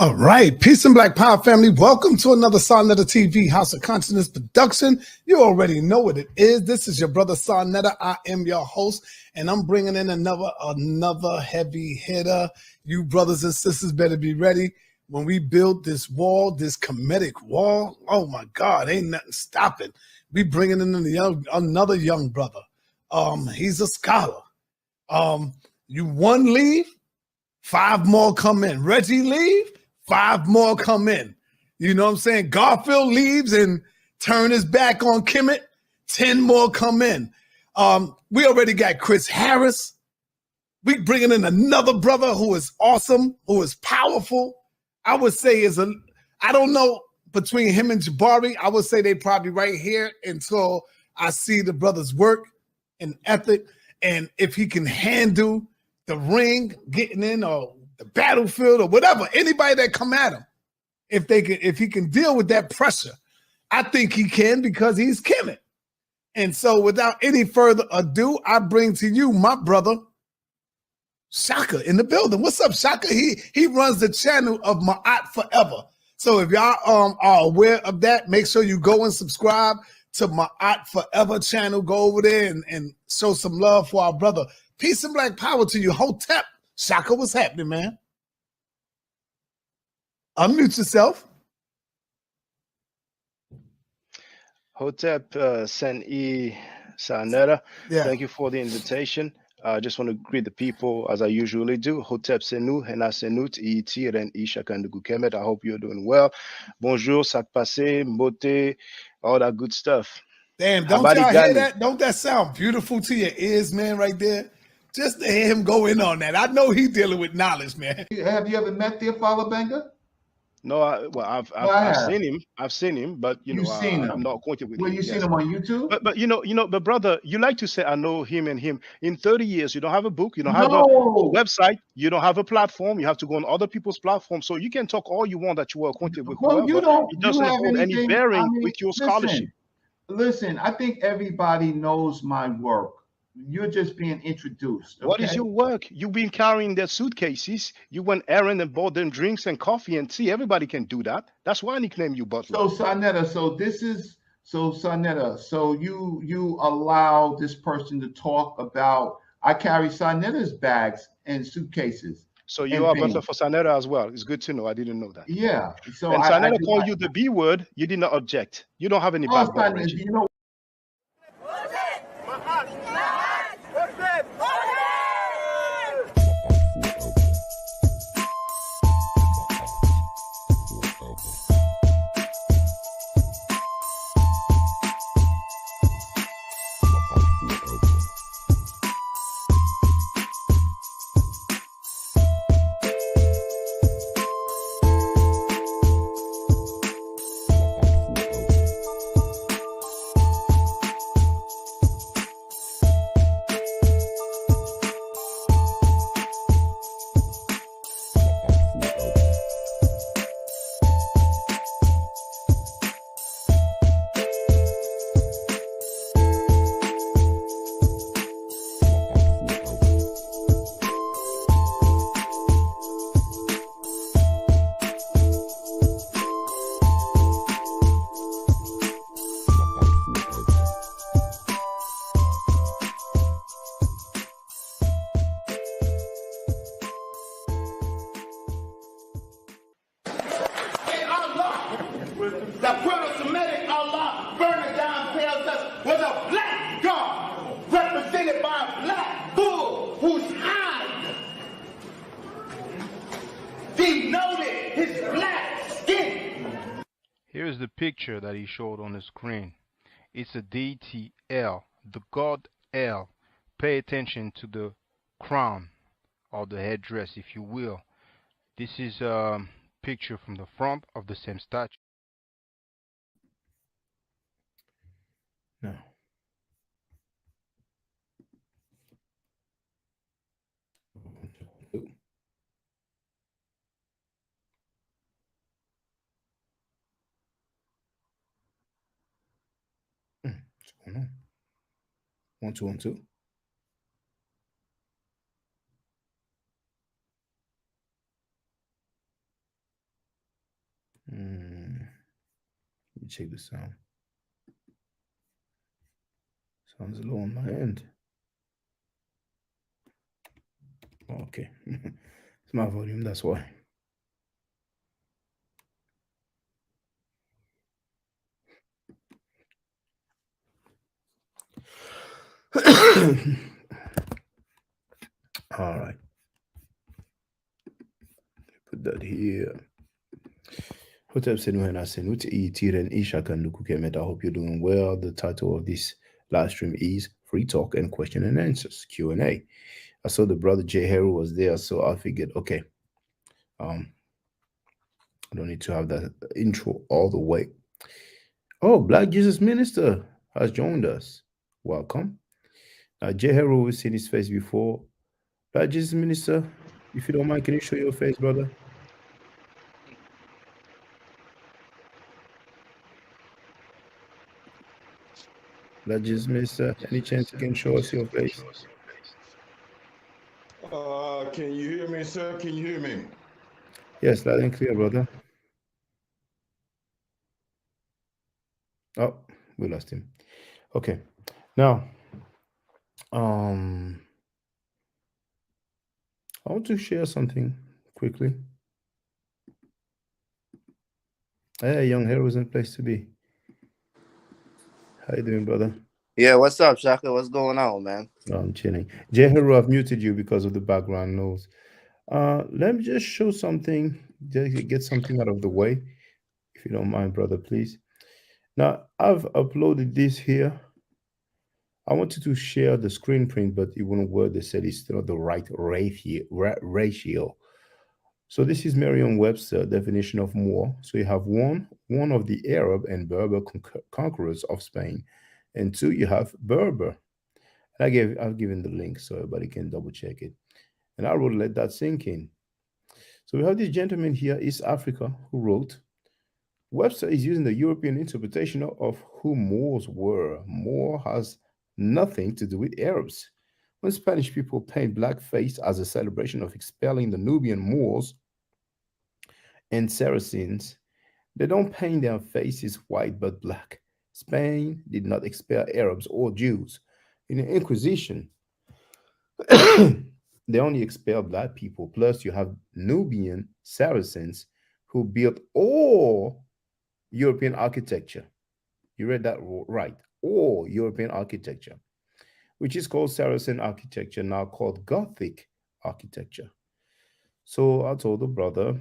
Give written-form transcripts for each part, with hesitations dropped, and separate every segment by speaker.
Speaker 1: All right, peace and black power family. Welcome to another Sarnetta TV House of Consciousness production. You already know what it is. This is your brother Sarnetta. I am your host, and I'm bringing in another heavy hitter. You brothers and sisters better be ready. When we build this wall, this comedic wall, oh my God, ain't nothing stopping. We bringing in another young brother. He's a scholar. You one leave, 5 more come in. Reggie leave, 5 more come in. You know what I'm saying? Garfield leaves and turn his back on Kemet, 10 more come in. We already got Chris Harris. We bringing in another brother who is awesome, who is powerful. I would say I don't know, between him and Jabari, I would say they probably right here until I see the brother's work and ethic, and if he can handle the ring, getting in, or the battlefield, or whatever, anybody that come at him, if he can deal with that pressure, I think he can, because he's Kemet. And so without any further ado, I bring to you my brother, Shaka, in the building. What's up, Shaka? He runs the channel of Ma'at Forever. So if y'all are aware of that, make sure you go and subscribe to Ma'at Forever channel. Go over there and show some love for our brother. Peace and black power to you. Hotep. Shaka, what's happening, man? Unmute yourself.
Speaker 2: Hotep Sen-E Sarnetta,
Speaker 1: Yeah.
Speaker 2: Thank you for the invitation. I just want to greet the people as I usually do. Hotep Senu, Hena Senut, Iti, Ren Isha Kandugu Kemet. I hope you're doing well. Bonjour, Sak Passe, Mbote, all that good stuff.
Speaker 1: Damn, don't y'all hear that? Don't that sound beautiful to your ears, man, right there? Just to hear him go in on that. I know he's dealing with knowledge, man.
Speaker 3: Have you ever met the Afala Benga?
Speaker 2: No, I've seen him. I've seen him, but I'm not acquainted with him.
Speaker 3: Well, you seen him on YouTube?
Speaker 2: But brother, you like to say I know him and him. In 30 years, you don't have a book, you don't have a website, you don't have a platform. You have to go on other people's platforms. So you can talk all you want that you are acquainted with.
Speaker 3: Well,
Speaker 2: whoever. It doesn't hold any bearing with your scholarship.
Speaker 3: Listen, I think everybody knows my work. You're just being introduced. Okay?
Speaker 2: What is your work? You've been carrying their suitcases. You went errand and bought them drinks and coffee and tea. Everybody can do that. That's why I nickname you Butler.
Speaker 3: So Sarnetta, so you allow this person to talk about, I carry Sarnetta's bags and suitcases.
Speaker 2: So you are Butler for Sarnetta as well. It's good to know. I didn't know that.
Speaker 3: Yeah. So
Speaker 2: and Sarnetta called you the B word. You did not object. You don't have any bad blood.
Speaker 3: You know.
Speaker 4: The Semitic Allah burning down tells us was a black God represented by a black bull whose eyes denoted his black skin.
Speaker 5: Here's the picture that he showed on the screen. It's a deity El, the god El. Pay attention to the crown or the headdress, if you will. This is a picture from the front of the same statue.
Speaker 1: No. What's going on? 1 2 1 2.
Speaker 6: Let me check the sound. Sounds low on my end. Okay. It's my volume, that's why. All right. Put that here. Hotep Senuhena Senut Tiren Ishakanduku Kemet. I hope you're doing well. The title of this live stream is Free Talk and Question and Answers Q&A. I saw the brother Jay Harry was there, so I figured, okay, I don't need to have that intro all the way. Oh, Black Jesus Minister has joined us. Welcome. Jay Harry, we've seen his face before. Black Jesus Minister, if you don't mind, can you show your face, brother? Black Jesus Minister, any chance you can show us your face?
Speaker 7: Can you hear me, sir? Can you hear me?
Speaker 6: Yes, loud and clear, brother. Oh, we lost him. Okay. Now, I want to share something quickly. Hey, young hero is in place to be. How you doing, brother?
Speaker 8: Yeah, what's up, Shaka? What's going on, man?
Speaker 6: No, I'm chilling. Jay Hero, I've muted you because of the background noise. Let me just show something, just get something out of the way, if you don't mind, brother, please. Now, I've uploaded this here. I wanted to share the screen print, but it wouldn't work. They said it's not the right ratio. So this is Merriam-Webster definition of Moor. So you have one of the Arab and Berber conquerors of Spain, and two, you have Berber. And I've given the link so everybody can double check it. And I wrote, let that sink in. So we have this gentleman here, East Africa, who wrote, Webster is using the European interpretation of who Moors were. Moor has nothing to do with Arabs. When Spanish people paint blackface as a celebration of expelling the Nubian Moors and Saracens, they don't paint their faces white but black. Spain did not expel Arabs or Jews. In the Inquisition, they only expel black people. Plus, you have Nubian Saracens who built all European architecture. You read that right. All European architecture, which is called Saracen architecture, now called Gothic architecture. So I told the brother,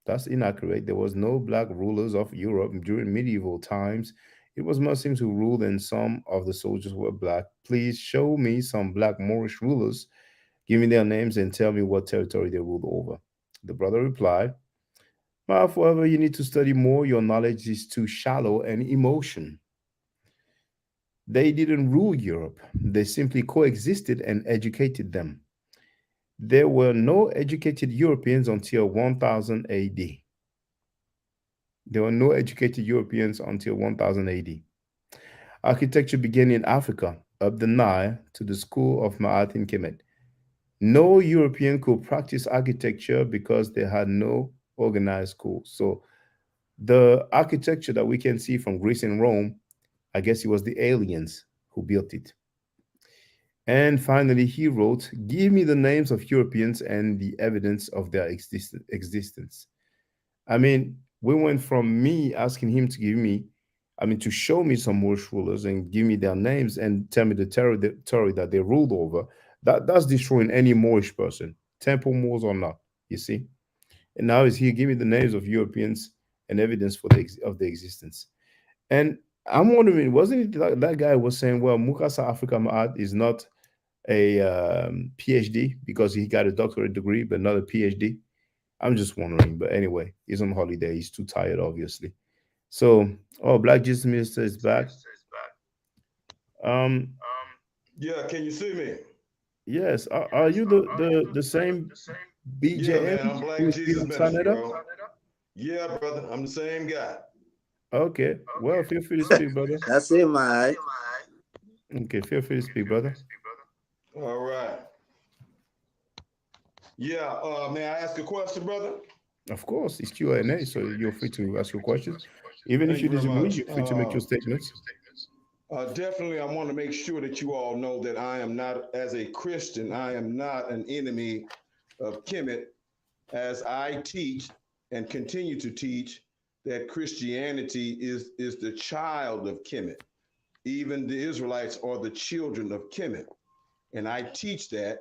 Speaker 6: that's inaccurate. There was no black rulers of Europe during medieval times. It was Muslims who ruled, and some of the soldiers were black. Please show me some black Moorish rulers. Give me their names and tell me what territory they ruled over. The brother replied, however, you need to study more. Your knowledge is too shallow and emotion. They didn't rule Europe. They simply coexisted and educated them. There were no educated Europeans until 1000 AD. There were no educated Europeans until 1000 AD. Architecture began in Africa, up the Nile to the school of Ma'at in Kemet. No European could practice architecture because they had no organized schools. So the architecture that we can see from Greece and Rome, I guess it was the aliens who built it. And finally, he wrote, give me the names of Europeans and the evidence of their existence. I mean, we went from me asking him to show me some Moorish rulers and give me their names and tell me the territory that they ruled over. That's destroying any Moorish person, Temple Moors or not, you see. And now he's here, give me the names of Europeans and evidence of the existence. And I'm wondering, wasn't it that guy was saying, well, Mukasa Africa Ma'at is not a PhD because he got a doctorate degree, but not a PhD? I'm just wondering. But anyway, he's on holiday. He's too tired, obviously. So, Black Jesus Minister is back.
Speaker 7: Yeah, can you see me?
Speaker 6: Yes. Are you the same BJM
Speaker 7: Yeah, man, I'm Black
Speaker 6: who's
Speaker 7: Jesus
Speaker 6: on
Speaker 7: Minister,
Speaker 6: Canada?
Speaker 7: bro. Yeah, brother, I'm the same guy.
Speaker 6: Okay. Well, feel free to speak, brother.
Speaker 8: That's it, my.
Speaker 6: Okay, feel free to speak, brother.
Speaker 7: All right. Yeah, may I ask a question, brother?
Speaker 6: Of course, it's Q&A, so you're free to ask your questions. Even if
Speaker 7: Thank
Speaker 6: you
Speaker 7: you very
Speaker 6: disagree,
Speaker 7: much.
Speaker 6: you're free to make your statements.
Speaker 7: Definitely, I want to make sure that you all know that I am not, as a Christian, I am not an enemy of Kemet, as I teach and continue to teach that Christianity is the child of Kemet. Even the Israelites are the children of Kemet. And I teach that,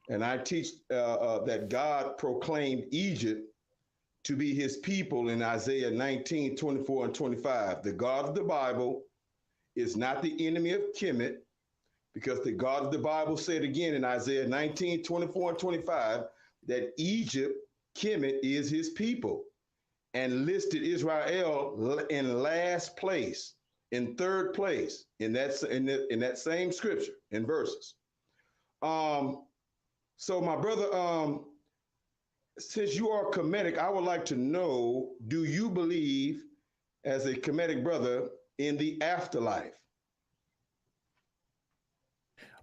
Speaker 7: and I teach that God proclaimed Egypt to be his people in Isaiah 19, 24, and 25. The God of the Bible is not the enemy of Kemet, because the God of the Bible said again in Isaiah 19, 24, and 25, that Egypt, Kemet, is his people, and listed Israel in last place, in third place, in that same scripture, in verses. So my brother, since you are Kemetic, I would like to know, do you believe, as a Kemetic brother, in the afterlife?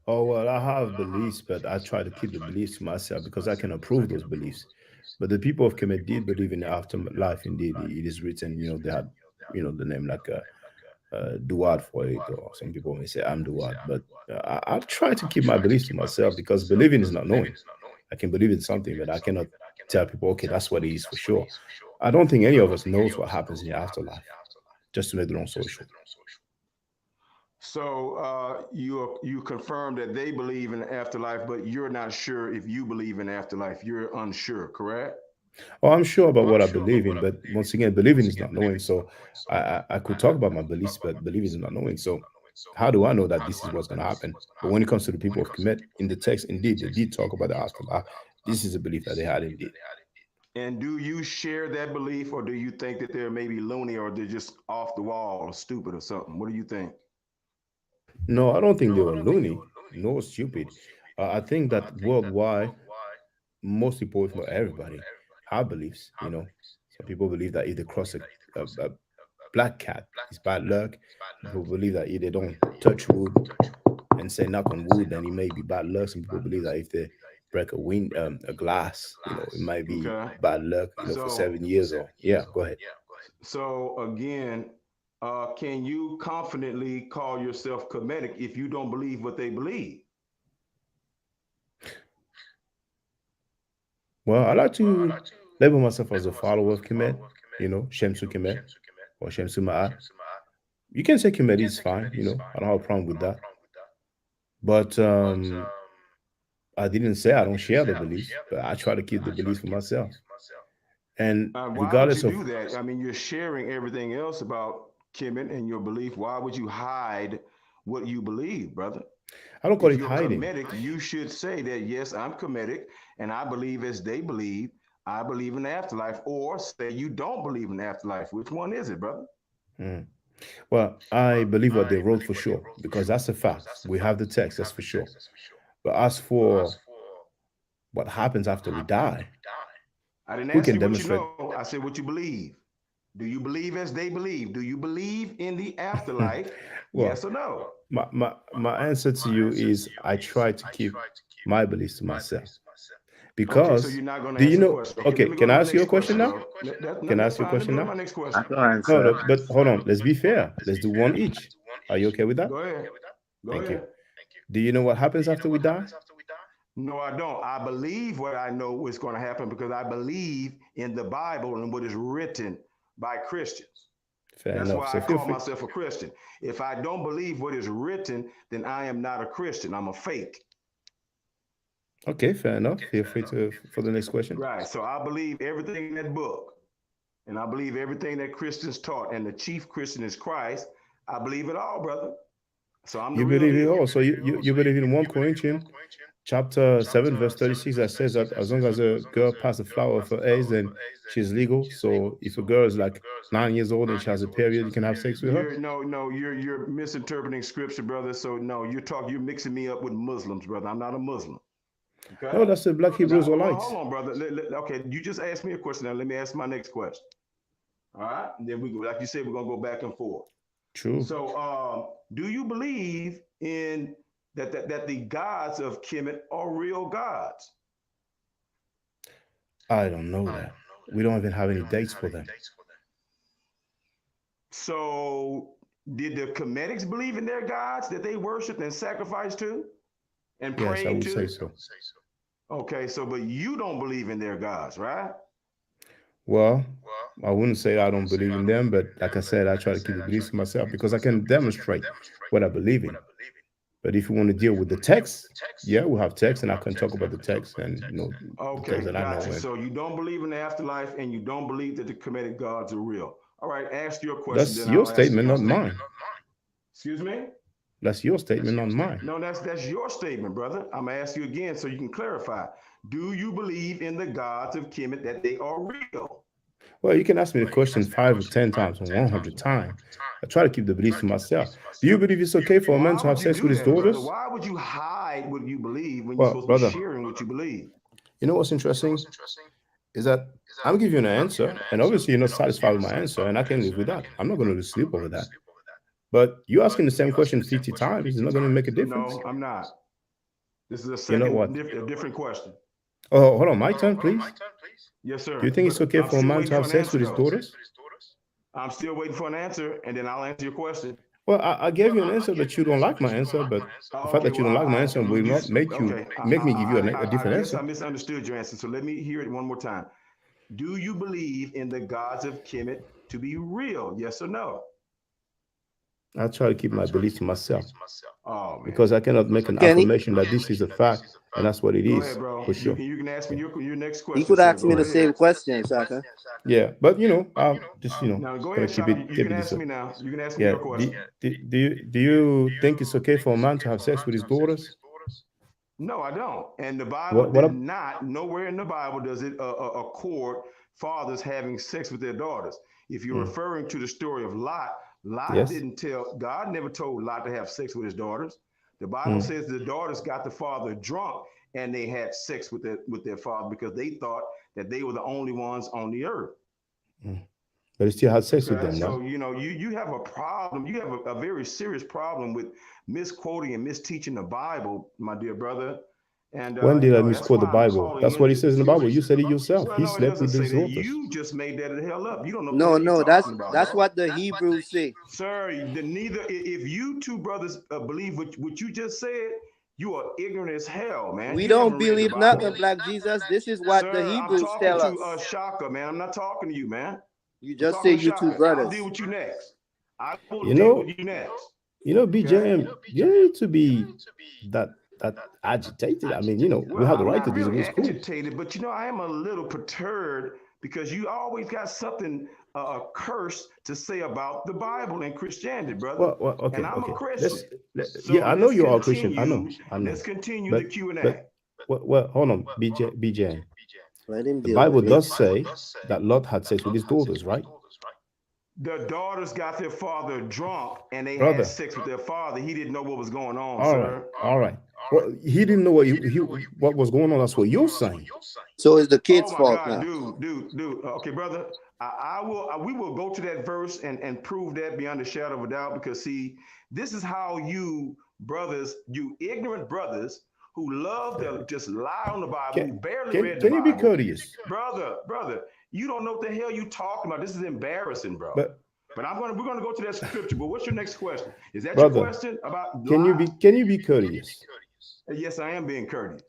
Speaker 6: Oh, well, I have beliefs, but I try to keep the beliefs to myself because I can approve those beliefs. But the people of Kemet did believe in the afterlife. Indeed, it is written. They had, the name like Duat for it, or some people may say I'm Duat. But I try to keep my beliefs to myself because believing is not knowing. I can believe in something, but I cannot tell people, okay, that's what it is for sure. I don't think any of us knows what happens in the afterlife. Just to make the long story short.
Speaker 7: So you confirm that they believe in the afterlife, but you're not sure if you believe in afterlife. You're unsure, correct?
Speaker 6: Oh, I'm sure about what I believe in, but once again, believing is not knowing. So I could talk about my beliefs, but believing is not knowing. So how do I know that this is what's going to happen? But when it comes to the people of Kemet, in the text, indeed, they did talk about the afterlife. This is a belief that they had indeed.
Speaker 7: And do you share that belief, or do you think that they're maybe loony, or they're just off the wall or stupid or something? What do you think?
Speaker 6: No, I don't think they were loony, nor stupid. I think that worldwide, most people, if not everybody, have beliefs. Some people believe that if they cross a black cat, it's bad luck. Some people believe that if they don't touch wood and say knock on wood, then it may be bad luck. Some people believe that if they break a glass, it might be
Speaker 7: Okay.
Speaker 6: bad luck, for
Speaker 7: So
Speaker 6: 7 years or yeah. Go ahead.
Speaker 7: so again, can you confidently call yourself Kemetic if you don't believe what they believe?
Speaker 6: Well, I like to label myself as a follower of Kemet, Shemsu Kemet or Shemsu Ma'at. You can say Kemet is fine, I don't have a problem with that. But I didn't say I don't share the beliefs, but I try to keep the beliefs for myself. And
Speaker 7: Why would you
Speaker 6: regardless of,
Speaker 7: do that? I mean, you're sharing everything else about Kemet and your belief. Why would you hide what you believe, brother?
Speaker 6: I don't call
Speaker 7: If
Speaker 6: it
Speaker 7: you're
Speaker 6: hiding.
Speaker 7: Kemetic, you should say that, yes, I'm Kemetic and I believe as they believe. I believe in the afterlife, or say you don't believe in the afterlife. Which one is it, brother?
Speaker 6: Mm. Well, I believe what they wrote for sure, because that's a fact. We have the text, that's for sure. But as for what happens after we die,
Speaker 7: I didn't
Speaker 6: we
Speaker 7: ask
Speaker 6: can
Speaker 7: you what you
Speaker 6: demonstrate.
Speaker 7: know. I said what you believe. Do you believe as they believe? Do you believe in the afterlife? Yes
Speaker 6: Well,
Speaker 7: or no?
Speaker 6: my answer to you is I try to keep my beliefs to myself.
Speaker 7: Okay, so
Speaker 6: Because
Speaker 7: you're not going to
Speaker 6: do you
Speaker 7: answer the
Speaker 6: know?
Speaker 7: question. Okay, let
Speaker 6: Okay,
Speaker 7: me go
Speaker 6: can
Speaker 7: to
Speaker 6: I
Speaker 7: my
Speaker 6: ask you
Speaker 7: next
Speaker 6: a question
Speaker 7: question,
Speaker 6: now?
Speaker 7: bro.
Speaker 6: Can I
Speaker 7: That's
Speaker 6: ask you a
Speaker 7: fine. Let me
Speaker 6: question
Speaker 7: go to
Speaker 6: now?
Speaker 7: my next
Speaker 8: I
Speaker 7: question.
Speaker 8: go
Speaker 6: No,
Speaker 8: answer.
Speaker 6: but hold on. Let's be fair. Let's do one each. Are you okay with that?
Speaker 7: Go ahead. Go
Speaker 6: Thank you.
Speaker 7: ahead.
Speaker 6: Do you know what happens after we die?
Speaker 7: No, I don't. I believe what I know is going to happen because I believe in the Bible and what is written by Christians.
Speaker 6: Fair
Speaker 7: That's
Speaker 6: enough.
Speaker 7: why
Speaker 6: So
Speaker 7: I
Speaker 6: feel
Speaker 7: call
Speaker 6: free.
Speaker 7: myself a Christian. If I don't believe what is written, then I am not a Christian. I'm a fake.
Speaker 6: Okay, fair enough. Feel free to for the next question.
Speaker 7: Right. So I believe everything in that book, and I believe everything that Christians taught, and the chief Christian is Christ. I believe it all, brother. So I'm the
Speaker 6: You
Speaker 7: real
Speaker 6: believe it
Speaker 7: deal.
Speaker 6: all. So you believe in 1 Corinthians chapter 7, verse 36 that says that as long as a girl passes the flower of her age, then she's legal. So if a girl is like 9 years old and she has a period, you can have sex with her.
Speaker 7: You're misinterpreting scripture, brother. So no, you're mixing me up with Muslims, brother. I'm not a Muslim.
Speaker 6: No,
Speaker 7: Okay.
Speaker 6: that's the black
Speaker 7: Now,
Speaker 6: Hebrews or
Speaker 7: well, hold
Speaker 6: lights.
Speaker 7: on, brother. Okay, you just asked me a question. Now let me ask my next question. All right. And then we go, like you said, we're gonna go back and forth.
Speaker 6: True.
Speaker 7: So, do you believe in that the gods of Kemet are real gods?
Speaker 6: I don't know that. We don't even have any dates for them.
Speaker 7: So did the Comedics believe in their gods that they worshiped and sacrificed to and
Speaker 6: Yes, I
Speaker 7: prayed
Speaker 6: would
Speaker 7: to?
Speaker 6: say so.
Speaker 7: Okay, so but you don't believe in their gods, right?
Speaker 6: Well, I wouldn't say I don't believe in them, but like I said, I try to keep the beliefs to myself because I can demonstrate what I believe in. But if you want to deal with the text, yeah, we'll have text, and I can talk about the text and the text
Speaker 7: Okay,
Speaker 6: that I know.
Speaker 7: gotcha.
Speaker 6: And
Speaker 7: So you don't believe in the afterlife and you don't believe that the Kemetic gods are real. All right, ask your question,
Speaker 6: that's
Speaker 7: then
Speaker 6: your
Speaker 7: I'll ask
Speaker 6: statement,
Speaker 7: my
Speaker 6: not mine.
Speaker 7: Excuse me?
Speaker 6: That's your statement, not mine.
Speaker 7: No, that's your statement, brother. I'm gonna ask you again so you can clarify. Do you believe in the gods of Kemet that they are real?
Speaker 6: Well, you can ask me the question 5 or 10 times or 100 times. I try to keep the beliefs to myself. Do you believe it's okay for a man
Speaker 7: Why
Speaker 6: to have
Speaker 7: would you
Speaker 6: sex
Speaker 7: do
Speaker 6: with his
Speaker 7: that, brother?
Speaker 6: daughters?
Speaker 7: Why would you hide what you believe when you're
Speaker 6: Well,
Speaker 7: supposed to
Speaker 6: brother,
Speaker 7: be sharing what you believe?
Speaker 6: you know what's interesting is that I'm giving you an answer, and obviously you're not satisfied with my answer, and I can live with that. I'm not going to lose sleep over that. But you asking the same question 50 times is not going to make a difference.
Speaker 7: No, I'm not. This is a
Speaker 6: You know what?
Speaker 7: a different question.
Speaker 6: Oh, hold on. My turn, please.
Speaker 7: Yes, sir.
Speaker 6: Do you think it's
Speaker 7: But
Speaker 6: okay
Speaker 7: I'm
Speaker 6: for a
Speaker 7: still
Speaker 6: man
Speaker 7: waiting
Speaker 6: to
Speaker 7: for
Speaker 6: have
Speaker 7: an
Speaker 6: sex
Speaker 7: answer,
Speaker 6: with his
Speaker 7: though.
Speaker 6: daughters?
Speaker 7: I'm still waiting for an answer, and then I'll answer your question.
Speaker 6: Well, I gave you an answer, but you don't like my answer. But the fact
Speaker 7: Okay,
Speaker 6: that you don't like my answer will not make me give you a different
Speaker 7: I guess
Speaker 6: answer.
Speaker 7: I misunderstood your answer. So let me hear it one more time. Do you believe in the gods of Kemet to be real? Yes or no?
Speaker 6: I try to keep my beliefs to myself
Speaker 7: Oh man.
Speaker 6: because I cannot make an
Speaker 8: Kenny,
Speaker 6: affirmation that this is a fact and that's what it
Speaker 7: Go
Speaker 6: is
Speaker 7: ahead, bro.
Speaker 6: for sure.
Speaker 7: You can ask me your next
Speaker 8: you
Speaker 7: question,
Speaker 8: could
Speaker 7: sir.
Speaker 8: ask
Speaker 7: Go
Speaker 8: me the
Speaker 7: ahead.
Speaker 8: same question, Shaka.
Speaker 6: Yeah, but I'm just
Speaker 7: Now go
Speaker 6: gonna
Speaker 7: ahead, Shaka. You
Speaker 6: keep
Speaker 7: can
Speaker 6: it
Speaker 7: ask
Speaker 6: this
Speaker 7: me
Speaker 6: way.
Speaker 7: now. You can ask me
Speaker 6: Yeah.
Speaker 7: your question.
Speaker 6: Do you think it's okay for a man to have sex with his daughters?
Speaker 7: No, I don't. And the Bible
Speaker 6: What
Speaker 7: did
Speaker 6: up?
Speaker 7: not, nowhere in the Bible does it accord fathers having sex with their daughters. If you're referring to the story of Lot, Lot
Speaker 6: Yes.
Speaker 7: didn't tell, God never told Lot to have sex with his daughters. The Bible
Speaker 6: Mm.
Speaker 7: says the daughters got the father drunk and they had sex with their father because they thought that they were the only ones on the earth.
Speaker 6: Mm. But he still had sex with
Speaker 7: Okay,
Speaker 6: them,
Speaker 7: so
Speaker 6: no?
Speaker 7: you have a problem. You have a very serious problem with misquoting and misteaching the Bible, my dear brother. And
Speaker 6: When did I
Speaker 7: that's
Speaker 6: misquote the
Speaker 7: why I'm
Speaker 6: Bible?
Speaker 7: calling
Speaker 6: That's
Speaker 7: in
Speaker 6: what it
Speaker 7: to
Speaker 6: says in the Bible. You said it yourself.
Speaker 7: well,
Speaker 6: He
Speaker 7: no, it
Speaker 6: slept
Speaker 7: doesn't
Speaker 6: with
Speaker 7: say
Speaker 6: his
Speaker 7: that.
Speaker 6: daughters.
Speaker 7: You just made that the hell up. You don't know what the
Speaker 8: No,
Speaker 7: hell you're
Speaker 8: no,
Speaker 7: talking about.
Speaker 8: that's
Speaker 7: Bro.
Speaker 8: what the Hebrews say.
Speaker 7: Sir, neither if you two brothers believe what you just said, you are ignorant as hell, man.
Speaker 8: We
Speaker 7: You
Speaker 8: don't
Speaker 7: haven't read the
Speaker 8: believe
Speaker 7: Bible.
Speaker 8: nothing, Black Jesus. This is what the
Speaker 7: Sir, I'm
Speaker 8: Hebrews
Speaker 7: talking
Speaker 8: tell
Speaker 7: to
Speaker 8: us.
Speaker 7: Shaka, man. I'm not talking to you, man.
Speaker 8: You
Speaker 7: I'm
Speaker 8: just say
Speaker 7: talking to
Speaker 8: you two
Speaker 7: Shaka. I'll
Speaker 8: brothers.
Speaker 7: deal with you next. I will
Speaker 6: You
Speaker 7: deal
Speaker 6: know,
Speaker 7: with you next.
Speaker 6: BJM, you don't need to be that agitated. I mean, we
Speaker 7: Well,
Speaker 6: have the
Speaker 7: I'm
Speaker 6: right to
Speaker 7: not
Speaker 6: disagree.
Speaker 7: really
Speaker 6: It's cool.
Speaker 7: agitated, but I am a little perturbed because you always got something a curse to say about the Bible and Christianity, brother.
Speaker 6: Well, okay,
Speaker 7: And I'm a
Speaker 6: okay.
Speaker 7: Christian.
Speaker 6: Yeah,
Speaker 7: So
Speaker 6: I know
Speaker 7: let's
Speaker 6: you are a Christian. I
Speaker 7: continue.
Speaker 6: know.
Speaker 7: Let's continue the
Speaker 6: But
Speaker 7: Q&A.
Speaker 6: well, hold on, BJ.
Speaker 8: Let him
Speaker 6: The
Speaker 8: deal
Speaker 6: Bible
Speaker 8: with it.
Speaker 6: does say that Lot had sex with his daughters, right?
Speaker 7: The daughters got their father drunk and they
Speaker 6: Brother.
Speaker 7: had sex with their father. He didn't know what was going on,
Speaker 6: All
Speaker 7: sir.
Speaker 6: right, all right. Well, he didn't know what was going on. That's what you're saying.
Speaker 8: So it's the kid's
Speaker 7: Oh my
Speaker 8: fault
Speaker 7: God,
Speaker 8: now.
Speaker 7: dude. Okay, brother. We will go to that verse and prove that beyond a shadow of a doubt because see, this is how you brothers, you ignorant brothers who love to just lie on the Bible, who barely read the
Speaker 6: Can you be
Speaker 7: Bible.
Speaker 6: courteous?
Speaker 7: Brother, you don't know what the hell you talking about. This is embarrassing, bro. But we're gonna go to that scripture. But what's your next question? Is that
Speaker 6: brother,
Speaker 7: your question about
Speaker 6: can you be courteous?
Speaker 7: Yes, I am being courteous.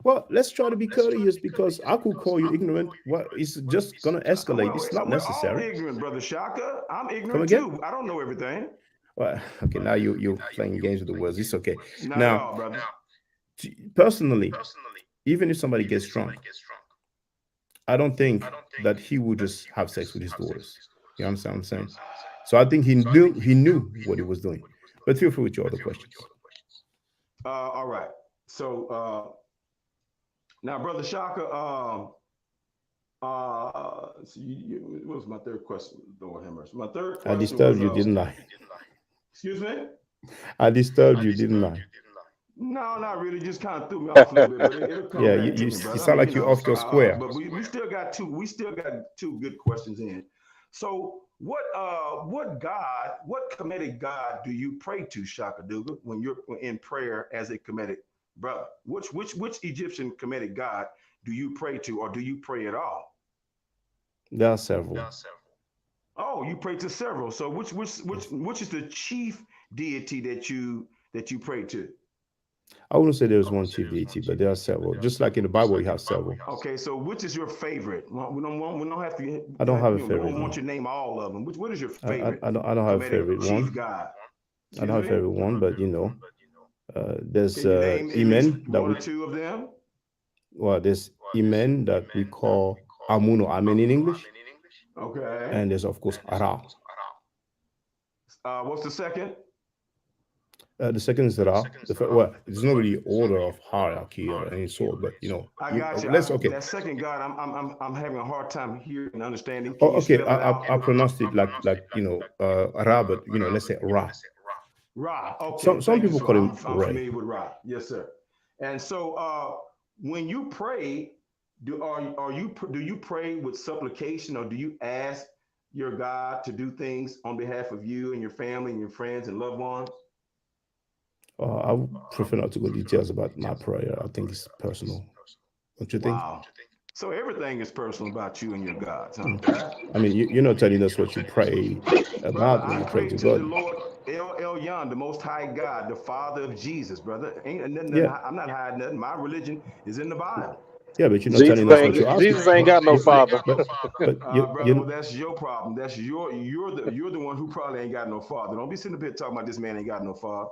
Speaker 6: Well, let's try to be courteous because I could call you ignorant. What it's just gonna escalate. It's not necessary.
Speaker 7: We're all ignorant, brother Shaka. I'm
Speaker 6: Come
Speaker 7: ignorant
Speaker 6: again?
Speaker 7: too. I don't know everything.
Speaker 6: Well, okay, now you're playing games with the words. It's okay.
Speaker 7: Not at all, brother.
Speaker 6: Personally, even if somebody gets drunk, I don't think that he would just have sex with his daughters. You understand what I'm saying? So I think he knew what he was doing. But feel free with your other questions.
Speaker 7: All right. So now, brother Shaka, what was my third question? Lord have mercy. My third question
Speaker 6: I disturbed you, didn't I?
Speaker 7: Excuse me?
Speaker 6: I disturbed you, didn't I?
Speaker 7: No, not really. Just kind of threw me off a little bit, but it'll come
Speaker 6: Yeah,
Speaker 7: back to
Speaker 6: you
Speaker 7: me, brother.
Speaker 6: sound like you're off your square.
Speaker 7: But we still got two. We still got two good questions in. So, what Kemetic God do you pray to, Shaka Duga, when you're in prayer as a Kemetic brother? Which Egyptian Kemetic God do you pray to, or do you pray at all?
Speaker 6: There are several.
Speaker 7: Oh, you pray to several. So which is the chief deity that you pray to?
Speaker 6: I wouldn't say there's one chief deity, but there are several. Just like in the Bible, you have several.
Speaker 7: Okay, so which is your favorite? We don't have to.
Speaker 6: I don't have a
Speaker 7: We
Speaker 6: favorite
Speaker 7: don't want
Speaker 6: one.
Speaker 7: you to name all of them. What is your
Speaker 6: I
Speaker 7: favorite?
Speaker 6: don't have a favorite
Speaker 7: chief
Speaker 6: one.
Speaker 7: god.
Speaker 6: I don't have a favorite one, but you know, there's
Speaker 7: Can you name at least
Speaker 6: Imen that
Speaker 7: one
Speaker 6: we
Speaker 7: or two of them?
Speaker 6: well, there's Imen that we call Amun or Amen in English,
Speaker 7: Okay.
Speaker 6: and there's of course Ra.
Speaker 7: What's the second?
Speaker 6: The second is Ra. Well, there's no really order of hierarchy or any sort, but you know,
Speaker 7: I got you.
Speaker 6: okay.
Speaker 7: That second god, I'm having a hard time hearing and understanding. Can
Speaker 6: Oh,
Speaker 7: you
Speaker 6: okay.
Speaker 7: spell it out?
Speaker 6: I pronounced it like you know, Ra, but you know, let's say Ra.
Speaker 7: Ra. Okay.
Speaker 6: Some people call him
Speaker 7: I'm
Speaker 6: Ray.
Speaker 7: familiar with Ra. Yes, sir. And so, when you pray, do you pray with supplication, or do you ask your God to do things on behalf of you and your family and your friends and loved ones?
Speaker 6: I would prefer not to go details about my prayer. I think it's personal. Don't you think?
Speaker 7: Wow. So everything is personal about you and your God. Huh?
Speaker 6: I mean, you're not telling us what you pray about when you pray to God.
Speaker 7: The Lord El Yon, the Most High God, the Father of Jesus, brother. Ain't nothing.
Speaker 6: Yeah.
Speaker 7: I'm not hiding nothing. My religion is in the Bible.
Speaker 6: Yeah, but you're not telling us what you're asking.
Speaker 9: Jesus ain't got no father.
Speaker 6: But
Speaker 7: brother, well, that's your problem. That's you're the one who probably ain't got no father. Don't be sitting up here talking about this man ain't got no father.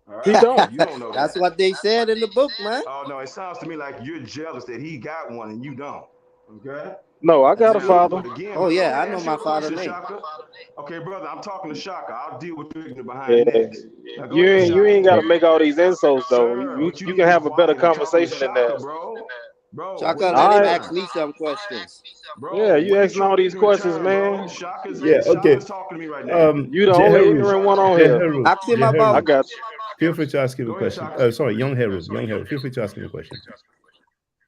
Speaker 7: All right?
Speaker 9: He don't.
Speaker 7: You don't know
Speaker 8: That's
Speaker 7: that.
Speaker 8: what they said in the book, man.
Speaker 7: Oh no, it sounds to me like you're jealous that he got one and you don't. Okay.
Speaker 9: No, I got a father.
Speaker 7: Again,
Speaker 8: Oh yeah, I
Speaker 7: let me
Speaker 8: know
Speaker 7: ask
Speaker 8: my
Speaker 7: you a
Speaker 8: father's
Speaker 7: question,
Speaker 8: name.
Speaker 7: Shaka. Okay, brother, I'm talking to Shaka. I'll deal with you behind next. Now, go
Speaker 9: You
Speaker 7: ahead,
Speaker 9: ain't
Speaker 7: Shaka.
Speaker 9: got to make all these insults though.
Speaker 7: Sir,
Speaker 9: You
Speaker 7: but you
Speaker 9: you
Speaker 7: need
Speaker 9: can
Speaker 7: to be
Speaker 9: have a better
Speaker 7: quiet. I'm talking to
Speaker 9: conversation than
Speaker 7: Shaka,
Speaker 9: that.
Speaker 7: bro.
Speaker 8: Chaka,
Speaker 7: wait
Speaker 8: let
Speaker 9: All
Speaker 8: him
Speaker 9: right.
Speaker 8: ask me some questions.
Speaker 7: Bro,
Speaker 9: Yeah, you
Speaker 7: wait
Speaker 9: asking
Speaker 7: your
Speaker 9: all these
Speaker 7: ignorant
Speaker 9: questions,
Speaker 7: turn,
Speaker 9: man.
Speaker 7: bro. Shaka's
Speaker 6: okay.
Speaker 7: talking to me right now.
Speaker 9: You the only ignorant one on here.
Speaker 8: Ask him
Speaker 9: I
Speaker 8: about.
Speaker 9: got you.
Speaker 6: Feel free to ask him a
Speaker 7: Go ahead,
Speaker 6: question.
Speaker 7: Shaka.
Speaker 6: Sorry, young Harold. Feel free to ask him a question.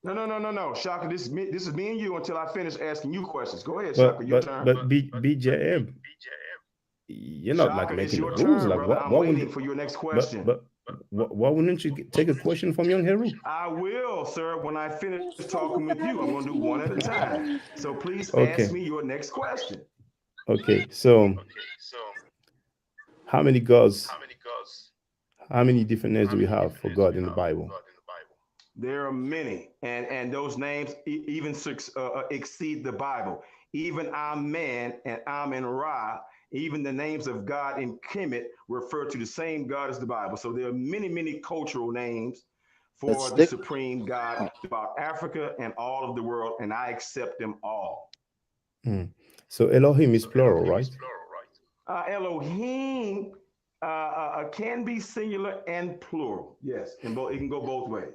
Speaker 7: No. Shaka, this is me and you until I finish asking you questions. Go ahead, Shaka. Your turn.
Speaker 6: But BJM, you're not like
Speaker 7: Shaka, it's
Speaker 6: making the
Speaker 7: your
Speaker 6: rules.
Speaker 7: turn,
Speaker 6: Like
Speaker 7: brother. I'm
Speaker 6: what
Speaker 7: waiting
Speaker 6: would
Speaker 7: for your next question.
Speaker 6: but why wouldn't you take a question from young Harold?
Speaker 7: I will, sir. When I finish talking with you, I'm going to do one at a time. So please
Speaker 6: Okay.
Speaker 7: ask me your next question.
Speaker 6: Okay. So how many gods? How many different names do we have for God in the Bible?
Speaker 7: There are many, and those names even exceed the Bible. Even Amen and Amen Ra, even the names of God in Kemet refer to the same God as the Bible. So there are many cultural names for the supreme God throughout Africa and all of the world, and I accept them all.
Speaker 6: So Elohim is plural, right?
Speaker 7: Elohim can be singular and plural. Yes, and it can go both ways.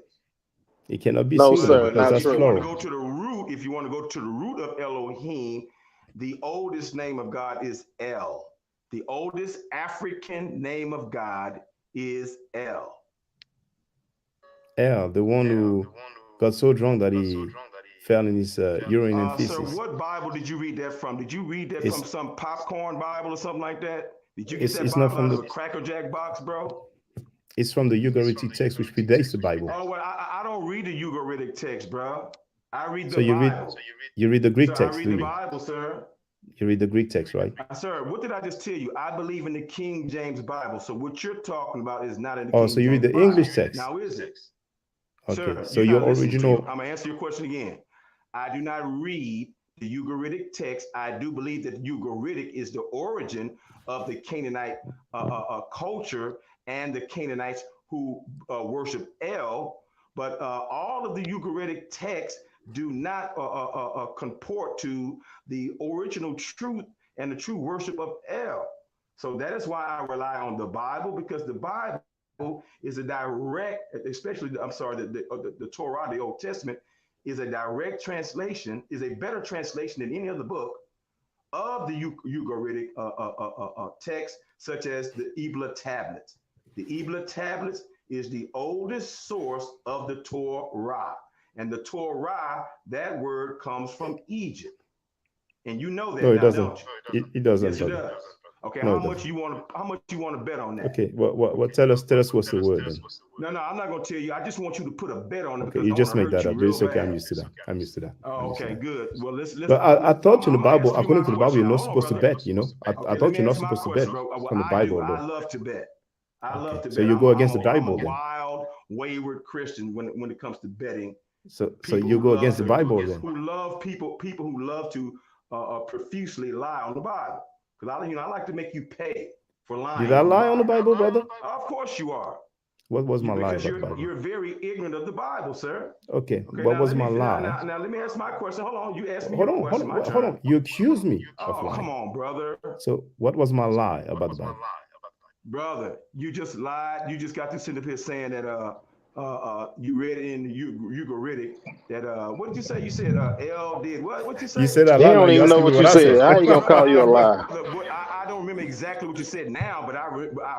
Speaker 6: It cannot be
Speaker 9: No,
Speaker 6: singular
Speaker 9: sir,
Speaker 6: because
Speaker 9: not
Speaker 6: that's
Speaker 9: true.
Speaker 6: plural.
Speaker 7: If you want to go to the root of Elohim, the oldest name of God is El. The oldest African name of God is El.
Speaker 6: El, the one who got so drunk that he fell in his urine and feces.
Speaker 7: Sir, what Bible did you read that from? Did you read that from some popcorn Bible or something like that? Did you get that Bible out of a Cracker Jack box, bro?
Speaker 6: It's from the Ugaritic text, which predates the Bible.
Speaker 7: Oh, well, I don't read the Ugaritic text, bro. I read the
Speaker 6: Bible. You read the Greek text,
Speaker 7: I read
Speaker 6: do you?
Speaker 7: the Bible, sir.
Speaker 6: You read the Greek text, right?
Speaker 7: Sir, what did I just tell you? I believe in the King James Bible. So what you're talking about is not in the King James Bible.
Speaker 6: So you read the English text?
Speaker 7: Now is it?
Speaker 6: Okay,
Speaker 7: Sir,
Speaker 6: so your original...
Speaker 7: I'm going to answer your question again. I do not read the Ugaritic text. I do believe that Ugaritic is the origin of the Canaanite culture and the Canaanites who worship El, but all of the Ugaritic texts do not comport to the original truth and the true worship of El. So that is why I rely on the Bible, because the Bible is a direct, especially, the Torah, the Old Testament, is a direct translation, is a better translation than any other book of the Ugaritic text, such as the Ebla tablets. The Ebla tablets is the oldest source of the Torah. And the Torah, that word comes from Egypt. And you know that.
Speaker 6: No, it
Speaker 7: now,
Speaker 6: doesn't.
Speaker 7: Don't you?
Speaker 6: It doesn't.
Speaker 7: Yes, it does. Okay,
Speaker 6: No,
Speaker 7: how
Speaker 6: it
Speaker 7: much
Speaker 6: doesn't.
Speaker 7: you want to bet on that?
Speaker 6: Okay, what tell us what's the word then?
Speaker 7: No, I'm not gonna tell you. I just want you to put a bet on it
Speaker 6: Okay,
Speaker 7: because
Speaker 6: you
Speaker 7: I want
Speaker 6: just
Speaker 7: to
Speaker 6: make
Speaker 7: hurt
Speaker 6: that
Speaker 7: you
Speaker 6: up. But
Speaker 7: real
Speaker 6: it's okay, I'm
Speaker 7: bad.
Speaker 6: used to that. I'm used to that.
Speaker 7: Oh,
Speaker 6: I'm used to
Speaker 7: okay,
Speaker 6: that.
Speaker 7: good. Well,
Speaker 6: But I thought in the
Speaker 7: I'm gonna
Speaker 6: Bible,
Speaker 7: answer you my
Speaker 6: according to the Bible,
Speaker 7: question.
Speaker 6: you're not
Speaker 7: Hold on,
Speaker 6: supposed to
Speaker 7: brother.
Speaker 6: bet, you know. I
Speaker 7: Okay, let
Speaker 6: thought
Speaker 7: me
Speaker 6: you're not
Speaker 7: answer my
Speaker 6: supposed to bet
Speaker 7: question, bro. Well,
Speaker 6: from the
Speaker 7: I do.
Speaker 6: Bible
Speaker 7: I
Speaker 6: alone.
Speaker 7: love to bet. I love
Speaker 6: Okay,
Speaker 7: to
Speaker 6: so
Speaker 7: bet.
Speaker 6: you go against the
Speaker 7: I'm a
Speaker 6: Bible then.
Speaker 7: wild, wayward Christian when it comes to betting.
Speaker 6: So
Speaker 7: People
Speaker 6: you
Speaker 7: who
Speaker 6: go
Speaker 7: love
Speaker 6: against the
Speaker 7: to
Speaker 6: Bible then.
Speaker 7: who love people who love to profusely lie on the Bible. Because I like to make you pay for lying
Speaker 6: Did I
Speaker 7: on the
Speaker 6: lie on the
Speaker 7: Bible.
Speaker 6: Bible, brother?
Speaker 7: Of course you are.
Speaker 6: What was my lie
Speaker 7: Because
Speaker 6: about the Bible?
Speaker 7: you're very ignorant of the Bible, sir.
Speaker 6: Okay,
Speaker 7: Okay,
Speaker 6: what
Speaker 7: now
Speaker 6: was
Speaker 7: let me
Speaker 6: my lie?
Speaker 7: now let me ask my question. Hold on, you asked me
Speaker 6: Hold
Speaker 7: your
Speaker 6: on,
Speaker 7: question. My
Speaker 6: hold
Speaker 7: turn.
Speaker 6: on. You accused me of
Speaker 7: Oh, come
Speaker 6: lying.
Speaker 7: on, brother.
Speaker 6: So what was my lie about the Bible?
Speaker 7: Brother, you just lied. You just got to sit up here saying that you read it in the Ugaritic that what did you say? You said L did what you say?
Speaker 6: You said I
Speaker 9: He
Speaker 6: lied. Now
Speaker 9: don't
Speaker 6: you
Speaker 9: even know
Speaker 6: asking me
Speaker 9: what
Speaker 6: what
Speaker 9: you
Speaker 6: I
Speaker 9: said.
Speaker 6: said.
Speaker 9: How you gonna call you a lie?
Speaker 7: I don't remember exactly what you said now, but I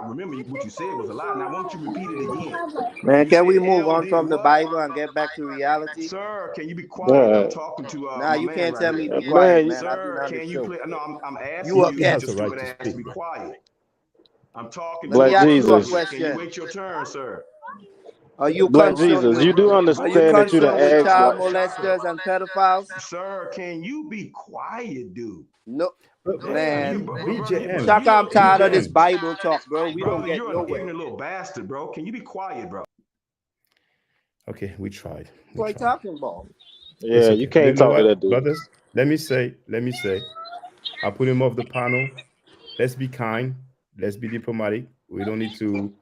Speaker 7: remember what you said was a lie. Now, why don't you repeat it again?
Speaker 8: Man,
Speaker 7: You
Speaker 8: can we
Speaker 7: said
Speaker 8: move
Speaker 7: L
Speaker 8: on
Speaker 7: did
Speaker 8: from the
Speaker 7: what?
Speaker 8: Bible and get back to reality?
Speaker 7: Sir, can you be quiet? I'm
Speaker 9: Right.
Speaker 7: talking to
Speaker 8: Nah,
Speaker 7: my
Speaker 8: you
Speaker 7: man
Speaker 8: can't
Speaker 7: right
Speaker 8: tell me
Speaker 7: here.
Speaker 8: be quiet,
Speaker 9: Man,
Speaker 8: man. I've been
Speaker 7: Sir,
Speaker 8: on the
Speaker 7: can you
Speaker 8: show.
Speaker 7: play? No, I'm asking
Speaker 8: You a
Speaker 7: you
Speaker 6: He
Speaker 7: with
Speaker 6: has
Speaker 7: your
Speaker 6: the
Speaker 8: guest.
Speaker 6: right
Speaker 7: stupid
Speaker 6: to
Speaker 7: ass to
Speaker 6: speak,
Speaker 7: be
Speaker 6: bro.
Speaker 7: quiet. I'm talking
Speaker 8: Let
Speaker 7: to
Speaker 8: me
Speaker 9: Black
Speaker 7: a
Speaker 8: ask you a
Speaker 7: brother.
Speaker 9: Jesus.
Speaker 7: Can you
Speaker 8: question.
Speaker 7: wait your turn, sir?
Speaker 8: Are you
Speaker 9: Black
Speaker 8: concerned
Speaker 9: Jesus.
Speaker 8: with
Speaker 9: You do
Speaker 8: are you
Speaker 9: understand that you done
Speaker 8: concerned with
Speaker 9: asked
Speaker 8: child
Speaker 9: like
Speaker 8: molesters and pedophiles?
Speaker 7: Sir, can you be quiet, dude?
Speaker 8: No,
Speaker 7: Damn,
Speaker 8: man.
Speaker 7: brother,
Speaker 8: Shaka, I'm tired of this
Speaker 6: BJM.
Speaker 8: Bible talk, bro. We don't
Speaker 7: brother,
Speaker 8: get
Speaker 7: you're an
Speaker 8: nowhere.
Speaker 7: ignorant little bastard, bro. Can you be quiet, bro?
Speaker 6: Okay, we tried. We
Speaker 8: What are you
Speaker 6: tried.
Speaker 8: talking about?
Speaker 6: It's
Speaker 9: yeah, you
Speaker 6: okay. You
Speaker 9: can't
Speaker 6: know
Speaker 9: talk to that
Speaker 6: what,
Speaker 9: dude.
Speaker 6: brothers? Let me say, I put him off the panel. Let's be kind. Let's be diplomatic. We don't need to,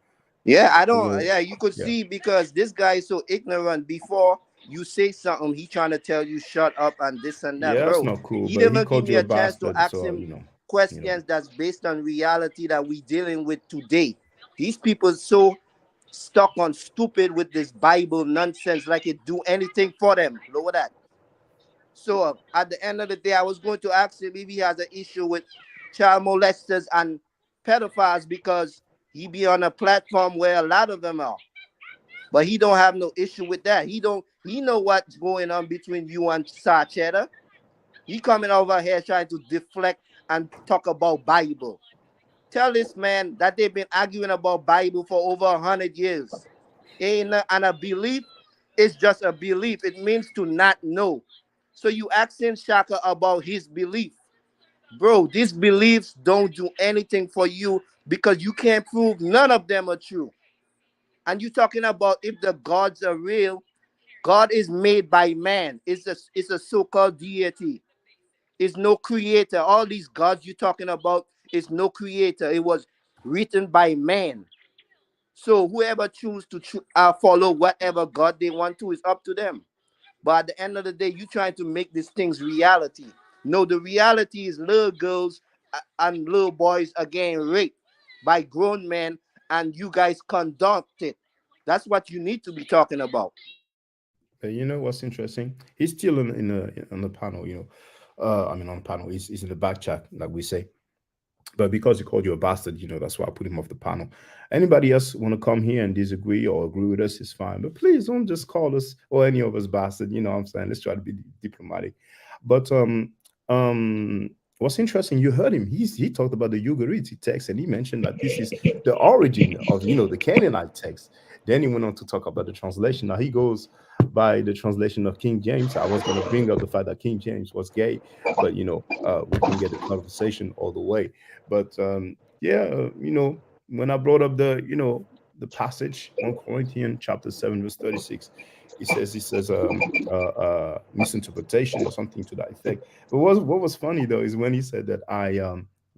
Speaker 8: Yeah, I
Speaker 6: you
Speaker 8: don't.
Speaker 6: know,
Speaker 8: Yeah, you could
Speaker 6: yeah.
Speaker 8: see because this guy is so ignorant. Before you say something, he trying to tell you shut up and this and that,
Speaker 6: Yeah, that's
Speaker 8: bro.
Speaker 6: not cool.
Speaker 8: He
Speaker 6: But he
Speaker 8: didn't give
Speaker 6: called
Speaker 8: me
Speaker 6: you a
Speaker 8: a chance to
Speaker 6: bastard,
Speaker 8: ask
Speaker 6: so
Speaker 8: him
Speaker 6: you know.
Speaker 8: questions that's based on reality that we dealing with today. These people so stuck on stupid with this Bible nonsense, like it do anything for them. Look at that. So at the end of the day, I was going to ask him if he has an issue with child molesters and pedophiles because he be on a platform where a lot of them are. But he don't have no issue with that. He know what's going on between you and Sachetta. He coming over here trying to deflect and talk about Bible. Tell this man that they've been arguing about Bible for over 100 years. And a belief is just a belief. It means to not know. So you asking Shaka about his belief. Bro, these beliefs don't do anything for you because you can't prove none of them are true. And you talking about if the gods are real, God is made by man. It's a so-called deity. It's no creator. All these gods you talking about is no creator. It was written by man. So whoever choose to follow whatever God they want to is up to them. But at the end of the day, you trying to make these things reality. No, the reality is little girls and little boys are getting raped by grown men, and you guys conduct it. That's what you need to be talking about.
Speaker 6: You know what's interesting? He's still on the panel, you know. I mean, on the panel, he's in the back chat, like we say. But because he called you a bastard, you know, that's why I put him off the panel. Anybody else want to come here and disagree or agree with us is fine. But please don't just call us or any of us bastard. You know what I'm saying? Let's try to be diplomatic. But what's interesting, you heard him. He talked about the Ugaritic text and he mentioned that this is the origin of, you know, the Canaanite text. Then he went on to talk about the translation. Now he goes by the translation of King James. I was going to bring up the fact that King James was gay, but you know, we can get the conversation all the way. But yeah, you know, when I brought up the passage 1 Corinthians chapter 7 verse 36, he says misinterpretation or something to that effect. But what was funny though is when he said that I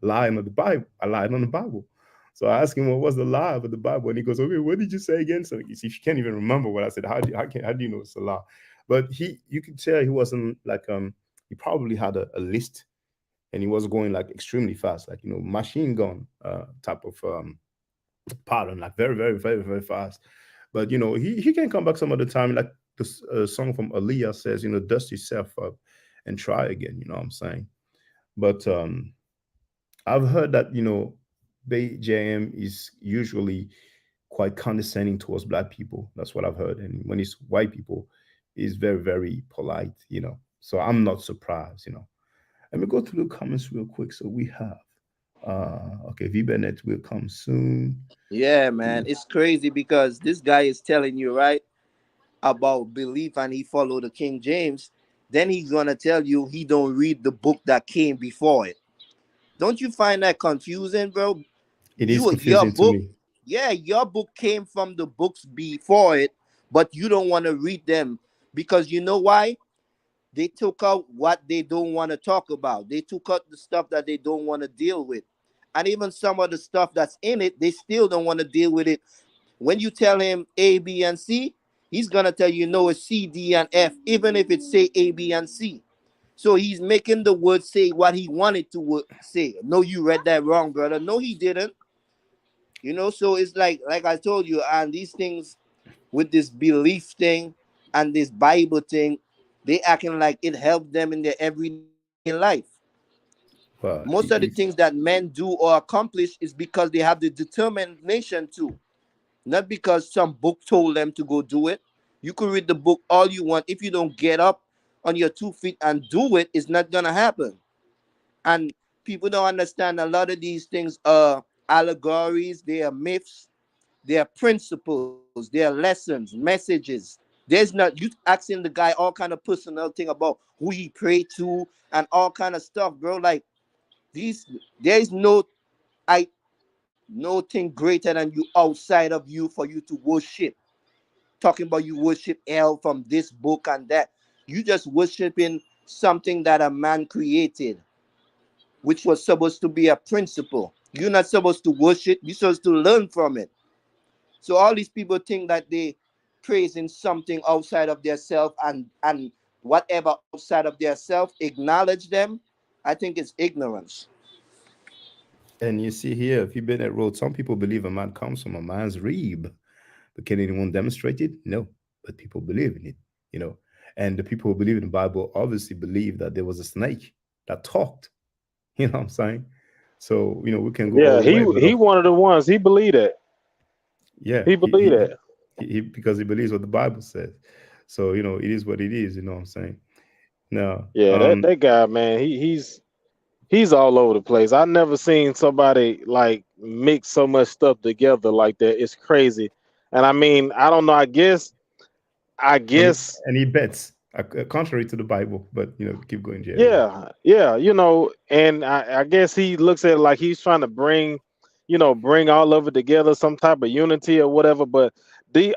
Speaker 6: lied on the Bible. I lied on the Bible. So I asked him what was the lie of the Bible, and he goes, "Okay, what did you say again?" So you see, if you can't even remember what I said, how do you know it's a lie? But you could tell he wasn't like he probably had a list and he was going like extremely fast, like you know, machine gun type of pattern, like very, very, very, very fast. But you know, he can come back some other time, like this song from Aaliyah says, you know, dust yourself up and try again. You know what I'm saying? But I've heard that you know, JM is usually quite condescending towards black people. That's what I've heard, and when it's white people, is very, very polite. You know, so I'm not surprised. You know. Let me go through the comments real quick. So we have Okay, V Bennett will come soon.
Speaker 8: Yeah, man, it's crazy because this guy is telling you right about belief and he followed the King James. Then he's gonna tell you he don't read the book that came before it. Don't you find that confusing, bro?
Speaker 6: It is
Speaker 8: Your
Speaker 6: confusing to
Speaker 8: book,
Speaker 6: me.
Speaker 8: yeah, your book came from the books before it, but you don't want to read them because you know why? They took out what they don't want to talk about. They took out the stuff that they don't want to deal with. And even some of the stuff that's in it, they still don't want to deal with it. When you tell him A, B, and C, he's gonna tell you no, it's C, D, and F, even if it say A, B, and C. So he's making the word say what he wanted to say. No, you read that wrong, brother. No, he didn't. You know, so it's like I told you, and these things with this belief thing and this Bible thing, they acting like it helped them in their everyday life.
Speaker 6: But
Speaker 8: Most of the things that men do or accomplish is because they have the determination to, not because some book told them to go do it. You could read the book all you want. If you don't get up on your 2 feet and do it, it's not gonna happen. And people don't understand a lot of these things are allegories, they are myths, they are principles, they are lessons, messages. There's not you asking the guy all kind of personal thing about who he prayed to and all kind of stuff, bro. Like these, there is no thing greater than you outside of you for you to worship. Talking about you worship L from this book and that. You just worshiping something that a man created, which was supposed to be a principle. You're not supposed to worship, you're supposed to learn from it. So all these people think that they praising something outside of their self and whatever outside of their self acknowledge them. I think it's ignorance.
Speaker 6: and you see here, if you've been at road, some people believe a man comes from a man's rib, but can anyone demonstrate it? No, but people believe in it, you know. And the people who believe in the Bible obviously believe that there was a snake that talked. You know what I'm saying? So you know we can go all
Speaker 9: Yeah,
Speaker 6: the way, but
Speaker 9: he one of the ones. He believed that.
Speaker 6: yeah,
Speaker 9: He believed that.
Speaker 6: because he believes what the Bible says. So you know it is what it is. You know what I'm saying? Now,
Speaker 9: Yeah, that guy, man, he's all over the place. I never seen somebody like mix so much stuff together like that. It's crazy. And I mean, I don't know. I
Speaker 6: and
Speaker 9: guess,
Speaker 6: he bets contrary to the Bible, but you know, keep going, Jerry.
Speaker 9: yeah. You know, and I guess he looks at it like he's trying to bring all of it together, some type of unity or whatever. But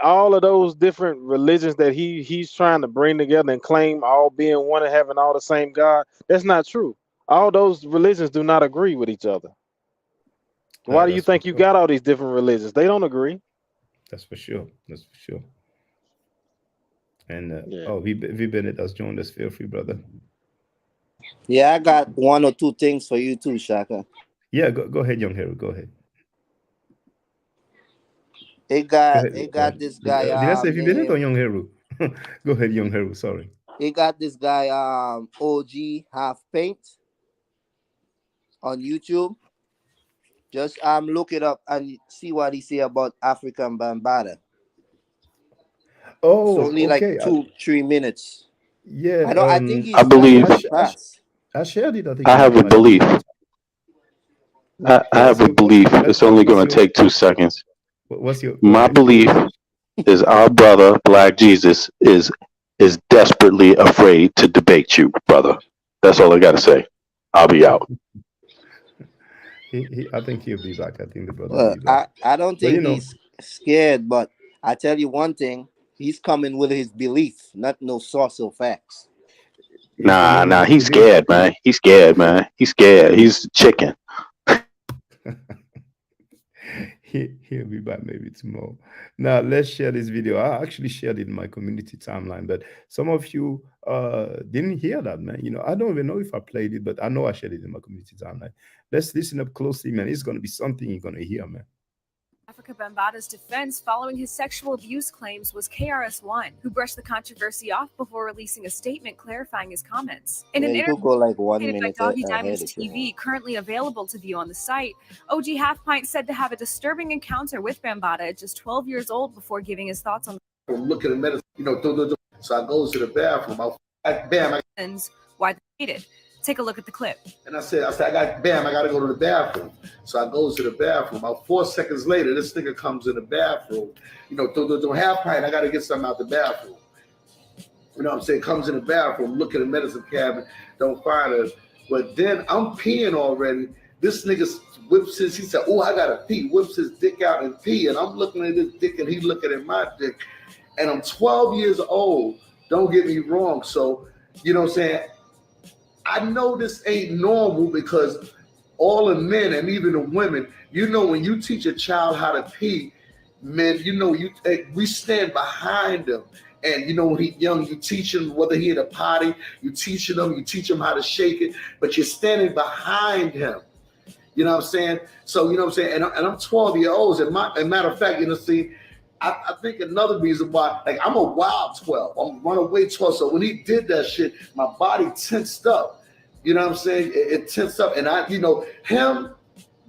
Speaker 9: all of those different religions that he's trying to bring together and claim all being one and having all the same God, that's not true. All those religions do not agree with each other. Why do you
Speaker 6: That's for
Speaker 9: think you
Speaker 6: sure.
Speaker 9: got all these different religions? They don't agree.
Speaker 6: That's for sure. That's for sure. And
Speaker 9: Yeah.
Speaker 6: oh, V Bennett has joined us. Feel free, brother.
Speaker 8: Yeah, I got one or two things for you too, Shaka.
Speaker 6: Yeah, go ahead, young Harold. Go ahead.
Speaker 8: It
Speaker 6: Go
Speaker 8: got
Speaker 6: ahead.
Speaker 8: it got this guy
Speaker 6: Did I say V Bennett or
Speaker 8: named
Speaker 6: young Harold? Go ahead, young Harold. Sorry.
Speaker 8: it got this guy OG Half Paint on YouTube. Just look it up and see what he say about African Bambata. It's
Speaker 6: Oh,
Speaker 8: only like
Speaker 6: okay.
Speaker 8: 2-3 minutes.
Speaker 6: Yeah.
Speaker 8: I think
Speaker 9: I
Speaker 8: he's trying
Speaker 9: believe
Speaker 8: to pass.
Speaker 6: I shared it. I think
Speaker 9: I
Speaker 6: in
Speaker 9: have a
Speaker 6: my
Speaker 9: belief.
Speaker 6: community.
Speaker 9: I
Speaker 6: What's
Speaker 9: have a
Speaker 6: your
Speaker 9: belief. It's only
Speaker 6: what's
Speaker 9: going to
Speaker 6: your
Speaker 9: take 2 seconds.
Speaker 6: what's your go
Speaker 9: My
Speaker 6: ahead?
Speaker 9: belief is our brother Black Jesus is desperately afraid to debate you, brother. That's all I got to say. I'll be out.
Speaker 6: I think he'll be back. I think the brother will
Speaker 8: Well,
Speaker 6: be back.
Speaker 8: I don't
Speaker 6: But you
Speaker 8: think
Speaker 6: know,
Speaker 8: he's scared, but I tell you one thing, he's coming with his belief, not no source of facts.
Speaker 6: he's coming with
Speaker 9: Nah.
Speaker 6: his
Speaker 9: He's
Speaker 6: belief.
Speaker 9: scared, man. He's scared, man. He's scared. He's chicken.
Speaker 6: He'll be back maybe tomorrow. Now let's share this video. I actually shared it in my community timeline, but some of you didn't hear that, man. You know, I don't even know if I played it, but I know I shared it in my community timeline. Let's listen up closely, man. It's gonna be something you're gonna hear, man.
Speaker 10: Africa Bambaata's defense following his sexual abuse claims was KRS-One, who brushed the controversy off before releasing a statement clarifying his comments. In
Speaker 8: Yeah,
Speaker 10: an
Speaker 8: you
Speaker 10: interview
Speaker 8: could go like 1
Speaker 10: created by
Speaker 8: minute
Speaker 10: Doggy
Speaker 8: ahead
Speaker 10: Diamonds
Speaker 8: if you want.
Speaker 10: TV, currently available to view on the site, OG Half Pint said to have a disturbing encounter with Bambaataa at just 12 years old before giving his thoughts on
Speaker 4: Look at the medicine, so I go to the bathroom. Why they hated.
Speaker 10: Take a look at the clip.
Speaker 11: And I said, I got to go to the bathroom. So I goes to the bathroom. About 4 seconds later, this nigga comes in the bathroom. You know, don't have pint. I got to get something out the bathroom. You know what I'm saying? Comes in the bathroom, look at the medicine cabinet, don't find her. But then I'm peeing already. This nigga whips he said, oh, I got to pee. Whips his dick out and pee. And I'm looking at his dick and he looking at my dick. And I'm 12 years old. Don't get me wrong. So, you know what I'm saying? I know this ain't normal because all the men and even the women, you know, when you teach a child how to pee, men, you know, we stand behind them. And, you know, when he's young, you teach him, whether he in a potty, you teach him how to shake it, but you're standing behind him. You know what I'm saying? So, you know what I'm saying? And I'm 12 years old. And matter of fact, you know, see, I think another reason why, like, I'm a wild 12. I'm runaway 12. So when he did that shit, my body tensed up. You know what I'm saying? It tensed up. And you know, him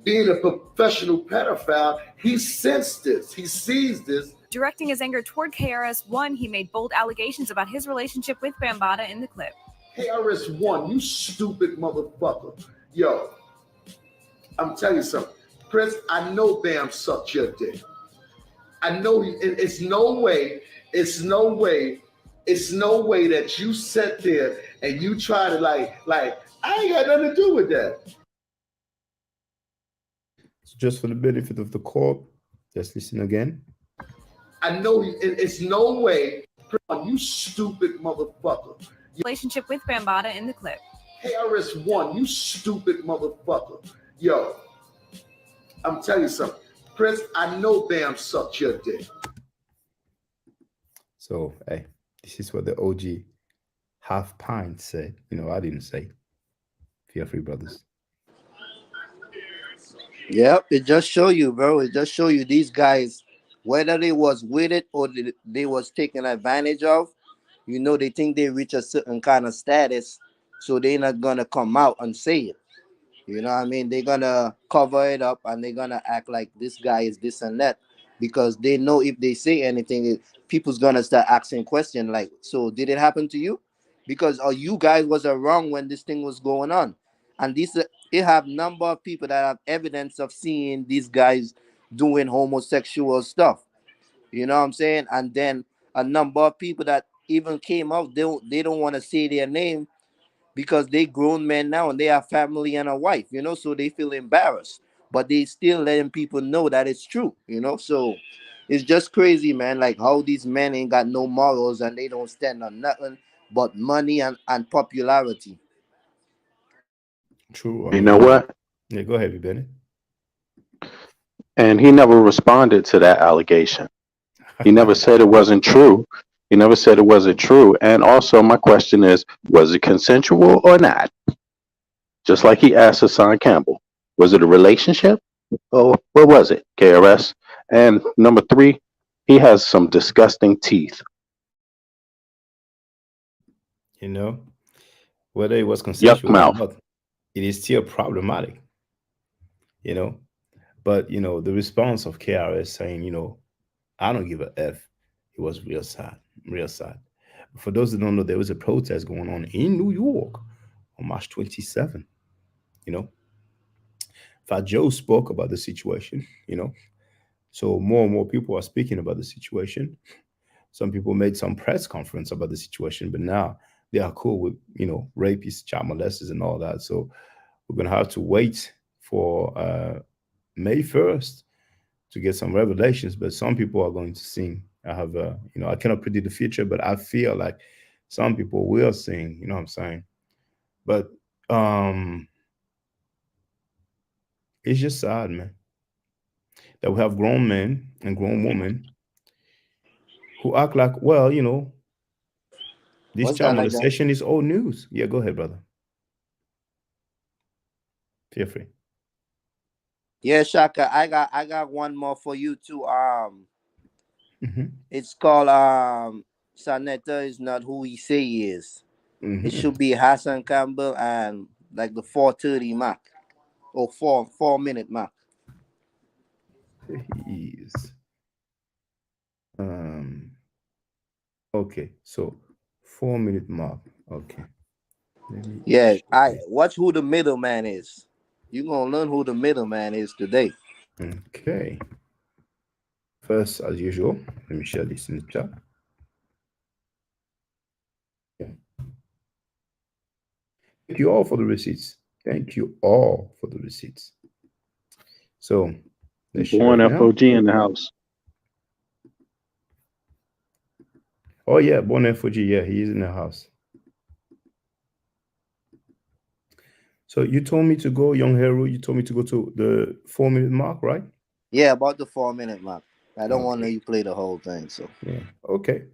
Speaker 11: being a professional pedophile, he sensed this. He sees this.
Speaker 10: Directing his anger toward KRS-One, he made bold allegations about his relationship with Bambaataa in the clip.
Speaker 11: KRS-One, you stupid motherfucker. Yo, I'm telling you something. Chris, I know Bam sucked your dick. I know it's no way that you sit there and you try to like I ain't got nothing to do with that.
Speaker 6: So just for the benefit of the court, just listen again.
Speaker 11: I know it's no way, you stupid motherfucker.
Speaker 10: Relationship with Bambaataa in the clip.
Speaker 11: KRS-One, you stupid motherfucker. Yo, I'm telling you something. Chris, I know Bam sucked your dick.
Speaker 6: So, hey, this is what the OG half pint said. You know, I didn't say. Feel free, brothers.
Speaker 8: Yep, it just show you, bro. It just show you these guys, whether they was with it or they was taken advantage of, you know, they think they reach a certain kind of status, so they're not gonna come out and say it. You know what I mean? They're gonna cover it up and they're gonna act like this guy is this and that because they know if they say anything, people's gonna start asking questions like, so did it happen to you? Because you guys was wrong when this thing was going on. And this it have number of people that have evidence of seeing these guys doing homosexual stuff. You know what I'm saying? And then a number of people that even came out, they don't want to say their name because they grown men now and they have family and a wife, you know, so they feel embarrassed, but they still letting people know that it's true, you know. So it's just crazy, man, like how these men ain't got no morals and they don't stand on nothing but money and popularity.
Speaker 6: True.
Speaker 12: You know what?
Speaker 6: Yeah, go ahead, Benny.
Speaker 12: And he never responded to that allegation. He never said it wasn't true. He never said it wasn't true. And also, my question is, was it consensual or not? Just like he asked Hassan Campbell, was it a relationship? Oh, what was it, KRS? And number three, he has some disgusting teeth.
Speaker 6: You know, whether it was consensual or not, it is still problematic. You know, but you know, the response of KRS saying, you know, I don't give a F, it was real sad, real sad. For those that don't know, there was a protest going on in New York on March 27. You know, Fat Joe spoke about the situation, you know, so more and more people are speaking about the situation. Some people made some press conference about the situation, but now they are cool with, you know, rapists, child molesters, and all that. So we're going to have to wait for May 1st to get some revelations, but some people are going to sing. I have, you know, I cannot predict the future, but I feel like some people will sing, you know what I'm saying? But it's just sad, man, that we have grown men and grown women who act like, well, you know, this child molestation is old news. Yeah, go ahead, brother. Feel free.
Speaker 8: Yeah, Shaka, I got one more for you too. It's called Sanetta is not who he say he is. It should be Hassan Campbell and like the 4:30 mark or 4 minute mark.
Speaker 6: He is. Okay, so 4 minute mark. Okay.
Speaker 8: Yeah, I watch who the middleman is. You're gonna learn who the middleman is today.
Speaker 6: Okay. First, as usual, let me share this in the chat. Yeah. Thank you all for the receipts. Thank you all for the receipts. So let's share
Speaker 12: Born
Speaker 6: it now.
Speaker 12: FOG in the house.
Speaker 6: Oh yeah, Born FOG. Yeah, he is in the house. So you told me to go, Young Hero. You told me to go to the 4-minute mark, right?
Speaker 8: Yeah, about the 4-minute mark. I don't want to
Speaker 6: Okay.
Speaker 8: let you play the whole thing. So
Speaker 6: Yeah. Okay.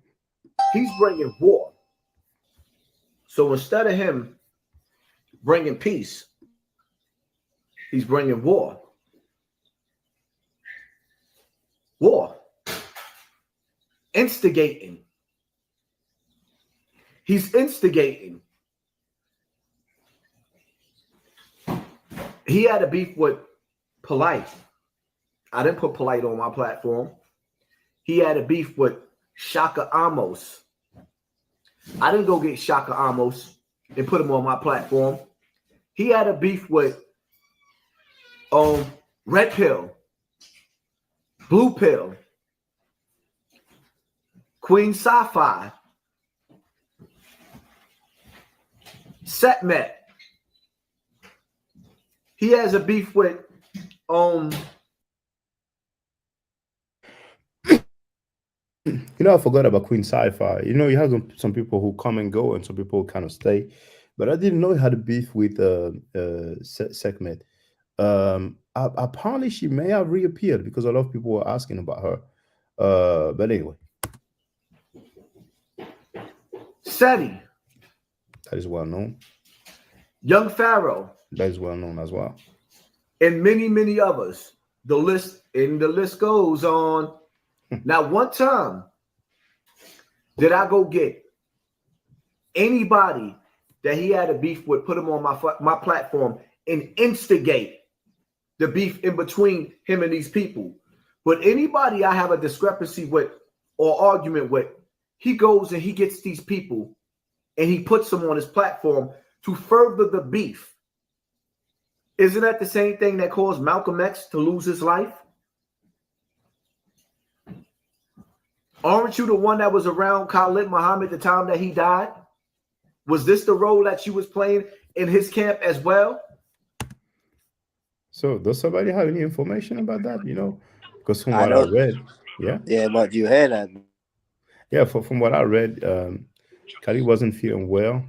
Speaker 13: He's bringing war. So instead of him bringing peace, he's bringing war. War. Instigating. He's instigating. He had a beef with Polite. I didn't put Polite on my platform. He had a beef with Shaka Amos. I didn't go get Shaka Amos and put him on my platform. He had a beef with Red Pill, Blue Pill, Queen Sci-Fi, Setmet. He has a beef with
Speaker 6: You know, I forgot about Queen Sci-Fi. You know, you have some people who come and go, and some people kind of stay. But I didn't know he had a beef with Sekhmet. Apparently, she may have reappeared because a lot of people were asking about her. But anyway,
Speaker 13: Seti,
Speaker 6: that is well known.
Speaker 13: Young Pharaoh,
Speaker 6: That is well known as well.
Speaker 13: and many, many others. The list goes on. Now, one time, did I go get anybody that he had a beef with, put him on my platform, and instigate the beef in between him and these people? But anybody I have a discrepancy with or argument with, he goes and he gets these people and he puts them on his platform to further the beef. Isn't that the same thing that caused Malcolm X to lose his life? Aren't you the one that was around Khalid Muhammad the time that he died? Was this the role that you was playing in his camp as well?
Speaker 6: So, does somebody have any information about that? You know, because from what I read,
Speaker 8: yeah, but you heard that.
Speaker 6: Yeah, from what I read, Khalid wasn't feeling well.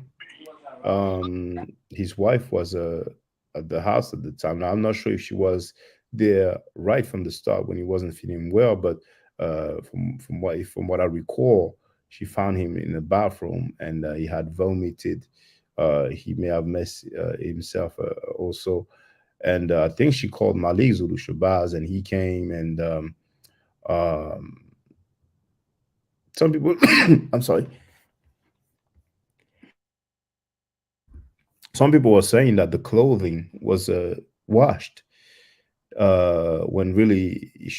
Speaker 6: His wife was at the house at the time. Now, I'm not sure if she was there right from the start when he wasn't feeling well, but from what I recall, she found him in the bathroom and he had vomited. He may have messed himself also, and I think she called Malik Zulu Shabazz, and he came and some people. I'm sorry. Some people were saying that the clothing was washed when really it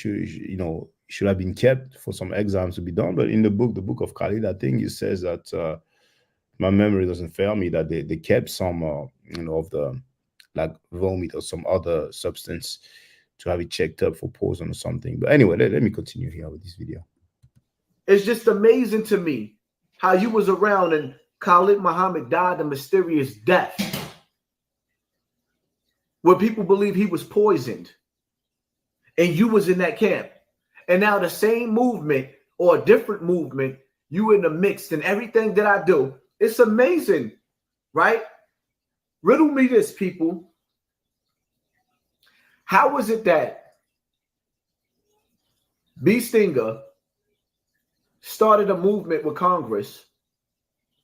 Speaker 6: should have been kept for some exams to be done. But in the book of Khalid, I think it says that my memory doesn't fail me that they kept some of the like vomit or some other substance to have it checked up for poison or something. But anyway, let me continue here with this video.
Speaker 13: It's just amazing to me how you was around and Khalid Muhammad died a mysterious death where people believe he was poisoned and you was in that camp. And now the same movement or a different movement, you in the mix and everything that I do. It's amazing, right? Riddle me this, people. How was it that B. Stinger started a movement with Congress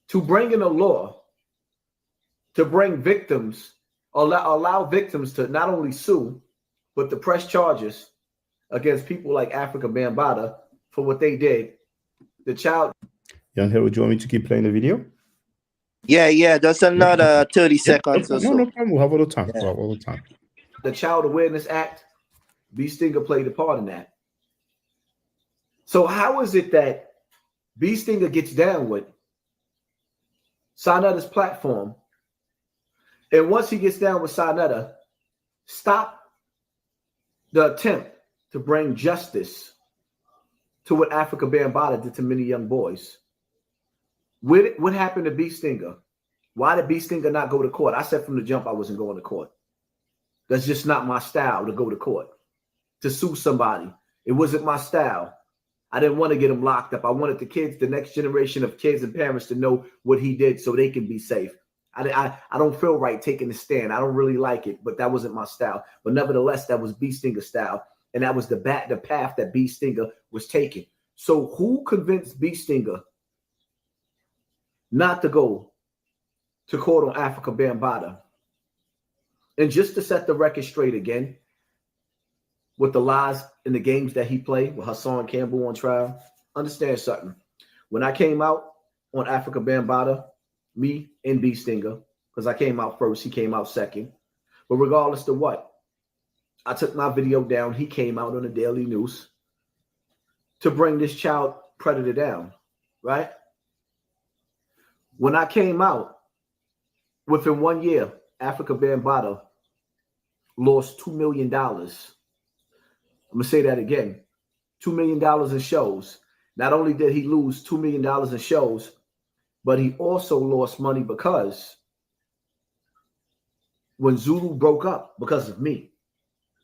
Speaker 13: to bring in a law to bring victims, allow victims to not only sue, but to press charges against people like Africa Bambaataa for what they did? The child.
Speaker 6: Young Hero, do you want me to keep playing the video?
Speaker 8: Yeah, just another 30 seconds or so.
Speaker 6: No problem. We'll have all the time. We'll have all the time.
Speaker 13: The Child Awareness Act, B. Stinger played a part in that. So how is it that B. Stinger gets down with Sanetta's platform And once he gets down with Sarnetta, stop the attempt to bring justice to what Africa Bambaataa did to many young boys. What happened to B Stinger? Why did B Stinger not go to court? I said from the jump I wasn't going to court. That's just not my style to go to court, to sue somebody. It wasn't my style. I didn't want to get him locked up. I wanted the kids, the next generation of kids and parents, to know what he did so they can be safe. I don't feel right taking a stand. I don't really like it, but that wasn't my style. But nevertheless, that was B Stinger's style, and that was the path that B Stinger was taking. So who convinced B Stinger not to go to court on Africa Bambaataa? And just to set the record straight again, with the lies and the games that he played with Hassan Campbell on trial, understand something. When I came out on Africa Bambaataa, me and B Stinger, because I came out first, he came out second. But regardless of what, I took my video down. He came out on the Daily News to bring this child predator down, right? When I came out, within 1 year, Africa Bambaataa lost $2 million. I'm going to say that again. $2 million in shows. Not only did he lose $2 million in shows, but he also lost money because when Zulu broke up, because of me,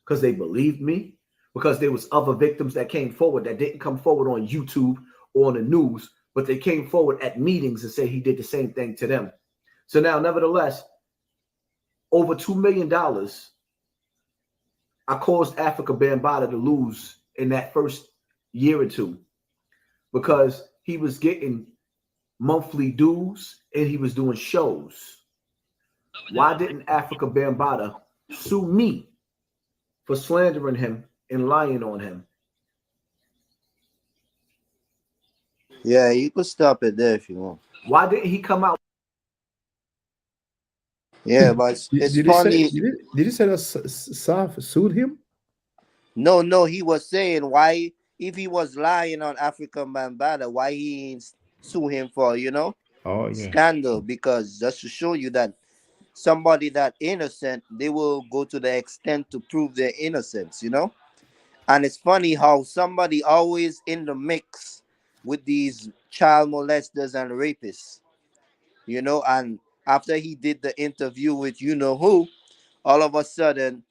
Speaker 13: because they believed me, because there was other victims that came forward that didn't come forward on YouTube or on the news, but they came forward at meetings and said he did the same thing to them. So now, nevertheless, over $2 million I caused Africa Bambaataa to lose in that first year or two because he was getting monthly dues and he was doing shows. Why didn't Africa Bambaataa sue me for slandering him and lying on him?
Speaker 8: Yeah, you could stop it there if you want.
Speaker 13: Why didn't he come out?
Speaker 8: Yeah, but it's funny.
Speaker 6: Did you say that Saf sued him?
Speaker 8: No, he was saying why, if he was lying on African Bambaataa, why he ain't sue him for, scandal? Because just to show you that somebody that innocent, they will go to the extent to prove their innocence, And it's funny how somebody always in the mix with these child molesters and rapists, and after he did the interview with who, all of a sudden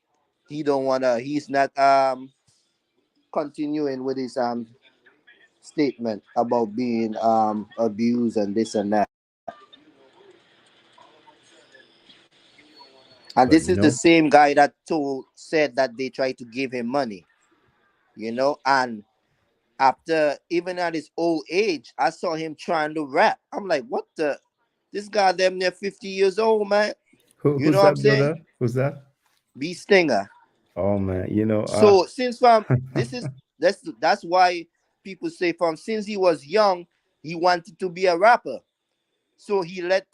Speaker 8: he's not continuing with his statement about being abused and this and that. And this is the same guy that said that they tried to give him money, and after, even at his old age, I saw him trying to rap. I'm like, what the? This guy damn near 50 years old, man.
Speaker 6: Who's
Speaker 8: know
Speaker 6: that,
Speaker 8: what I'm saying?
Speaker 6: brother? Who's that?
Speaker 8: B Stinger.
Speaker 6: Oh man,
Speaker 8: So since from that's why people say since he was young, he wanted to be a rapper. So he let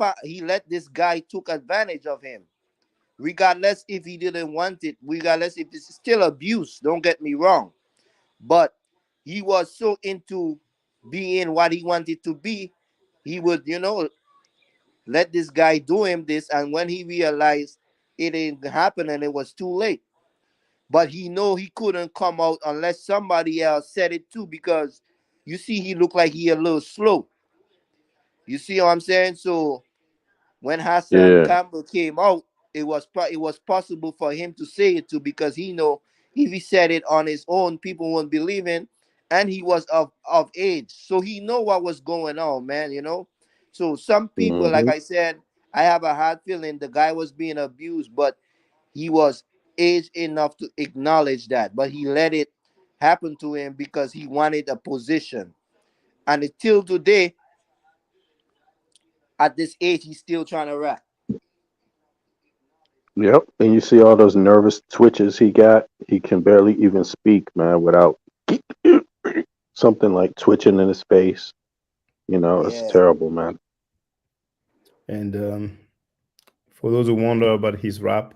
Speaker 8: this guy took advantage of him. Regardless if he didn't want it, regardless if this is still abuse, don't get me wrong. But he was so into being what he wanted to be, he would, let this guy do him this. And when he realized it didn't happen and it was too late. But he couldn't come out unless somebody else said it too, because you see, he looked like he a little slow. You see what I'm saying? So when Hassan Campbell came out, it was possible for him to say it too, because he know if he said it on his own, people won't believe him, and he was of age, so he know what was going on, man. So some people, like I said, I have a hard feeling the guy was being abused, but he was age enough to acknowledge that, but he let it happen to him because he wanted a position, and until today, at this age, he's still trying to rap.
Speaker 12: Yep. And you see all those nervous twitches he got. He can barely even speak, man, without something like twitching in his face. It's terrible, man.
Speaker 6: And for those who wonder about his rap,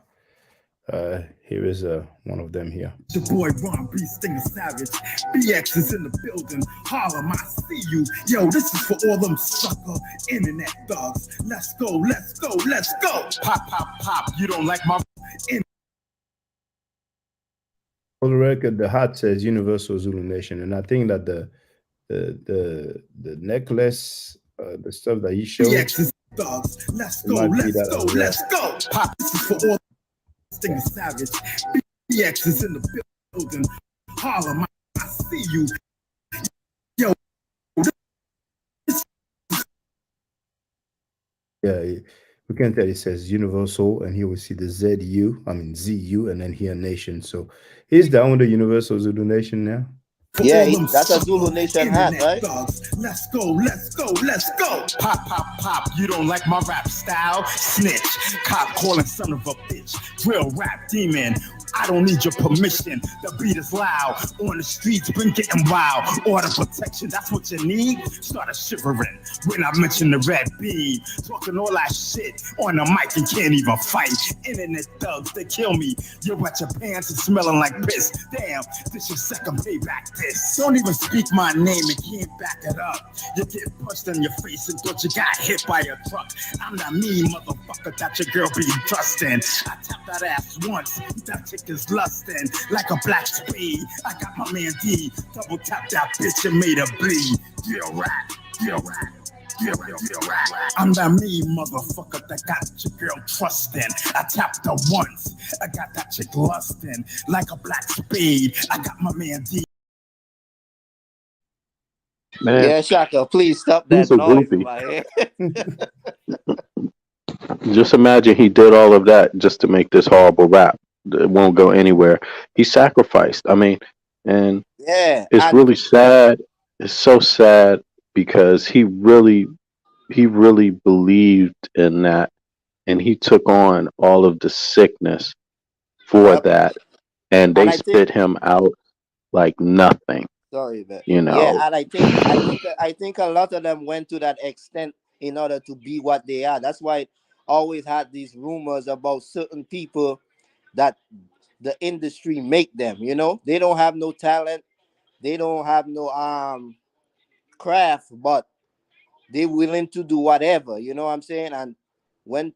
Speaker 6: Here is one of them here.
Speaker 14: Your boy Ron B. Stinger Savage. BX is in the building. Harlem, I see you. Yo, this is for all them sucker internet thugs. Let's go, let's go, let's go. Pop, pop, pop. You don't like my
Speaker 6: For the record, the hat says Universal Zulu Nation, and I think that the necklace, the stuff that he showed,
Speaker 14: BX is thugs. Let's go,
Speaker 6: might be
Speaker 14: let's
Speaker 6: that
Speaker 14: go,
Speaker 6: as well.
Speaker 14: let's go. Pop, this is for all Stinger Savage. BX is in the building. Harlem, I see you. Yo,
Speaker 6: Yeah, we can tell it says Universal, and here we see the ZU, and then here Nation. So he's down with the Universal Zulu Nation now.
Speaker 8: Yeah, that's a Zulu Nation hat, right?
Speaker 14: Let's go, let's go, let's go. Pop, pop, pop. You don't like my rap style? Snitch. Cop calling son of a bitch. Drill rap demon. I don't need your permission. The beat is loud. On the streets, been getting wild. Order protection, that's what you need? Started shivering when I mentioned the red beam. Talking all that shit on the mic and can't even fight. Internet thugs, they kill me. You wet your pants and smelling like piss. Damn, this your second payback this. Don't even speak my name and can't back it up. You get punched in your face and thought you got hit by a truck. I'm that mean motherfucker that your girl be trusting. I tap that ass once, that chick is lusting like a black spade. I got my man D, double tap that bitch and made her bleed. Deal rap, deal rap. I'm that mean motherfucker that got your girl trusting. I tapped her once. I got that chick lusting like a black spade. I got my man D.
Speaker 12: Man,
Speaker 8: Yeah, Shaka, please stop
Speaker 12: he's
Speaker 8: that
Speaker 12: a
Speaker 8: noise in
Speaker 12: groupie.
Speaker 8: my head.
Speaker 12: Just imagine he did all of that just to make this horrible rap. It won't go anywhere. He sacrificed. I mean, and
Speaker 8: Yeah,
Speaker 12: it's
Speaker 8: and
Speaker 12: really sad. It's so sad because he really believed in that, and he took on all of the sickness for
Speaker 8: yep.
Speaker 12: that, and
Speaker 8: And
Speaker 12: they
Speaker 8: I think
Speaker 12: spit him out like nothing.
Speaker 8: sorry, man.
Speaker 12: You
Speaker 8: Yeah,
Speaker 12: know,
Speaker 8: and I think a lot of them went to that extent in order to be what they are. That's why I always had these rumors about certain people that the industry make them. You know, they don't have no talent, they don't have no craft, but they willing to do whatever. You know what I'm saying? And when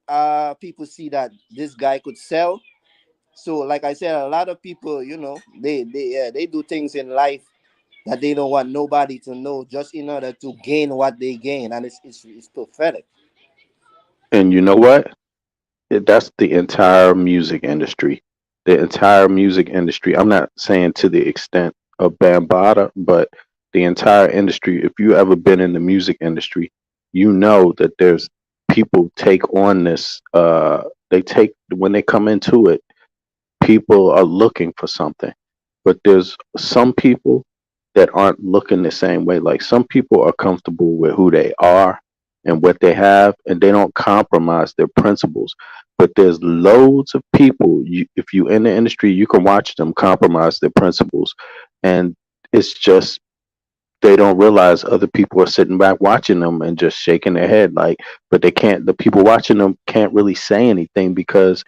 Speaker 8: people see that this guy could sell, so like I said, a lot of people, you know, they do things in life that they don't want nobody to know just in order to gain what they gain, and it's pathetic.
Speaker 12: and you know what? That's the entire music industry. The entire music industry. I'm not saying to the extent of Bambaataa, but the entire industry. If you ever been in the music industry, you know that there's people take on this. They take when they come into it, people are looking for something, but there's some people that aren't looking the same way. Like some people are comfortable with who they are and what they have, and they don't compromise their principles. But there's loads of people. If you in the industry, you can watch them compromise their principles, and it's just they don't realize other people are sitting back watching them and just shaking their head like, but they can't. The people watching them can't really say anything because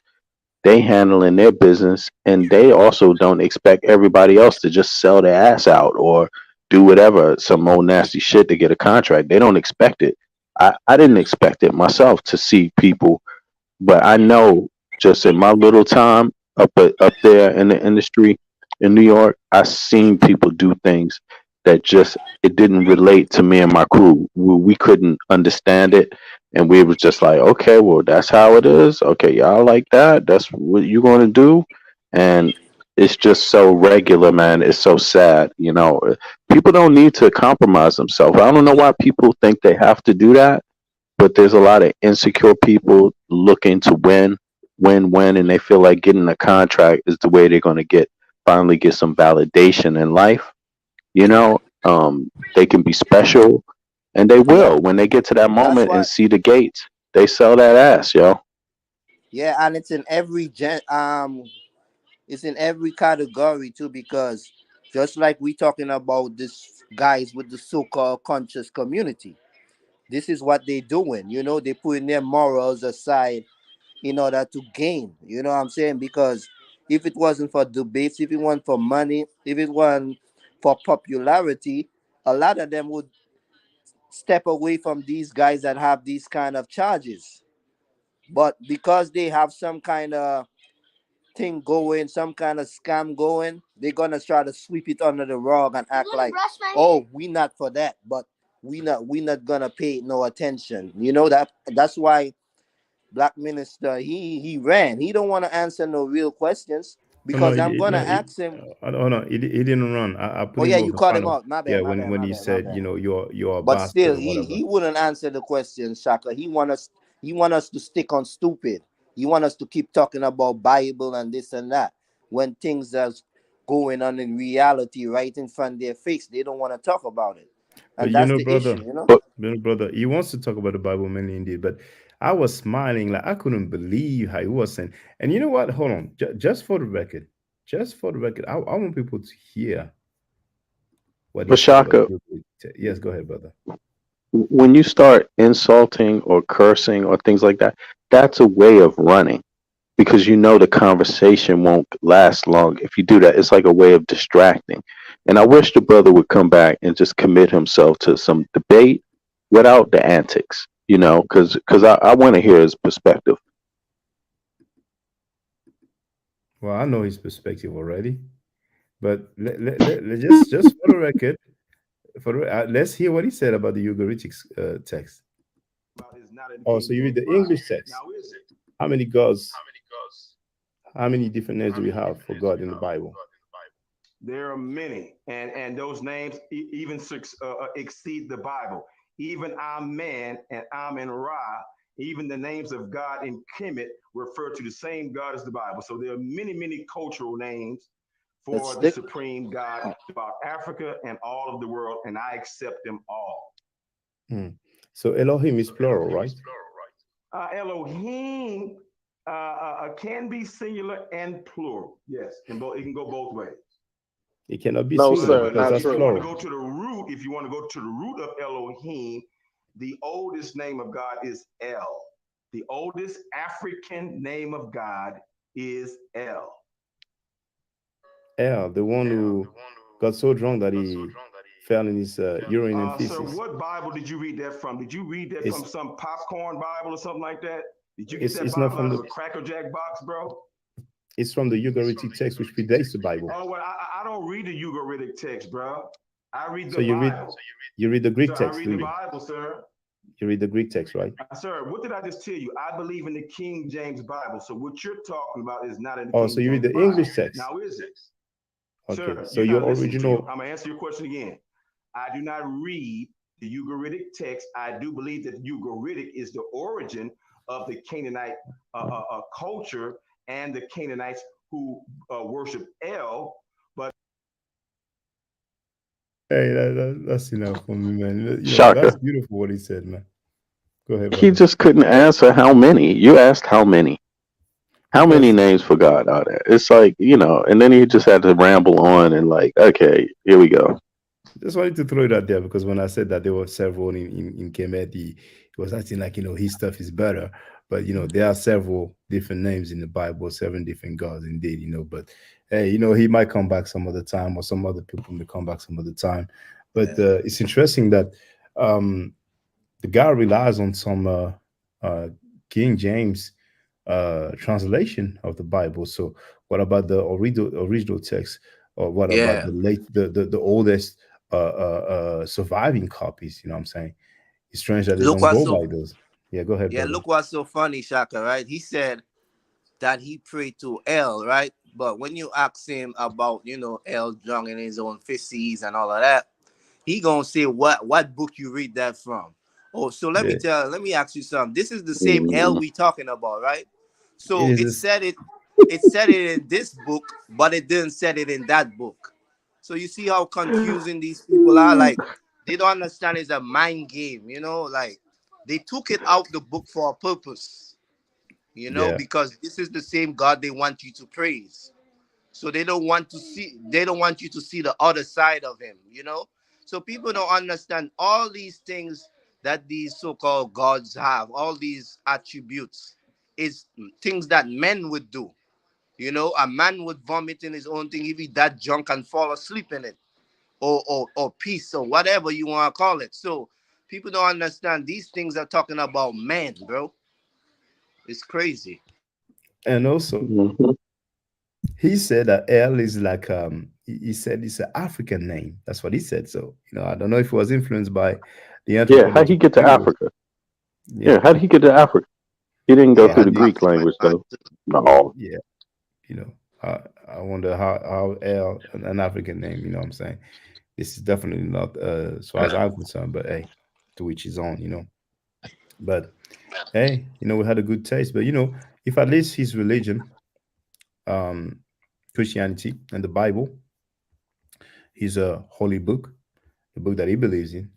Speaker 12: they handling their business, and they also don't expect everybody else to just sell their ass out or do whatever, some old nasty shit to get a contract. They don't expect it. I didn't expect it myself to see people, but I know just in my little time up there in the industry in New York, I seen people do things that just it didn't relate to me and my crew. We couldn't understand it, and we was just like, okay, well, that's how it is. Okay, y'all like that? That's what you going to do? And it's just so regular, man. It's so sad. You know, people don't need to compromise themselves. I don't know why people think they have to do that, but there's a lot of insecure people looking to win, and they feel like getting a contract is the way they're going to finally get some validation in life. You know, they can be special, and they
Speaker 8: Yeah,
Speaker 12: will when they get to that
Speaker 8: that's
Speaker 12: moment and
Speaker 8: why.
Speaker 12: see the gates. They sell that ass, yo.
Speaker 8: Yeah, and it's in every it's in every category too, because just like we talking about this guys with the so-called conscious community, this is what they doing. You know, they putting their morals aside in order to gain. You know what I'm saying? Because if it wasn't for debates, if it wasn't for money, if it wasn't for popularity, a lot of them would step away from these guys that have these kind of charges. But because they have some kind of thing going, some kind of scam going, they're gonna try to sweep it under the rug and act like, oh, we not for that, but we not gonna pay no attention. You know that's why Black Minister he ran. He don't want to answer no real questions
Speaker 6: Oh, no,
Speaker 8: because I'm gonna ask him.
Speaker 6: oh, no, he didn't run. I
Speaker 8: Oh
Speaker 6: put him
Speaker 8: yeah,
Speaker 6: off
Speaker 8: you
Speaker 6: the
Speaker 8: called him
Speaker 6: panel.
Speaker 8: out. My
Speaker 6: Yeah,
Speaker 8: bad, my bad,
Speaker 6: when
Speaker 8: my
Speaker 6: he
Speaker 8: bad, my
Speaker 6: said,
Speaker 8: bad.
Speaker 6: you're a
Speaker 8: But
Speaker 6: bastard
Speaker 8: still,
Speaker 6: or
Speaker 8: he
Speaker 6: whatever.
Speaker 8: he wouldn't answer the question, Shaka. He want us to stick on stupid. He want us to keep talking about Bible and this and that when things that's going on in reality right in front of their face. They don't want to talk about it,
Speaker 6: But
Speaker 8: and that's the
Speaker 6: brother,
Speaker 8: issue. You know.
Speaker 6: brother, he wants to talk about the Bible mainly indeed. But I was smiling like I couldn't believe how he was saying. And you know what? Hold on, just for the record, I want people to hear what he
Speaker 12: But
Speaker 6: said about
Speaker 12: Shaka,
Speaker 6: you. Yes, go ahead, brother.
Speaker 12: when you start insulting or cursing or things like that, that's a way of running because you know the conversation won't last long if you do that. It's like a way of distracting. And I wish the brother would come back and just commit himself to some debate without the antics, because I want to hear his perspective.
Speaker 6: Well, I know his perspective already, but just for the record, let's hear what he said about the Ugaritic text.
Speaker 7: Is not in the
Speaker 6: Oh,
Speaker 7: King
Speaker 6: so you read
Speaker 7: James
Speaker 6: the
Speaker 7: Bible.
Speaker 6: English text.
Speaker 7: Now is it?
Speaker 6: How many gods? How many different names do we have for God in the Bible?
Speaker 7: There are many, and those names even exceed the Bible. Even Amen and Amen Ra, even the names of God in Kemet refer to the same God as the Bible. So there are many, many cultural names for the supreme God throughout Africa and all of the world, and I accept them all.
Speaker 6: So Elohim is plural, right?
Speaker 7: Elohim can be singular and plural. Yes, it can go both ways.
Speaker 6: It cannot be
Speaker 9: No,
Speaker 6: singular
Speaker 9: sir,
Speaker 6: because
Speaker 9: not
Speaker 6: that's
Speaker 7: If you want to
Speaker 6: plural.
Speaker 7: go to the root, if you want to go to the root of Elohim, the oldest name of God is El. The oldest African name of God is El.
Speaker 6: El, the one who got so drunk that he fell in his urine and
Speaker 7: Sir,
Speaker 6: feces.
Speaker 7: what Bible did you read that from? Did you read that from some popcorn Bible or something like that? Did you get that
Speaker 6: It's not
Speaker 7: Bible
Speaker 6: from
Speaker 7: out
Speaker 6: the.
Speaker 7: of a Cracker Jack box, bro?
Speaker 6: It's from the Ugaritic text, which predates the Bible.
Speaker 7: Oh, well, I don't read the Ugaritic text, bro. I read the
Speaker 6: So you read,
Speaker 7: Bible.
Speaker 6: you read the Greek
Speaker 7: Sir, I
Speaker 6: text,
Speaker 7: read
Speaker 6: do
Speaker 7: the
Speaker 6: you?
Speaker 7: Bible, sir.
Speaker 6: You read the Greek text, right?
Speaker 7: Sir, what did I just tell you? I believe in the King James Bible. So what you're talking about is not in the
Speaker 6: Oh,
Speaker 7: King
Speaker 6: so you read
Speaker 7: James
Speaker 6: the
Speaker 7: Bible.
Speaker 6: English text.
Speaker 7: Now is it?
Speaker 6: Okay,
Speaker 7: Sir,
Speaker 6: so
Speaker 7: you're
Speaker 6: your
Speaker 7: not listening to you.
Speaker 6: original.
Speaker 7: I'm going to answer your question again. I do not read the Ugaritic text. I do believe that Ugaritic is the origin of the Canaanite culture and the Canaanites who worship El. But
Speaker 6: Hey, that's enough for me, man. That's
Speaker 12: Shaka,
Speaker 6: beautiful what he said, man. Go ahead,
Speaker 12: he
Speaker 6: brother.
Speaker 12: just couldn't answer how many. You asked how many. How many
Speaker 6: Because
Speaker 12: names for God are there? It's like, and then he just had to ramble on and like, okay, here we go.
Speaker 6: just wanted to throw it out there because when I said that there were several in Kemet, he was acting like his stuff is better. But there are several different names in the Bible, 7 different gods indeed, But hey, he might come back some other time, or some other people may come back some other time. But it's interesting that the guy relies on some King James translation of the Bible. So what about the original text? Or what about
Speaker 8: Yeah.
Speaker 6: the oldest surviving copies? You know what I'm saying? It's strange that they
Speaker 8: Look
Speaker 6: don't
Speaker 8: what's
Speaker 6: go
Speaker 8: so
Speaker 6: by those. Yeah, go ahead,
Speaker 8: yeah.
Speaker 6: brother.
Speaker 8: Look what's so funny, Shaka. Right? He said that he prayed to El, right? But when you ask him about, El drunk in his own feces and all of that, he gonna say what book you read that from. Oh, so let
Speaker 6: Yeah,
Speaker 8: me ask you something. This is the same El
Speaker 12: Mm.
Speaker 8: we talking about, right?
Speaker 6: it
Speaker 8: So
Speaker 6: is.
Speaker 8: it said it in this book, but it didn't said it in that book. So you see how confusing these people are. Like they don't understand it's a mind game, like they took it out the book for a purpose,
Speaker 6: Yeah,
Speaker 8: because this is the same God they want you to praise. So they don't want you to see the other side of him. So people don't understand all these things that these so-called gods have, all these attributes. is things that men would do. You know, a man would vomit in his own thing if he that drunk and fall asleep in it, or peace or whatever you want to call it. So people don't understand these things are talking about men, bro. It's crazy.
Speaker 6: And also,
Speaker 12: Mhm.
Speaker 6: he said that El is like he said it's an African name. That's what he said. So I don't know if he was influenced by the
Speaker 12: Yeah, how would he
Speaker 6: anthropological
Speaker 12: get to
Speaker 6: language.
Speaker 12: Africa?
Speaker 6: Yeah,
Speaker 12: Yeah, how did he get to Africa? He didn't go
Speaker 8: Yeah,
Speaker 12: through
Speaker 6: how
Speaker 12: the
Speaker 6: did
Speaker 12: Greek language though. No.
Speaker 6: yeah, you know, I wonder how El an African name. You know what I'm saying? This is definitely not as far as I'm concerned. But hey, to each his own. But hey, we had a good taste. But if at least his religion, um, Christianity, and the Bible, his a holy book, the book that he believes in,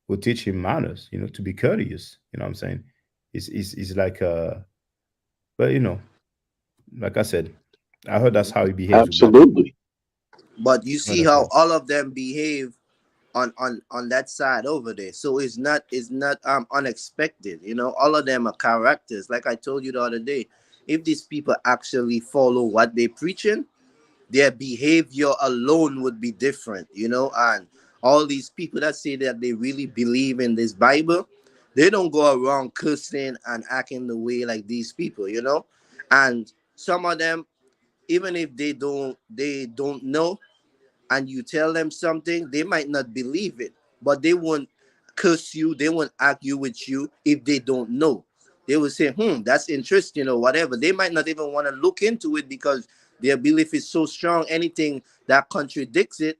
Speaker 6: will teach him manners, to be courteous. You know what I'm saying? It's like but like I said, I heard that's how he behaves with black people.
Speaker 12: Absolutely.
Speaker 8: but you
Speaker 6: I heard
Speaker 8: see
Speaker 6: that's
Speaker 8: how
Speaker 6: how.
Speaker 8: all of them behave on that side over there. So it's not unexpected. You know, all of them are characters. Like I told you the other day, if these people actually follow what they preaching, their behavior alone would be different. You know, and all these people that say that they really believe in this Bible, they don't go around cursing and acting the way like these people. You know, and some of them, even if they don't know, and you tell them something, they might not believe it, but they won't curse you, they won't argue with you if they don't know. They will say, that's interesting or whatever. They might not even want to look into it because their belief is so strong. Anything that contradicts it,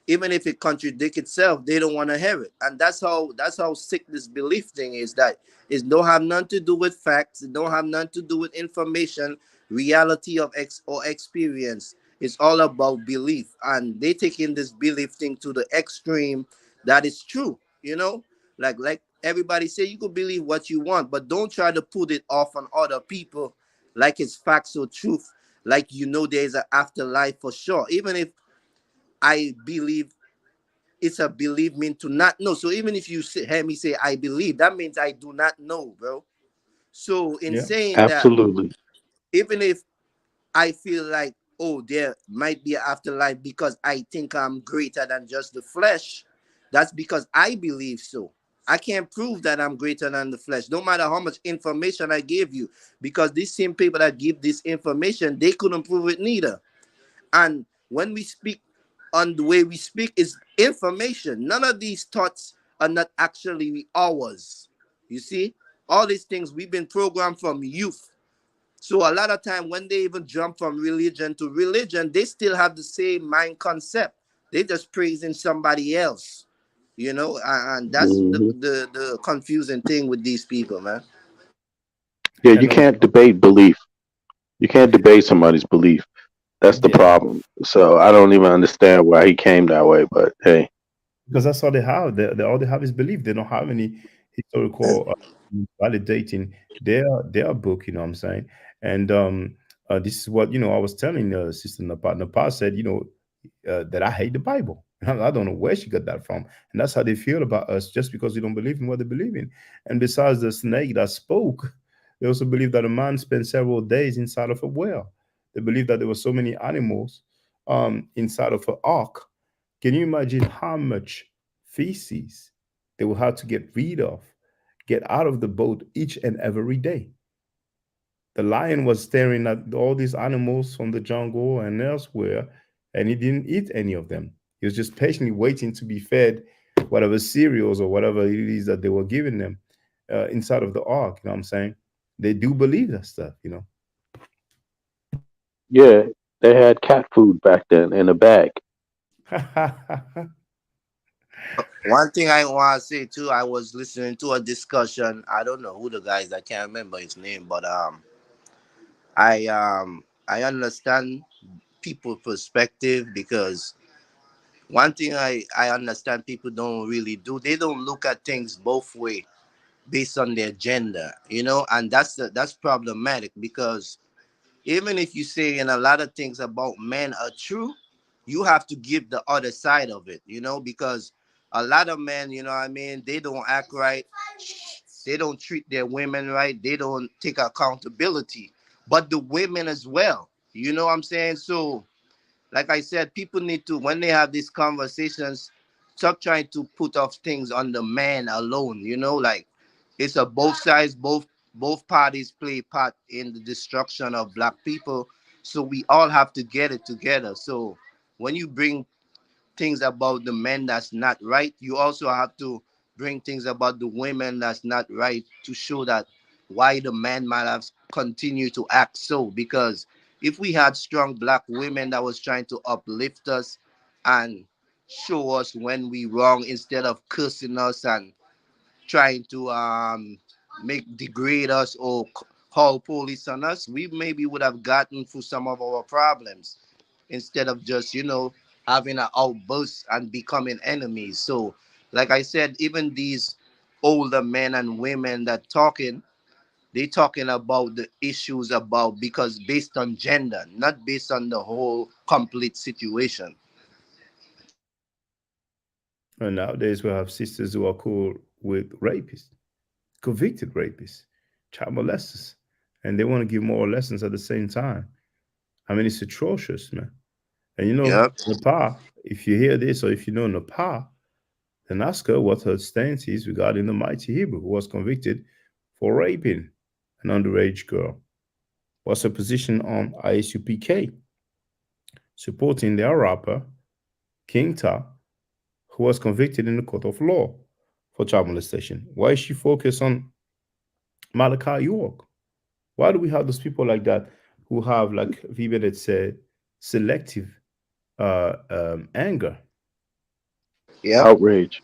Speaker 8: even if it contradicts itself, they don't want to hear it. And that's how sick this belief thing is. That it don't have nothing to do with facts. It don't have nothing to do with information, reality of experience. It's all about belief, and they taking this belief thing to the extreme. That is true. You know, like everybody say, you could believe what you want, but don't try to put it off on other people like it's facts or truth. Like there's an afterlife for sure. Even if I believe, it's a belief mean to not know. So even if you hear me say I believe, that means I do not know, bro. So in
Speaker 6: Yeah.
Speaker 8: saying that,
Speaker 12: Absolutely.
Speaker 8: even if I feel like, oh, there might be an afterlife because I think I'm greater than just the flesh, that's because I believe so. I can't prove that I'm greater than the flesh, no matter how much information I give you, because these same people that give this information, they couldn't prove it neither. And when we speak on the way we speak is information. None of these thoughts are not actually ours. You see, all these things we've been programmed from youth. So a lot of time when they even jump from religion to religion, they still have the same mind concept. They just praising somebody else, and that's the,
Speaker 12: Hmm.
Speaker 8: the the confusing thing with these people, man.
Speaker 12: Yeah,
Speaker 6: And
Speaker 12: you can't
Speaker 6: also,
Speaker 12: debate belief. You can't debate somebody's belief. That's the
Speaker 6: yeah,
Speaker 12: problem. So I don't even understand why he came that way. But hey,
Speaker 6: because that's all they have. All they have is belief. They don't have any historical validating their book. You know what I'm saying? And this is what I was telling Sister Napa. Napa said, that I hate the Bible. I don't know where she got that from, and that's how they feel about us, just because we don't believe in what they believe in. And besides the snake that spoke, they also believe that a man spent several days inside of a well. They believe that there were so many animals inside of an ark. Can you imagine how much feces they will have to get rid of, get out of the boat each and every day? The lion was staring at all these animals from the jungle and elsewhere, and he didn't eat any of them. He was just patiently waiting to be fed whatever cereals or whatever it is that they were giving them inside of the ark. You know what I'm saying? They do believe that stuff.
Speaker 12: yeah, they had cat food back then in a bag.
Speaker 8: One thing I want to say too, I was listening to a discussion. I don't know who the guy is. I can't remember his name, but I understand people perspective, because one thing I understand people don't really do, they don't look at things both way based on their gender, and that's problematic, because even if you say in a lot of things about men are true, you have to give the other side of it, because a lot of men, they don't act right. They don't treat their women right. They don't take accountability. But the women as well. You know what I'm saying? So, like I said, people need to, when they have these conversations, stop trying to put off things on the man alone. You know, like it's a both sides, both parties play a part in the destruction of black people. So we all have to get it together. So when you bring things about the men that's not right, you also have to bring things about the women that's not right to show that why the man might have continued to act so. Because if we had strong black women that was trying to uplift us and show us when we wrong instead of cursing us and trying to make degrade us or call police on us, we maybe would have gotten through some of our problems instead of just, having an outburst and becoming enemies. So, like I said, even these older men and women that talking, they talking about the issues about because based on gender, not based on the whole complete situation.
Speaker 6: And nowadays we have sisters who are cool with rapists, convicted rapists, child molesters, and they want to give moral lessons at the same time. I mean, it's atrocious, man. And you know,
Speaker 8: Yep.
Speaker 6: Nepal, if you hear this or if you know Nepal, then ask her what her stance is regarding the mighty Hebrew who was convicted for raping an underage girl. What's her position on ISUPK, supporting their rapper, King Ta, who was convicted in the court of law for child molestation? Why is she focused on Malachi York? Why do we have those people like that who have, like Vibet said, selective anger?
Speaker 8: Yep.
Speaker 12: Outrage.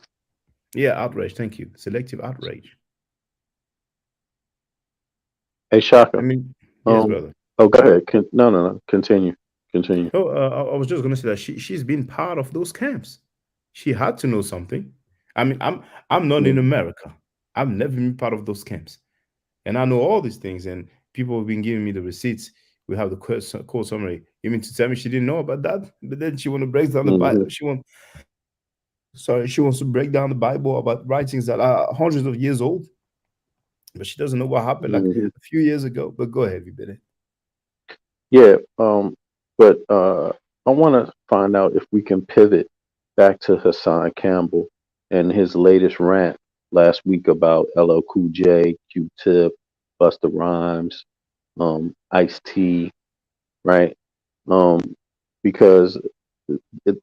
Speaker 6: Yeah, outrage. Thank you. Selective outrage.
Speaker 12: Hey,
Speaker 6: I
Speaker 12: Shaka.
Speaker 6: mean, yes,
Speaker 12: Um.
Speaker 6: brother.
Speaker 12: Oh, go ahead. No, no, no. Continue. Continue.
Speaker 6: Oh, I was just going to say that she's been part of those camps. She had to know something. I mean, I'm not in
Speaker 12: Mm.
Speaker 6: America. I've never been part of those camps, and I know all these things. And people have been giving me the receipts. We have the court summary. You mean to tell me she didn't know about that? But then she want to break down the
Speaker 12: Hmm.
Speaker 6: Bible. She wants to break down the Bible about writings that are hundreds of years old, but she doesn't know what happened like
Speaker 12: Hmm.
Speaker 6: a few years ago. But go ahead, Vibede.
Speaker 12: Yeah. But I want to find out if we can pivot back to Hassan Campbell and his latest rant last week about LL Cool J, Q-Tip, Busta Rhymes, Ice T, right? Um, because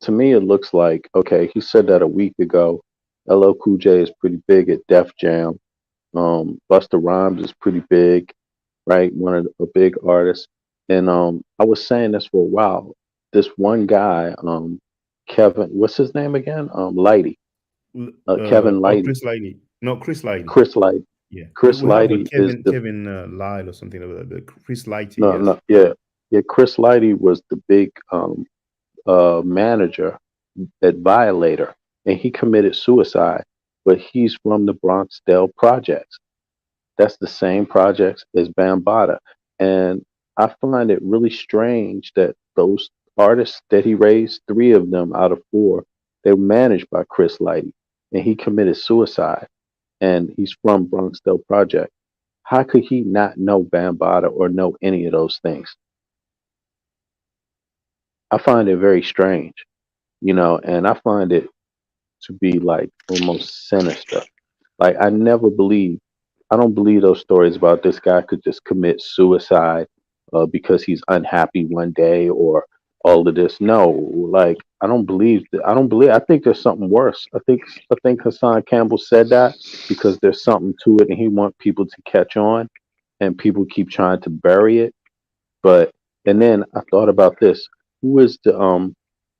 Speaker 12: to me it looks like, okay, he said that a week ago. LL Cool J is pretty big at Def Jam. Busta Rhymes is pretty big, right? One of a big artist. And I was saying this for a while. This one guy, Kevin, what's his name again? Lighty. Kevin
Speaker 6: Oh,
Speaker 12: Lighty.
Speaker 6: Chris Lighty. No, Chris Lighty.
Speaker 12: Chris Lighty.
Speaker 6: Yeah,
Speaker 12: Chris
Speaker 6: we have a
Speaker 12: Lighty is the
Speaker 6: Kevin Lyle or something like that. But Chris Lighty,
Speaker 12: no,
Speaker 6: yes.
Speaker 12: no, yeah. Yeah, Chris Lighty was the big manager at Violator, and he committed suicide. But he's from the Bronxdale Projects. That's the same projects as Bambaataa. And I find it really strange that those artists that he raised, three of them out of four, they were managed by Chris Lighty. And he committed suicide. And he's from Bronxdale Project. How could he not know Bambaataa or know any of those things? I find it very strange, and I find it to be like almost sinister. Like I don't believe those stories about this guy could just commit suicide because he's unhappy one day or all of this. No, like I don't believe that. I don't believe. I think there's something worse. I think Hassan Campbell said that because there's something to it, and he wants people to catch on, and people keep trying to bury it. But and then I thought about this: who is the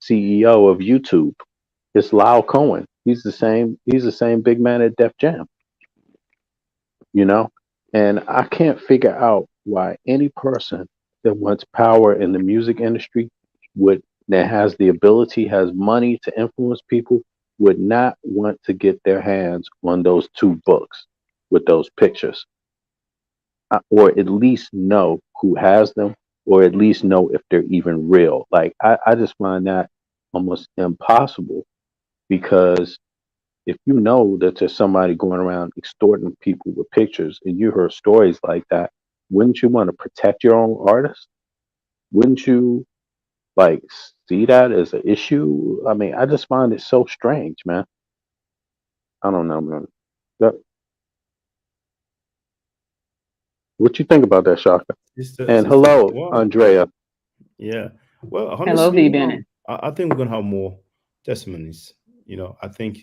Speaker 12: CEO of YouTube? It's Lyle Cohen. He's the same. He's the same big man at Def Jam, you know. And I can't figure out why any person that wants power in the music industry would that has the ability, has money to influence people, would not want to get their hands on those two books with those pictures, or at least know who has them, or at least know if they're even real. Like I just find that almost impossible because if you know that there's somebody going around extorting people with pictures and you heard stories like that, wouldn't you want to protect your own artist? Wouldn't you like see that as an issue? I mean, I just find it so strange, man. I don't know, man. That, what you think about that, Shaka? And hello,
Speaker 6: Well,
Speaker 12: Andrea.
Speaker 6: yeah. Well,
Speaker 15: Hello,
Speaker 6: honestly,
Speaker 15: V Bennett.
Speaker 6: I think we're gonna have more testimonies. I think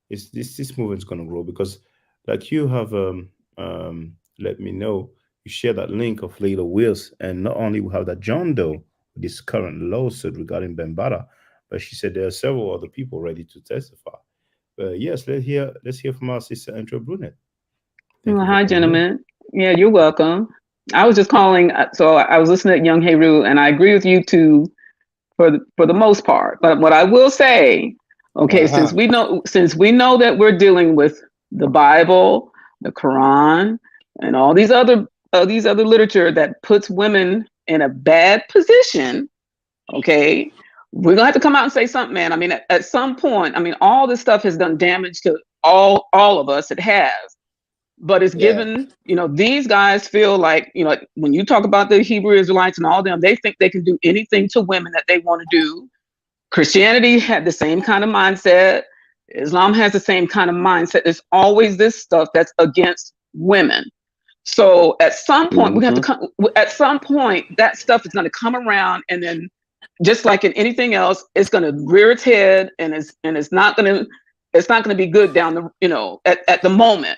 Speaker 6: it's this movement's gonna grow because, like you have let me know, you share that link of Layla Wills, and not only we have that John Doe, this current lawsuit regarding Bambara, but she said there are several other people ready to testify. Yes, let's hear from our sister Andrea Brunet.
Speaker 15: Well, hi, gentlemen. Yeah, you're welcome. I was just calling. So I was listening to Young Heru, and I agree with you two for the most part. But what I will say, okay, since we know that we're dealing with the Bible, the Quran, and all these other literature that puts women in a bad position, okay, we're gonna have to come out and say something, man. I mean, at some point, I mean, all this stuff has done damage to all of us. It has. But it's given, these guys feel like, when you talk about the Hebrew Israelites and all them, they think they can do anything to women that they want to do. Christianity had the same kind of mindset. Islam has the same kind of mindset. There's always this stuff that's against women. So at some point, we have to come. At some point, that stuff is going to come around, and then, just like in anything else, it's going to rear its head, and it's not going to be good down the at the moment.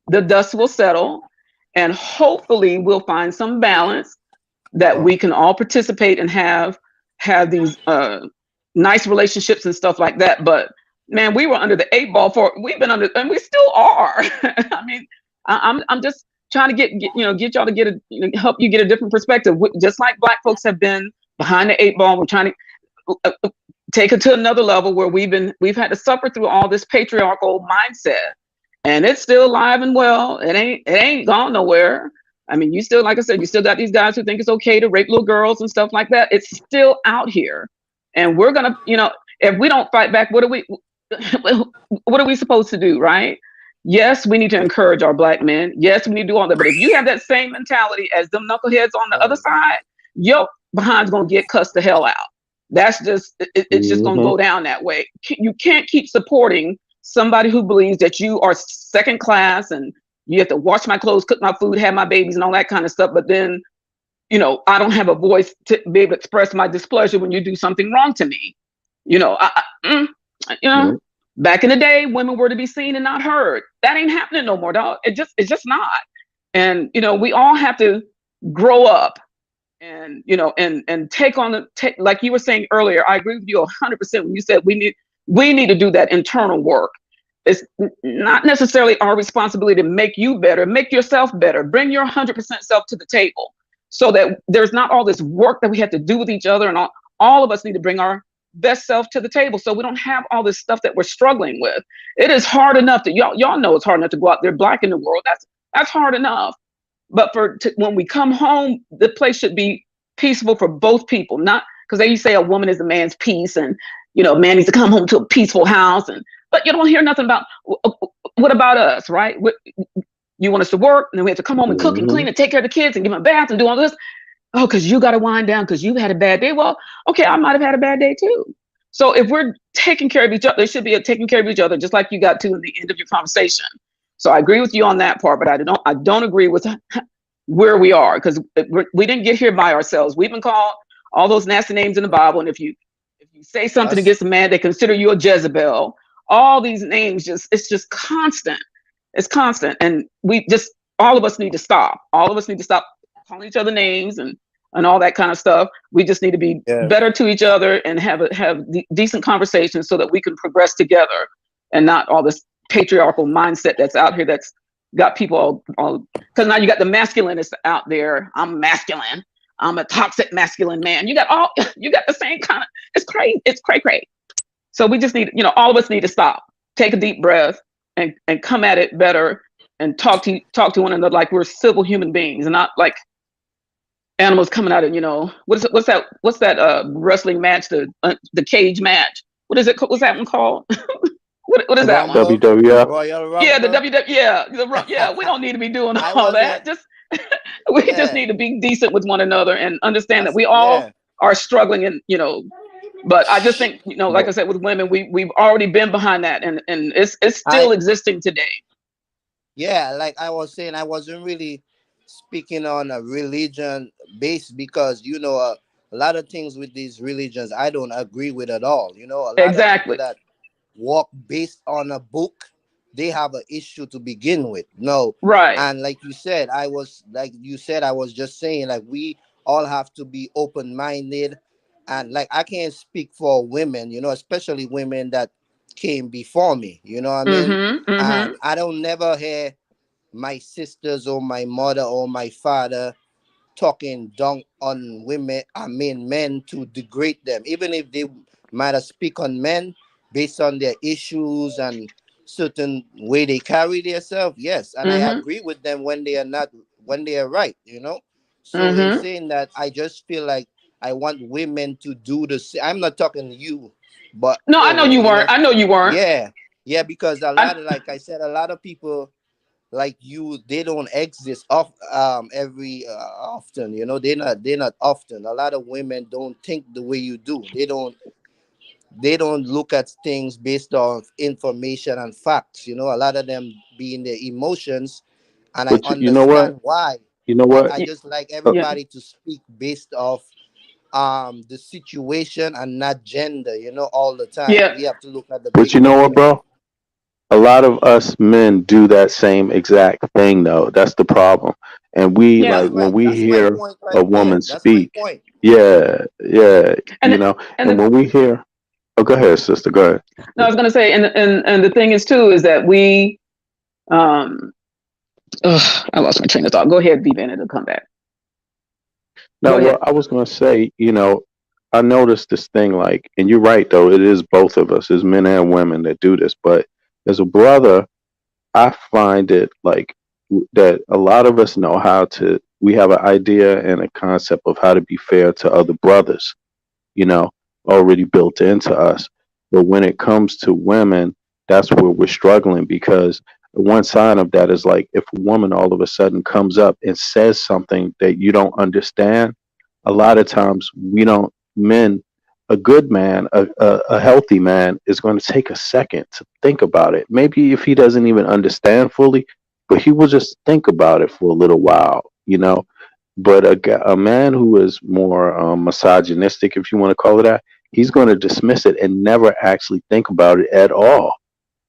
Speaker 15: The dust will settle, and hopefully we'll find some balance that we can all participate and have these nice relationships and stuff like that. But man, we were under the 8 ball we've been under, and we still are. I mean, I'm just trying to get y'all to help you get a different perspective. Just like Black folks have been behind the 8 ball, we're trying to take it to another level where we've had to suffer through all this patriarchal mindset. And it's still alive and well. It ain't gone nowhere. I mean, you still, like I said, you still got these guys who think it's okay to rape little girls and stuff like that. It's still out here. And we're gonna, if we don't fight back, what are we supposed to do, right? Yes, we need to encourage our Black men. Yes, we need to do all that. But if you have that same mentality as them knuckleheads on the other side, your behind's gonna get cussed the hell out. That's just, it's just gonna go down that way. You can't keep supporting somebody who believes that you are second class and you have to wash my clothes, cook my food, have my babies and all that kind of stuff. But then, I don't have a voice to be able to express my displeasure when you do something wrong to me. Back in the day, women were to be seen and not heard. That ain't happening no more, dog. It's just not. And, we all have to grow up and, and take like you were saying earlier, I agree with you 100% when you said we need to do that internal work. It's not necessarily our responsibility to make you better, make yourself better, bring your 100% self to the table so that there's not all this work that we have to do with each other. And all of us need to bring our best self to the table so we don't have all this stuff that we're struggling with. It is hard enough that y'all know it's hard enough to go out there Black in the world. That's hard enough. But when we come home, the place should be peaceful for both people, not because they say a woman is a man's peace and man needs to come home to a peaceful house, but you don't hear nothing about what about us, right? You want us to work, and then we have to come home and cook and clean and take care of the kids and give them a bath and do all this. Oh, because you got to wind down because you've had a bad day. Well, okay, I might have had a bad day too. So if we're taking care of each other, they should be taking care of each other, just like you got to in the end of your conversation. So I agree with you on that part, but I don't agree with where we are because we didn't get here by ourselves. We've been called all those nasty names in the Bible, and if you say something against a man, they consider you a Jezebel. All these names, it's just constant. It's constant. And all of us need to stop. All of us need to stop calling each other names and all that kind of stuff. We just need to be better to each other and have decent conversations so that we can progress together and not all this patriarchal mindset that's out here that's got people all because now you got the masculinists out there. I'm masculine. I'm a toxic masculine man. You got the same kind of, it's crazy. It's cray. So we just need, all of us need to stop, take a deep breath and come at it better and talk to one another like we're civil human beings and not like animals coming out of, what's that wrestling match, the cage match? What is it? What's that one called? what is that one?
Speaker 8: Rumble,
Speaker 12: WWF.
Speaker 8: Royal
Speaker 15: Yeah, the
Speaker 8: Rumble.
Speaker 15: yeah. We don't need to be doing
Speaker 8: I
Speaker 15: all that.
Speaker 8: wasn't.
Speaker 15: Just we just
Speaker 8: Yeah,
Speaker 15: need to be decent with one another and understand that
Speaker 8: that's
Speaker 15: we all
Speaker 8: yeah.
Speaker 15: are struggling, and but I just think, like I
Speaker 6: But
Speaker 15: said, with women, we've already been behind that, and it's still
Speaker 8: I
Speaker 15: existing today.
Speaker 8: Yeah, like I was saying, I wasn't really speaking on a religion base because a lot of things with these religions I don't agree with at all. A lot of people
Speaker 15: Exactly.
Speaker 8: that walk based on a book, they have an issue to begin with. No,
Speaker 15: Right.
Speaker 8: and like you said, I was just saying, like, we all have to be open minded, and like I can't speak for women, especially women that came before me. You know what I mean?
Speaker 15: Mm-hmm.
Speaker 8: And
Speaker 15: Mm-hmm.
Speaker 8: I don't never hear my sisters or my mother or my father talking down on women, I mean men, to degrade them, even if they might have speak on men based on their issues and certain way they carry themselves. Yes, and I
Speaker 15: Mm-hmm.
Speaker 8: agree with them when they are not, when they are right. So in
Speaker 15: Mm-hmm.
Speaker 8: saying that, I just feel like I want women to do the same. I'm not talking to you, but
Speaker 15: No, I know you weren't. I know you weren't.
Speaker 8: yeah, yeah, because a
Speaker 15: I,
Speaker 8: lot of, like I said, a lot of people like you, they don't exist off every often. They're not often. A lot of women don't think the way you do. They don't look at things based on information and facts. A lot of them be in their emotions, and I
Speaker 12: But you know what?
Speaker 8: understand why,
Speaker 12: You know
Speaker 8: but
Speaker 12: what?
Speaker 8: I just like
Speaker 12: Uh,
Speaker 15: yeah.
Speaker 8: everybody to speak based off the situation and not gender. All the time
Speaker 15: Yeah.
Speaker 8: we have to look at the
Speaker 12: but
Speaker 8: big
Speaker 12: you know what,
Speaker 8: picture.
Speaker 12: bro? A lot of us men do that same exact thing, though. That's the problem. And we,
Speaker 15: Yeah.
Speaker 12: like,
Speaker 8: That's
Speaker 12: when
Speaker 8: right.
Speaker 12: we
Speaker 8: That's my
Speaker 12: hear
Speaker 8: point
Speaker 12: a
Speaker 8: right
Speaker 12: woman
Speaker 8: there. That's my
Speaker 12: speak,
Speaker 8: point.
Speaker 12: yeah, yeah,
Speaker 15: And and
Speaker 12: and
Speaker 15: the,
Speaker 12: when we hear, oh, go ahead, sister, go ahead.
Speaker 15: no, I was gonna say, and the thing is too is that we um I lost my train of thought. Go ahead, V Bennett, it'll come back.
Speaker 12: No,
Speaker 15: Go
Speaker 12: well,
Speaker 15: ahead.
Speaker 12: I was going to say, I noticed this thing, like, and you're right, though, it is both of us, as men and women, that do this. But as a brother, I find it like that a lot of us know how to, we have an idea and a concept of how to be fair to other brothers, you know, already built into us. But when it comes to women, that's where we're struggling, because one sign of that is, like, if a woman all of a sudden comes up and says something that you don't understand, a lot of times we don't, men, a good man, a healthy man is going to take a second to think about it. Maybe if he doesn't even understand fully, but he will just think about it for a little while, but a man who is more misogynistic, if you want to call it that, he's going to dismiss it and never actually think about it at all.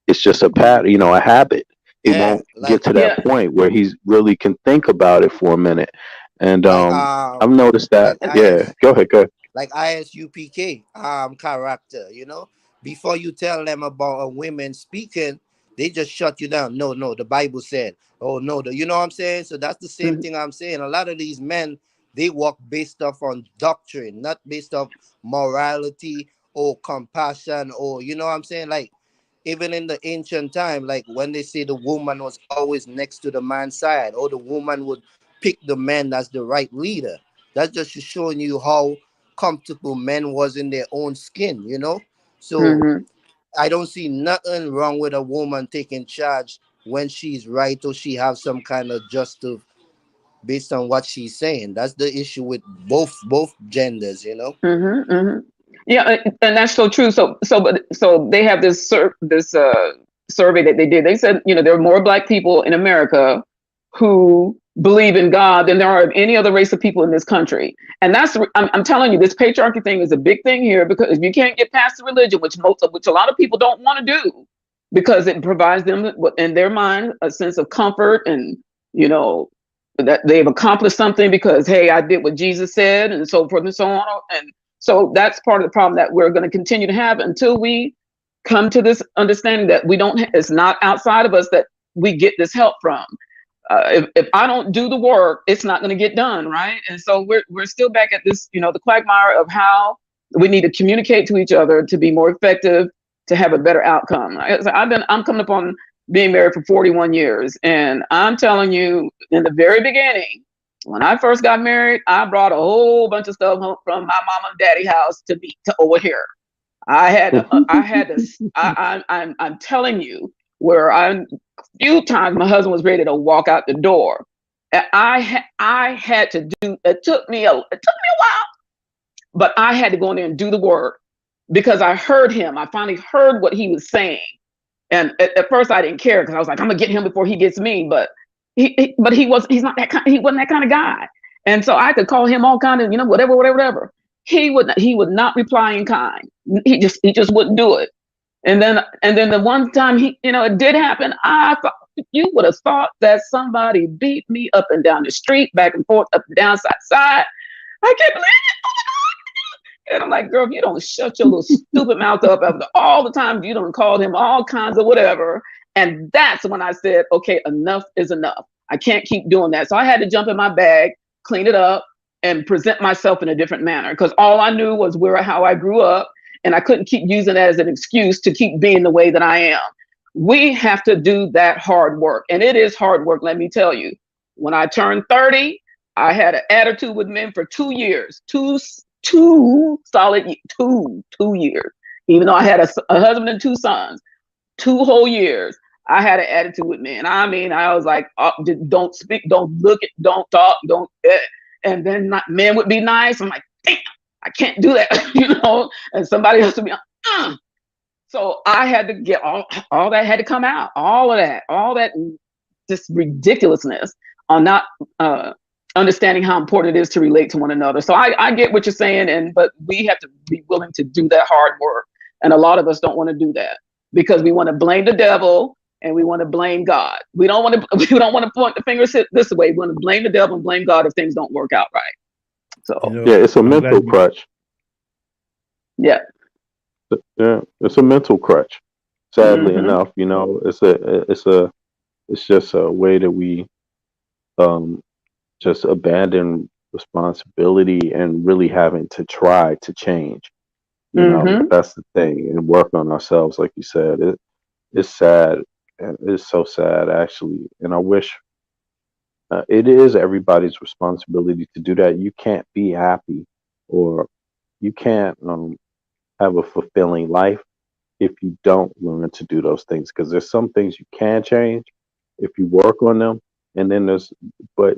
Speaker 12: It's just a pattern, a habit. He
Speaker 8: Yeah,
Speaker 12: won't get
Speaker 8: like
Speaker 12: to that
Speaker 15: Yeah.
Speaker 12: point where he really can think about it for a minute. And
Speaker 8: like
Speaker 12: I've noticed that.
Speaker 8: like
Speaker 12: Yeah,
Speaker 8: IS
Speaker 12: go ahead, go ahead.
Speaker 8: like ISUPK character. Before you tell them about a women speaking, they just shut you down. No, no, the Bible said. Oh no, you know what I'm saying? So that's the same
Speaker 15: Mhm.
Speaker 8: thing I'm saying. A lot of these men, they walk based off on doctrine, not based off morality or compassion, or you know what I'm saying? Like, even in the ancient time, like when they say the woman was always next to the man's side, or the woman would pick the man as the right leader. That's just showing you how comfortable men was in their own skin. So
Speaker 15: Mhm.
Speaker 8: I don't see nothing wrong with a woman taking charge when she's right, or she have some kind of justice based on what she's saying. That's the issue with both genders.
Speaker 15: Mm-hmm, mm-hmm. Yeah, and that's so true. So they have this survey that they did. They said, there are more Black people in America who believe in God than there are of any other race of people in this country. And I'm telling you, this patriarchy thing is a big thing here, because if you can't get past the religion, which a lot of people don't want to do, because it provides them, in their mind, a sense of comfort, and you know that they've accomplished something because, hey, I did what Jesus said, and so forth and so on. And so that's part of the problem that we're going to continue to have until we come to this understanding that we don't, it's not outside of us that we get this help from. If I don't do the work, it's not going to get done, right? And so we're still back at this, the quagmire of how we need to communicate to each other to be more effective, to have a better outcome. I'm coming up on being married for 41 years, and I'm telling you, in the very beginning, when I first got married, I brought a whole bunch of stuff home from my mama and daddy house to over here. I'm telling you, I'm few times my husband was ready to walk out the door. And I had to do. It took me a while, but I had to go in there and do the work because I heard him. I finally heard what he was saying, and at first I didn't care because I was like, I'm gonna get him before he gets me. But he's not that kind. He wasn't that kind of guy, and so I could call him all kind of whatever. He would not reply in kind. He just wouldn't do it. And then the one time it did happen. I thought you would have thought that somebody beat me up and down the street, back and forth, up and down, side. I can't believe it. And I'm like, girl, if you don't shut your little stupid mouth up after all the times you don't call him all kinds of whatever. And that's when I said, okay, enough is enough. I can't keep doing that. So I had to jump in my bag, clean it up, and present myself in a different manner. Because all I knew was how I grew up. And I couldn't keep using that as an excuse to keep being the way that I am. We have to do that hard work. And it is hard work, let me tell you. When I turned 30, I had an attitude with men for 2 years. Two solid 2 years. Even though I had a husband and 2 sons. 2 whole years. I had an attitude with men. I mean, I was like, don't speak, don't look, don't talk, don't. And then men would be nice. I'm like, damn. I can't do that, and somebody else would be, So I had to get all that had to come out, all that just ridiculousness on not understanding how important it is to relate to one another. So I get what you're saying, but we have to be willing to do that hard work. And a lot of us don't want to do that because we want to blame the devil and we want to blame God. We don't want to point the fingers this way. We want to blame the devil and blame God if things don't work out right. So
Speaker 12: yeah, it's a mental crutch.
Speaker 15: Yeah.
Speaker 12: Yeah, it's a mental crutch. Sadly enough, it's just a way that we just abandon responsibility and really having to try to change. That's the thing, and work on ourselves, like you said. It's sad. It's so sad, actually, and I wish. It is everybody's responsibility to do that. You can't be happy or you can't have a fulfilling life if you don't learn to do those things. Because there's some things you can change if you work on them, and then but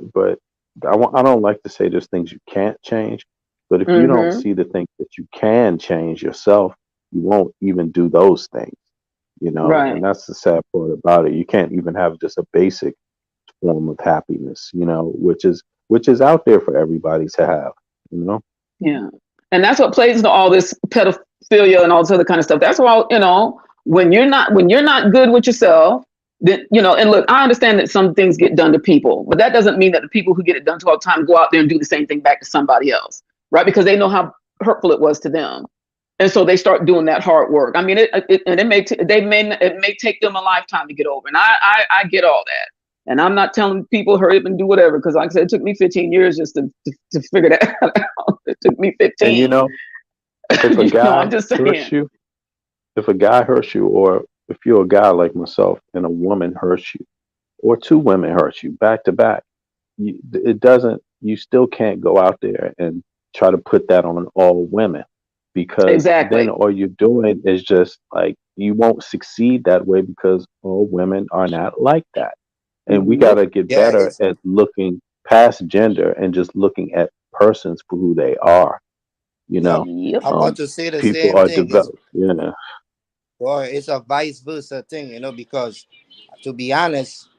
Speaker 12: I don't like to say there's things you can't change. But if you don't see the things that you can change yourself, you won't even do those things.
Speaker 15: Right.
Speaker 12: And that's the sad part about it. You can't even have just a basic form of happiness, which is out there for everybody to have,
Speaker 15: Yeah. And that's what plays into all this pedophilia and all this other kind of stuff. That's why, when you're not good with yourself, then, and look, I understand that some things get done to people, but that doesn't mean that the people who get it done to all the time go out there and do the same thing back to somebody else, right? Because they know how hurtful it was to them. And so they start doing that hard work. I mean, it may take them a lifetime to get over. And I get all that. And I'm not telling people hurry up and do whatever, because like I said, it took me 15 years just to figure that out. It took me 15.
Speaker 12: And if a guy
Speaker 15: I'm just saying.
Speaker 12: hurts you, if a guy hurts you, or if you're a guy like myself and a woman hurts you, or 2 women hurt you back to back, you still can't go out there and try to put that on all women, because then all you're doing is just like, you won't succeed that way, because all women are not like that. And we got to get better at looking past gender and just looking at persons for who they are.
Speaker 8: I'm about to say the
Speaker 12: people
Speaker 8: same
Speaker 12: are
Speaker 8: thing.
Speaker 12: developed.
Speaker 8: Or it's a vice versa thing, because to be honest,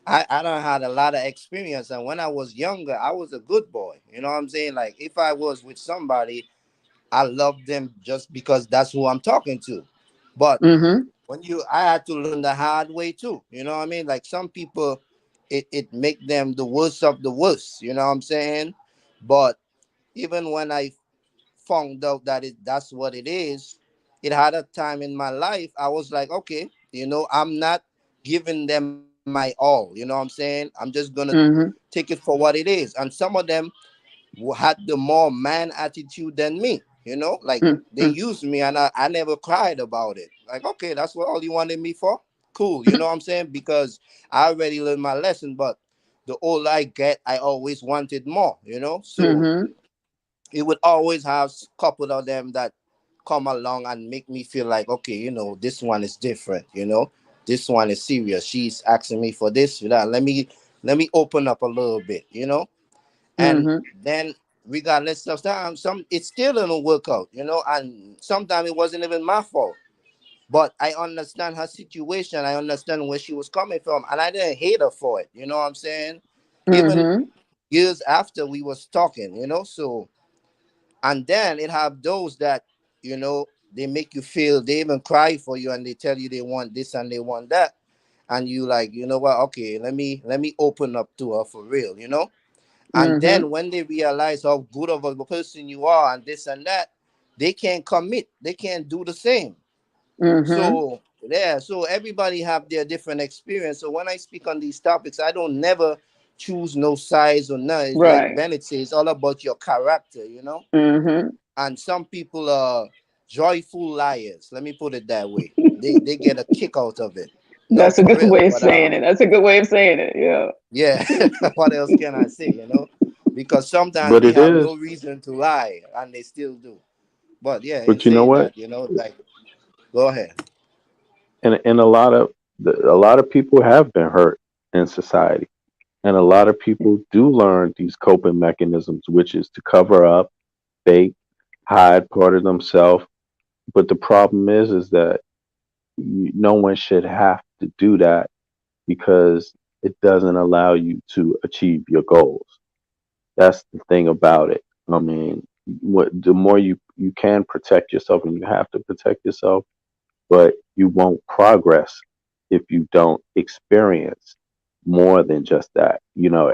Speaker 8: I don't had a lot of experience. And when I was younger, I was a good boy. You know what I'm saying? Like, if I was with somebody, I loved them just because that's who I'm talking to. But I had to learn the hard way too. You know what I mean? Like, some people, it make them the worst of the worst. You know what I'm saying? But even when I found out that that's what it is, it had a time in my life I was like, okay, I'm not giving them my all. You know what I'm saying? I'm just gonna take it for what it is. And some of them had the more man attitude than me. Like, they used me, and I never cried about it. Like, okay, that's what all you wanted me for? Cool. You know what I'm saying? Because I already learned my lesson. But the older I get, I always wanted more, so it would always have a couple of them that come along and make me feel like, okay, this one is different, this one is serious. She's asking me for this, for that. Let me open up a little bit, and
Speaker 15: Mm-hmm.
Speaker 8: then regardless of time, it still didn't work out, and sometimes it wasn't even my fault. But I understand her situation. I understand where she was coming from, and I didn't hate her for it. You know what I'm saying? Even
Speaker 15: Mm-hmm.
Speaker 8: years after we was talking, so, and then it have those that, they make you feel, they even cry for you, and they tell you they want this and they want that, and you like, you know what? Okay, let me open up to her for real, And
Speaker 15: Mm-hmm.
Speaker 8: then when they realize how good of a person you are and this and that, they can't commit. They can't do the same.
Speaker 15: Mm-hmm.
Speaker 8: So yeah, so everybody have their different experience. So when I speak on these topics, I don't never choose no size or none. It's like
Speaker 15: Right.
Speaker 8: Bennett says, it's all about your character,
Speaker 15: Mm-hmm.
Speaker 8: And some people are joyful liars. Let me put it that way. They get a kick out of it. No,
Speaker 15: That's a
Speaker 8: for
Speaker 15: good
Speaker 8: real.
Speaker 15: way of
Speaker 8: But
Speaker 15: saying it. That's a good way of saying it. Yeah.
Speaker 8: yeah, what else can I say? Because sometimes
Speaker 12: But
Speaker 8: they
Speaker 12: it
Speaker 8: have no
Speaker 12: is.
Speaker 8: reason to lie and they still do. But yeah, in
Speaker 12: But you know
Speaker 8: saying
Speaker 12: what?
Speaker 8: that, like, go ahead.
Speaker 12: And a lot of people have been hurt in society, and a lot of people do learn these coping mechanisms, which is to cover up, fake, hide part of themselves. But the problem is that no one should have to do that because it doesn't allow you to achieve your goals. That's the thing about it. I mean, the more you can protect yourself, and you have to protect yourself, but you won't progress if you don't experience more than just that.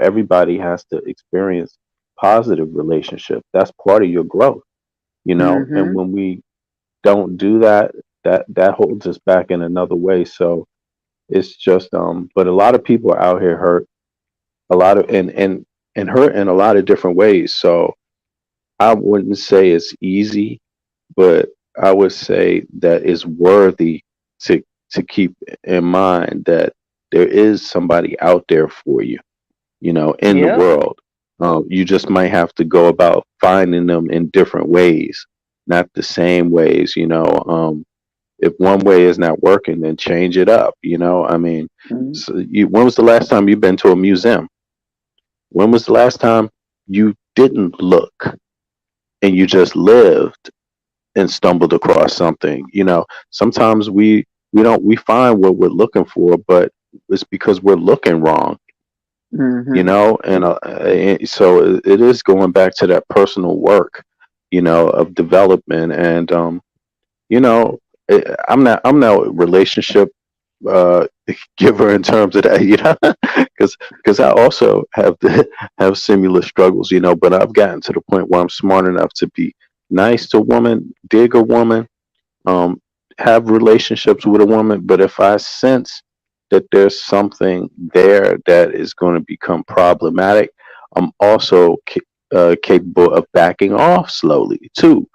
Speaker 12: Everybody has to experience positive relationships. That's part of your growth. And
Speaker 15: Mm-hmm.
Speaker 12: when we don't do that, that holds us back in another way. So it's just but a lot of people are out here hurt, a lot of and hurt in a lot of different ways. So I wouldn't say it's easy, but I would say that it's worthy to to keep in mind that there is somebody out there for you, in the
Speaker 15: Yep.
Speaker 12: world. You just might have to go about finding them in different ways, not the same ways. If one way is not working, then change it up. I mean,
Speaker 15: Mm-hmm.
Speaker 12: so when was the last time you've been to a museum? When was the last time you didn't look and you just lived and stumbled across something? Sometimes we find what we're looking for, but it's because we're looking wrong.
Speaker 15: Mm-hmm.
Speaker 12: And so it is going back to that personal work, of development. And you know I'm not a relationship uh giver in terms of that, because I also have similar struggles, but I've gotten to the point where I'm smart enough to be nice to a woman, dig a woman, um, have relationships with a woman. But if I sense that there's something there that is going to become problematic, I'm also capable of backing off slowly too,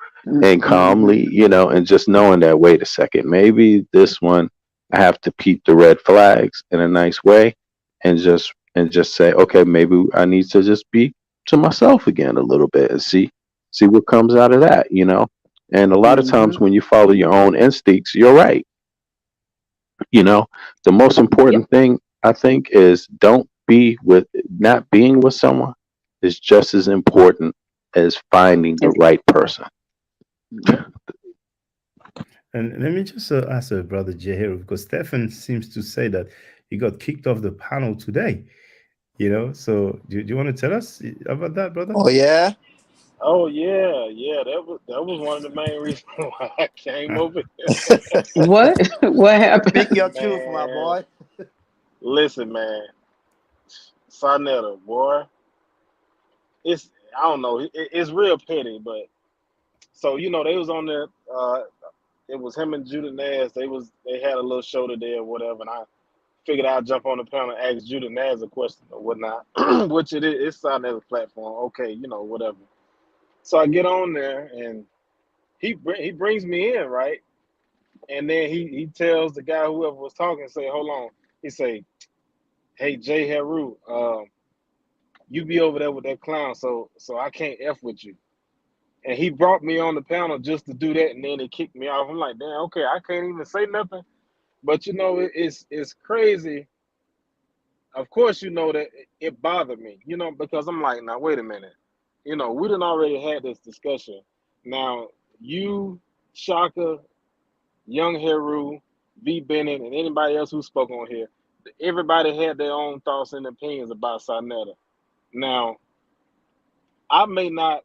Speaker 12: and
Speaker 15: Mm-hmm.
Speaker 12: calmly, and just knowing that, wait a second, maybe this one I have to peep the red flags in a nice way, and just say, okay, maybe I need to just be to myself again a little bit and see what comes out of that. And a lot of
Speaker 15: Mm-hmm.
Speaker 12: times when you follow your own instincts, you're right. You know, the most
Speaker 15: Yep.
Speaker 12: important thing I think is don't be with not being with someone is just as important as finding the
Speaker 15: It's,
Speaker 12: right person.
Speaker 15: yep.
Speaker 6: And let me just ask Brother Jahir, because Stephen seems to say that he got kicked off the panel today. So do you want to tell us about that, brother?
Speaker 8: Oh yeah.
Speaker 9: Oh yeah, yeah. That was one of the main reasons why I came over here.
Speaker 15: What? What happened?
Speaker 8: Speak your truth, my
Speaker 9: Man,
Speaker 8: boy.
Speaker 9: listen, man. Sarnetta, boy. It's I don't know. It's real petty, but so they was on there. It was him and Judah Naz. They had a little show today or whatever, and I figured I'd jump on the panel and ask Judah Naz a question or whatnot, which it is. It's Sarnetta's platform. Okay, whatever. So I get on there and he brings me in, right? And then he tells the guy whoever was talking, say, hold on. He say, hey Jay Heru, you be over there with that clown, so I can't F with you. and he brought me on the panel just to do that, and then he kicked me off. I'm like, damn, okay, I can't even say nothing. But you know, it's crazy. Of course, you know that it bothered me, you know, because I'm like, now wait a minute, you know, we done already had this discussion. Now you, Shaka, Young Heru, V Bennett, and anybody else who spoke on here, everybody had their own thoughts and opinions about Sarnetta. Now, I may not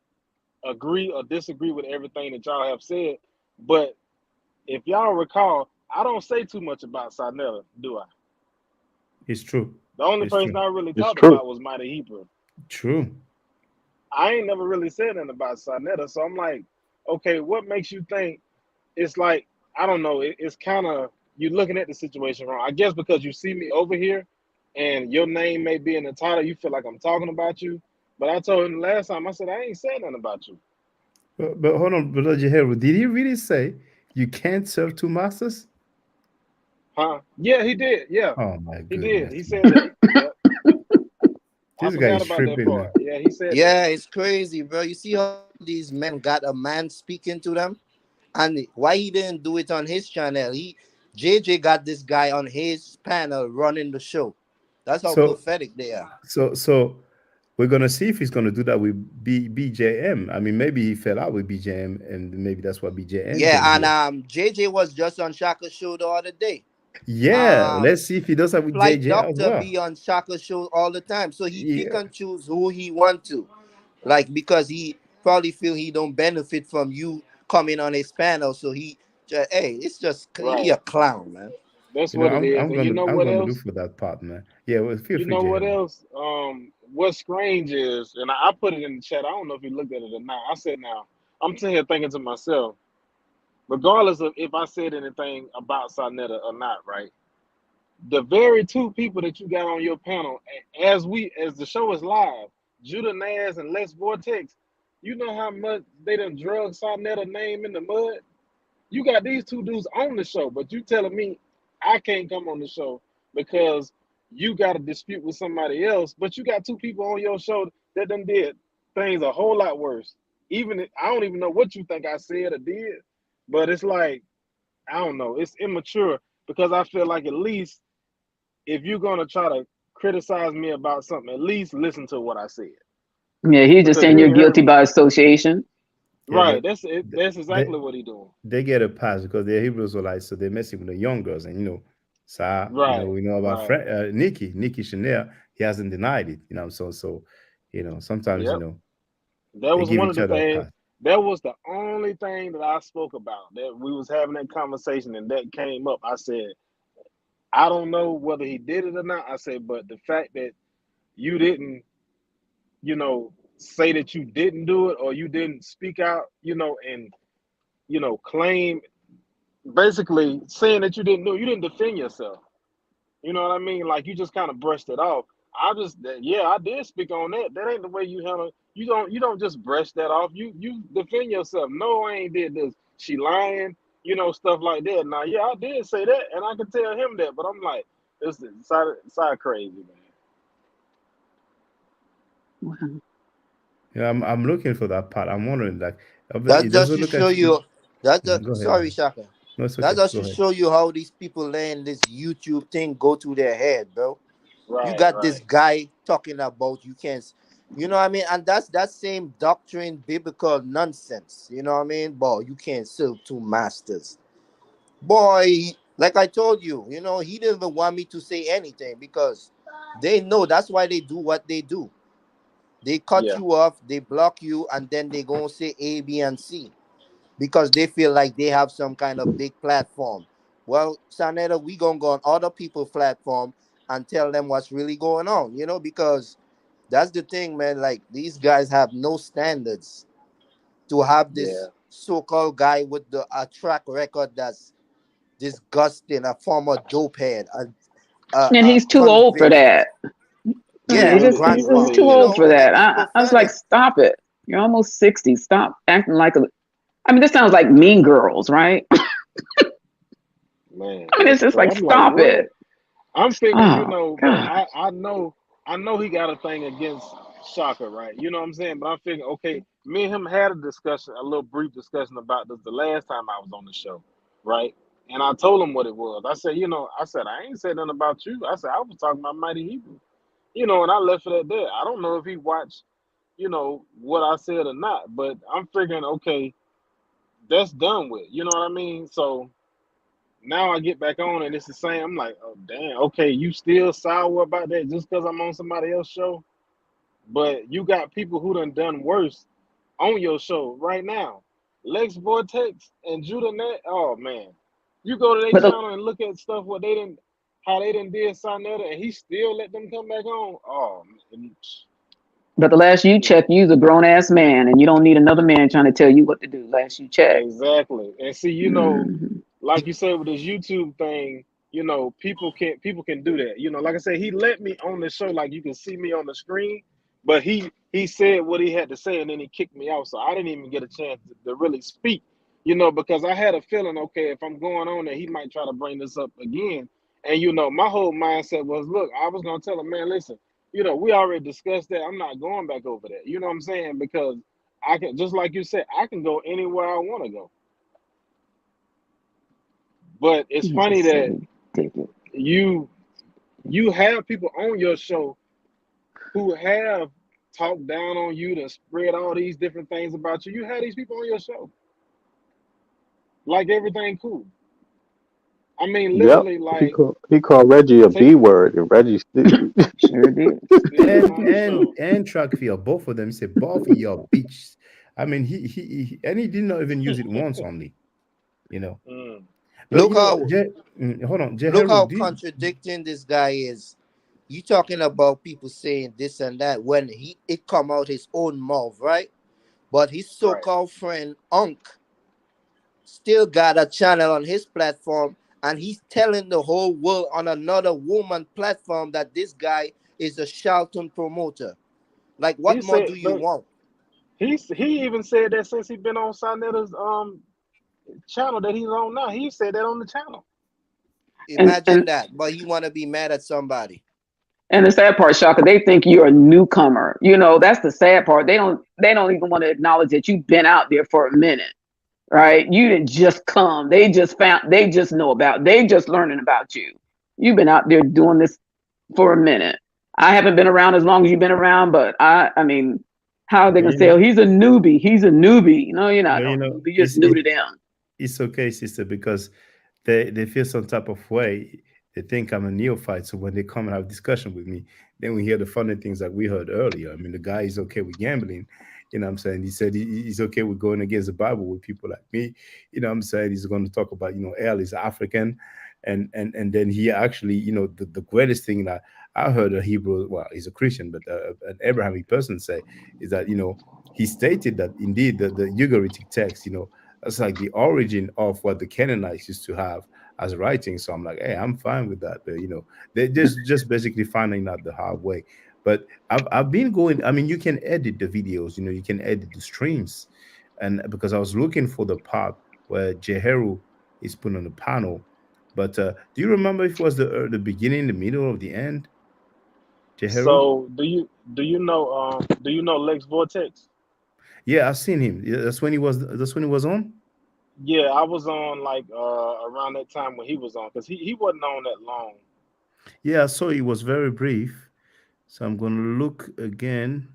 Speaker 9: agree or disagree with everything that y'all have said, but if y'all recall, I don't say too much about Sarnetta, do I?
Speaker 6: It's true.
Speaker 9: The only
Speaker 6: It's
Speaker 9: person
Speaker 6: true.
Speaker 9: I really
Speaker 12: It's
Speaker 9: talked
Speaker 12: true.
Speaker 9: about was Mighty Hebrew.
Speaker 6: True.
Speaker 9: I ain't never really said nothing about Sarnetta, so I'm like, okay, what makes you think it's like, I don't know, it's kind of, you're looking at the situation wrong. I guess because you see me over here and your name may be in the title, you feel like I'm talking about you. But I told him the last time, I said, I ain't saying nothing about you.
Speaker 6: But hold on, Brother Jeheru, did he really say you can't serve two masters?
Speaker 9: Huh? Yeah, he did. Yeah,
Speaker 6: Oh my
Speaker 9: he did.
Speaker 6: goodness,
Speaker 9: He said
Speaker 6: man.
Speaker 9: that. Yep. I
Speaker 6: This guy
Speaker 9: forgot
Speaker 6: is
Speaker 9: about that
Speaker 6: tripping, man.
Speaker 9: part. Yeah, he said that.
Speaker 8: Yeah, it's crazy, bro. You see how these men got a man speaking to them, and why he didn't do it on his channel? JJ got this guy on his panel running the show. That's how
Speaker 6: So
Speaker 8: pathetic they are.
Speaker 6: so we're gonna see if he's gonna do that with BJM. I mean, maybe he fell out with BJM, and maybe that's why BJM came
Speaker 8: Yeah, and
Speaker 6: here.
Speaker 8: JJ was just on Shaka's show the other day.
Speaker 6: Yeah, let's see if he does that with
Speaker 8: Flight
Speaker 6: JJ as
Speaker 8: Doctor
Speaker 6: well.
Speaker 8: be on Shaka's show all the time, so he pick
Speaker 6: Yeah.
Speaker 8: and choose who he want to, like because he probably feel he don't benefit from you coming on his panel, so he just, hey, it's just he
Speaker 9: Right.
Speaker 8: a clown, man.
Speaker 9: That's
Speaker 6: You know,
Speaker 9: what it is.
Speaker 6: I'm
Speaker 9: And you
Speaker 6: gonna
Speaker 9: know
Speaker 6: I'm
Speaker 9: what
Speaker 6: gonna look
Speaker 9: else?
Speaker 6: for that part, man. Yeah, well, feel
Speaker 9: You
Speaker 6: free,
Speaker 9: know what
Speaker 6: Jeheru.
Speaker 9: else? What's strange is, and I put it in the chat. I don't know if you looked at it or not. I said, now I'm sitting here thinking to myself, regardless of if I said anything about Sarnetta or not, right? The very two people that you got on your panel, as the show is live, Judah Naz and Les Vortex, you know how much they done drug Sarnetta name in the mud? You got these two dudes on the show, but you telling me I can't come on the show because you got a dispute with somebody else, but you got two people on your show that done did things a whole lot worse. I don't even know what you think I said or did, but it's like, I don't know, it's immature because I feel like at least if you're gonna try to criticize me about something, at least listen to what I said.
Speaker 15: Yeah, he's just
Speaker 9: Because
Speaker 15: saying
Speaker 9: you
Speaker 15: you're
Speaker 9: ain't heard
Speaker 15: guilty
Speaker 9: me.
Speaker 15: by association.
Speaker 6: Yeah,
Speaker 9: Right.
Speaker 6: but
Speaker 9: That's it. That's exactly what he doing.
Speaker 6: they get a pass because they're Hebrew Israelites, so they're messing with the young girls, and so
Speaker 9: Right.
Speaker 6: we know about
Speaker 9: Right.
Speaker 6: Nikki Chanel. He hasn't denied it, so sometimes
Speaker 9: Yep. That
Speaker 6: they
Speaker 9: was
Speaker 6: give
Speaker 9: one of
Speaker 6: each
Speaker 9: the
Speaker 6: other a
Speaker 9: things.
Speaker 6: pass.
Speaker 9: That was the only thing that I spoke about. That we was having that conversation and that came up. I said, I don't know whether he did it or not. I said, but the fact that you didn't, say that you didn't do it or you didn't speak out, and claim basically saying that you didn't do it, you didn't defend yourself. You know what I mean? Like you just kind of brushed it off. I did speak on that. That ain't the way you handle. You don't just brush that off. You defend yourself. No, I ain't did this. She lying. Stuff like that. Now, yeah, I did say that, and I can tell him that. But I'm like, this is side crazy, man.
Speaker 6: Yeah, I'm looking for that part. I'm wondering, like,
Speaker 8: That
Speaker 6: it
Speaker 8: just
Speaker 6: doesn't
Speaker 8: to
Speaker 6: look
Speaker 8: show
Speaker 6: like
Speaker 8: you.
Speaker 6: Go ahead,
Speaker 8: Sorry,
Speaker 6: man.
Speaker 8: Shaka.
Speaker 6: No, it's
Speaker 8: That
Speaker 6: okay.
Speaker 8: just
Speaker 6: Go
Speaker 8: to
Speaker 6: ahead.
Speaker 8: show you how these people letting this YouTube thing go to their head, bro. You
Speaker 9: Right,
Speaker 8: got this
Speaker 9: right.
Speaker 8: guy talking about you can't, you know what I mean? And that's that same doctrine, biblical nonsense. You know what I mean? Boy, you can't serve two masters. Boy, like I told you, he didn't even want me to say anything because they know that's why they do what they do. They cut
Speaker 9: Yeah.
Speaker 8: you off, they block you, and then they gonna say A, B, and C because they feel like they have some kind of big platform. Well, Sanetta, we gonna go on other people's platform and tell them what's really going on, because that's the thing, man. Like these guys have no standards to have
Speaker 9: Yeah.
Speaker 8: this so-called guy with a track record that's disgusting, a former dopehead,
Speaker 15: And
Speaker 8: a
Speaker 15: he's too old for
Speaker 8: convict,
Speaker 15: that.
Speaker 9: He
Speaker 8: yeah,
Speaker 9: really, he
Speaker 15: He's
Speaker 8: grandpa.
Speaker 9: really
Speaker 15: too old for
Speaker 9: is.
Speaker 15: that.
Speaker 8: It's
Speaker 15: I was like,
Speaker 8: pathetic.
Speaker 15: stop it. You're almost 60. Stop acting like a. I mean, this sounds like Mean Girls, right?
Speaker 9: Man,
Speaker 15: I mean, it's
Speaker 9: that's
Speaker 15: just
Speaker 9: crazy.
Speaker 15: like,
Speaker 9: I'm like,
Speaker 15: stop it.
Speaker 9: what? I'm figuring,
Speaker 15: Oh,
Speaker 9: but
Speaker 15: God.
Speaker 9: I know he got a thing against Shaka, right? You know what I'm saying? But I'm figuring, okay, me and him had a discussion, a little brief discussion about this the last time I was on the show, right? And I told him what it was. I said, I ain't said nothing about you. I said I was talking about Mighty Hebrew, and I left it at that. I don't know if he watched, what I said or not, but I'm figuring, okay, that's done with. You know what I mean? So now I get back on and it's the same. I'm like, oh damn, okay, you still sour about that just because I'm on somebody else's show? But you got people who done worse on your show right now. Lex Vortex and Judah Net. Oh man, you go to their
Speaker 15: But the,
Speaker 9: channel and look at stuff what they didn't, how they didn't did Sonetta, and he still let them come back on. Oh man.
Speaker 15: but the last you checked, you's a grown ass man, and you don't need another man trying to tell you what to do. Last you checked.
Speaker 9: Exactly. And see,
Speaker 15: Mhm.
Speaker 9: like you said with this YouTube thing, people can do that. Like I said, he let me on the show, like you can see me on the screen, but he said what he had to say and then he kicked me out. So I didn't even get a chance to really speak, because I had a feeling, okay, if I'm going on there, he might try to bring this up again. And my whole mindset was, look, I was gonna tell him, man, listen, we already discussed that. I'm not going back over that. You know what I'm saying? Because I can, just like you said, I can go anywhere I want to go. But it's
Speaker 15: You
Speaker 9: funny
Speaker 15: just so
Speaker 9: that
Speaker 15: ridiculous.
Speaker 9: you have people on your show who have talked down on you to spread all these different things about you. You have these people on your show like everything cool. I mean,
Speaker 12: Yep.
Speaker 9: literally,
Speaker 12: He
Speaker 9: like
Speaker 12: called he called Reggie a
Speaker 9: take
Speaker 12: B word, and Reggie
Speaker 15: Sure did.
Speaker 9: still
Speaker 6: and
Speaker 9: on the
Speaker 6: and
Speaker 9: show.
Speaker 6: and track field, both of them say both of your bitch. I mean, and he did not even use it once only, you know.
Speaker 9: Mm.
Speaker 6: But
Speaker 8: Look how
Speaker 6: hold on,
Speaker 8: look how
Speaker 6: Jeheru did.
Speaker 8: contradicting this guy is. You talking about people saying this and that when it come out his own mouth, right? But his
Speaker 9: Right.
Speaker 8: so-called friend Unc still got a channel on his platform, and he's telling the whole world on another woman platform that this guy is a Charlton promoter. Like,
Speaker 9: He
Speaker 8: what more
Speaker 9: said,
Speaker 8: do you
Speaker 9: look,
Speaker 8: want?
Speaker 9: he even said that since he been on Sonetta's channel that he's on now. He said that on the channel.
Speaker 15: And
Speaker 8: Imagine that. But he want to be mad at somebody.
Speaker 15: and the sad part, Shaka, they think you're a newcomer. That's the sad part. They don't even want to acknowledge that you've been out there for a minute, right? You didn't just come. They just know about, they just learning about you. You've been out there doing this for a minute. I haven't been around as long as you've been around, but I mean, how are they
Speaker 6: But
Speaker 15: gonna say, oh, he's a newbie? He's a newbie. No, you're not
Speaker 6: but
Speaker 15: no newbie. You're just new to them.
Speaker 6: it's okay, sister, because they feel some type of way. They think I'm a neophyte. So when they come and have discussion with me, then we hear the funny things that we heard earlier. I mean, the guy is okay with gambling. You know what I'm saying? He said he's okay with going against the Bible with people like me. You know what I'm saying? He's going to talk about, El is African. And then he actually, the greatest thing that I heard a Hebrew, well, he's a Christian, but an Abrahamic person say is that, he stated that indeed the Ugaritic text, that's like the origin of what the Canaanites used to have as writing. So I'm like, hey, I'm fine with that. But they're just basically finding out the hard way. But I've been going. I mean, you can edit the videos. You can edit the streams, and because I was looking for the part where Jeheru is put on the panel. But do you remember if it was the beginning, the middle, or the end, Jeheru?
Speaker 9: So do you know Lex Vortex?
Speaker 6: Yeah, I've seen him. Yeah, that's when he was. That's when he was on.
Speaker 9: Yeah, I was on like around that time when he was on, because he wasn't on that long.
Speaker 6: Yeah, so it was very brief. So I'm going to look again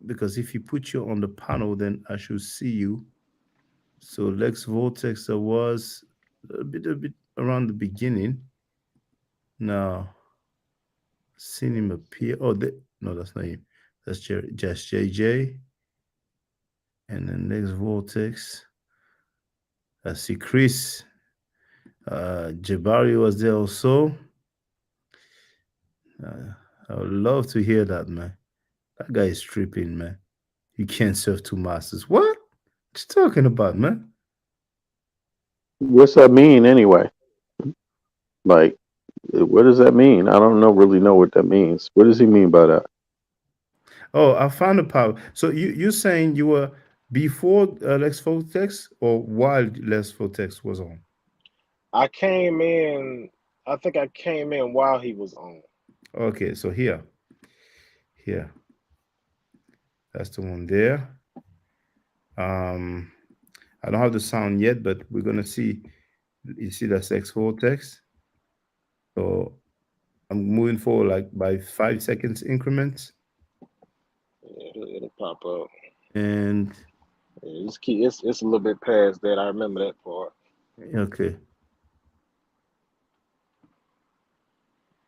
Speaker 6: because if you put you on the panel, then I should see you. So Lex Vortex, there was a bit around the beginning. Now, seen him appear. Oh, no, that's not him. That's just JJ. And then Lex Vortex. I see Chris. Jabari was there also. I would love to hear that, man. That guy is tripping, man. You can't serve two masters. What you talking about, man?
Speaker 12: What's that mean anyway? Like, what does that mean? I don't really know what that means. What does he mean by that?
Speaker 6: Oh, I found the power. So you're saying you were before Lex Text or while Lex Text was on?
Speaker 9: I came in, I think I came in while he was on.
Speaker 6: Okay, so here, that's the one there. Um, I don't have the sound yet, but we're gonna see. You see that X4 text. So I'm moving forward like by 5 seconds increments,
Speaker 9: It'll pop up.
Speaker 6: and
Speaker 9: It's key. It's a little bit past that. I remember that part.
Speaker 6: okay.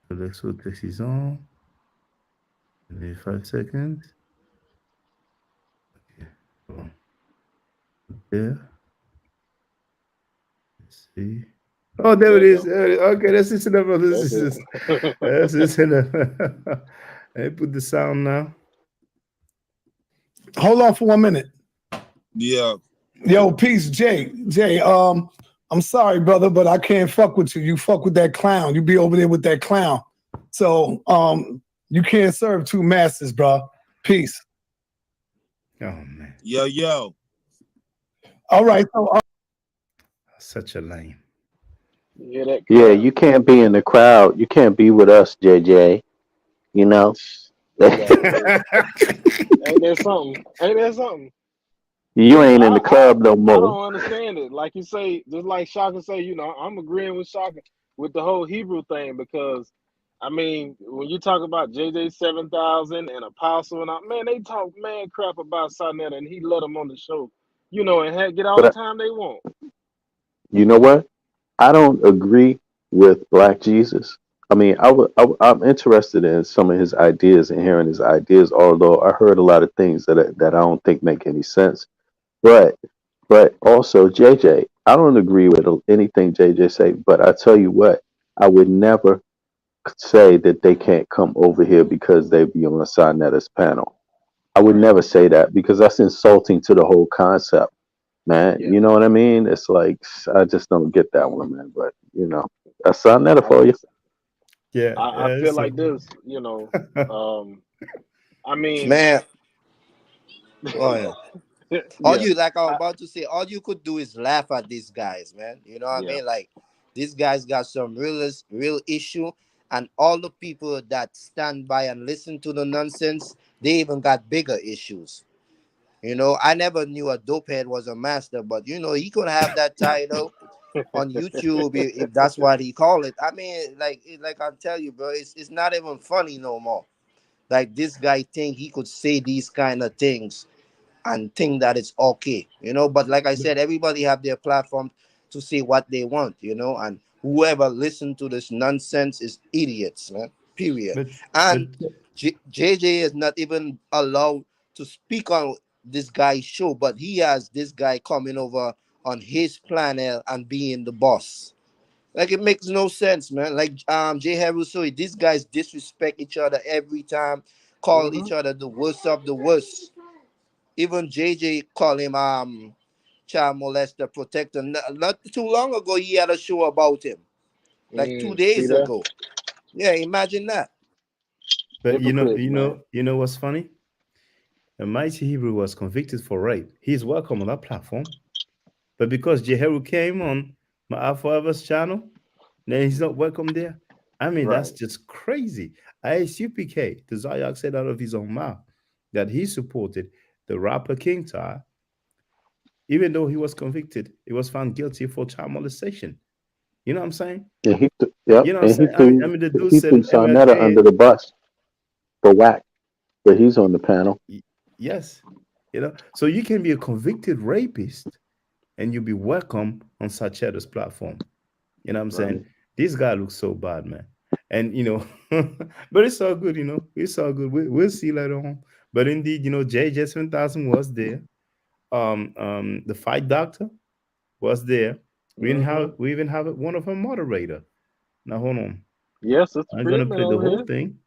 Speaker 6: So the X4 text is on. Maybe 5 seconds. Okay. Hold on. There. Let's see. Oh, there
Speaker 9: There
Speaker 6: it
Speaker 9: you
Speaker 6: is.
Speaker 9: go.
Speaker 6: There it is. Okay, that's just enough. This
Speaker 9: That's
Speaker 6: is just,
Speaker 9: it.
Speaker 6: that's just enough. I put the sound now.
Speaker 1: Hold on for 1 minute.
Speaker 16: Yeah.
Speaker 1: Yo, peace, Jay. Jay, I'm sorry, brother, but I can't fuck with you. You fuck with that clown. You be over there with that clown. So, you can't serve two masters, bro. Peace.
Speaker 6: Oh man.
Speaker 16: Yo.
Speaker 1: All right. So,
Speaker 6: Such a lame.
Speaker 9: Yeah, that
Speaker 12: Yeah,
Speaker 9: crap.
Speaker 12: you can't be in the crowd. You can't be with us, JJ. You know.
Speaker 9: Exactly. Ain't there something? Ain't there something?
Speaker 12: You ain't in the
Speaker 9: I
Speaker 12: club no
Speaker 9: I
Speaker 12: more.
Speaker 9: don't understand it. Like you say, just like Shaka say, I'm agreeing with Shaka with the whole Hebrew thing because I mean, when you talk about JJ 7000 and Apostle and man, they talk mad crap about Sonetta and he let them on the show, and get all
Speaker 12: But
Speaker 9: the time they want.
Speaker 12: you know what? I don't agree with Black Jesus. I mean, I'm interested in some of his ideas and hearing his ideas. Although I heard a lot of things that I don't think make any sense. But also JJ, I don't agree with anything JJ say. But I tell you what, I would never say that they can't come over here because they be on Sonetta's panel. I would
Speaker 9: Right.
Speaker 12: never say that because that's insulting to the whole concept, man.
Speaker 9: Yeah.
Speaker 12: You know what I mean? It's like I just don't get that one, man. But that's Sonetta
Speaker 9: I
Speaker 12: for you.
Speaker 6: Yeah,
Speaker 9: I
Speaker 6: yeah.
Speaker 9: feel
Speaker 6: So,
Speaker 9: like this, um I mean
Speaker 8: Man, oh yeah. All
Speaker 9: yeah.
Speaker 8: you like I'm
Speaker 9: I,
Speaker 8: about to say, all you could do is laugh at these guys, man. You know what I
Speaker 9: yeah.
Speaker 8: mean? Like these guys got some real issue, and all the people that stand by and listen to the nonsense, they even got bigger issues. I never knew a dopehead was a master, but he could have that title on YouTube if that's what he call it. I mean, like I tell you, bro, it's not even funny no more. Like this guy think he could say these kind of things and think that it's okay, but like I said, everybody have their platform to say what they want, and whoever listen to this nonsense is idiots, man, period.
Speaker 6: but but
Speaker 8: And JJ is not even allowed to speak on this guy's show, but he has this guy coming over on his planet and being the boss. Like it makes no sense, man. Like Jay Haruso, these guys disrespect each other every time, call
Speaker 9: Hmm.
Speaker 8: each other the worst of the worst. Even JJ called him child molester protector. Not too long ago, he had a show about him, like two
Speaker 9: See
Speaker 8: days
Speaker 9: that?
Speaker 8: ago. Yeah, imagine that.
Speaker 6: but
Speaker 9: Hypocrites, man.
Speaker 6: you know what's funny? A mighty Hebrew was convicted for rape. He's welcome on that platform. But because Jeheru came on my Forever's channel, then he's not welcome there. I mean, that's
Speaker 9: Right.
Speaker 6: just crazy. ISUPK, the Zayak said out of his own mouth that he supported the rapper King Ty, even though he was convicted, he was found guilty for child molestation. You know what I'm saying?
Speaker 12: And yep,
Speaker 6: You know what I'm
Speaker 12: and
Speaker 6: saying? The dude
Speaker 12: he
Speaker 6: said
Speaker 12: threw Sonetta
Speaker 6: MLK.
Speaker 12: under the bus for whack, but he's on the panel.
Speaker 6: Yes. So you can be a convicted rapist and you'll be welcome on Sacheda's platform. You know what I'm
Speaker 9: Right.
Speaker 6: saying? This guy looks so bad, man. And but it's all good, It's all good. We'll see later on. But indeed, JJ 7000 was there. The fight doctor was there.
Speaker 9: Hmm.
Speaker 6: We even have one of our moderator. Now hold on.
Speaker 9: Yes, Sister
Speaker 6: I'm gonna
Speaker 9: Freeman
Speaker 6: play the
Speaker 9: over
Speaker 6: whole
Speaker 9: here.
Speaker 6: thing,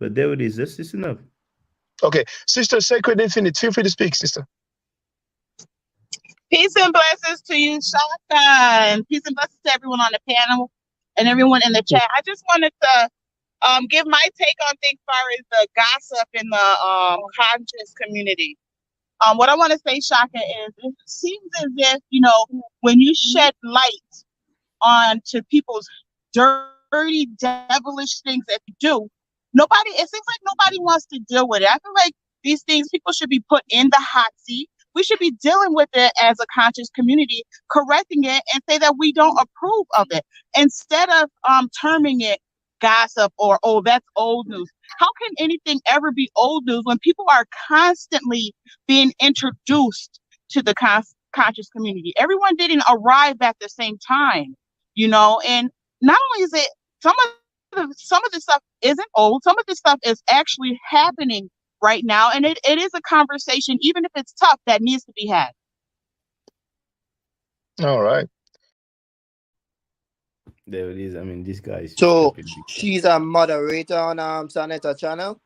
Speaker 6: but there it is. This is enough.
Speaker 2: Okay, Sister Sacred Infinite, feel free to speak, Sister.
Speaker 17: Peace and blessings to you, Shaka, and peace and blessings to everyone on the panel and everyone in the chat. I just wanted to give my take on things as far as the gossip in the conscious community. What I want to say, Shaka, is it seems as if, when you shed light onto people's dirty, devilish things that they do, it seems like nobody wants to deal with it. I feel like these things, people should be put in the hot seat We should be dealing with it as a conscious community, correcting it, and say that we don't approve of it instead of terming it gossip or, oh, that's old news. How can anything ever be old news when people are constantly being introduced to the conscious community? Everyone didn't arrive at the same time, and not only is it some of this stuff isn't old, some of this stuff is actually happening right now, and it is a conversation, even if it's tough, that needs to be had.
Speaker 2: All right.
Speaker 6: There it is. I mean, this guy is
Speaker 8: So
Speaker 6: tripping.
Speaker 8: she's a moderator on Senator channel.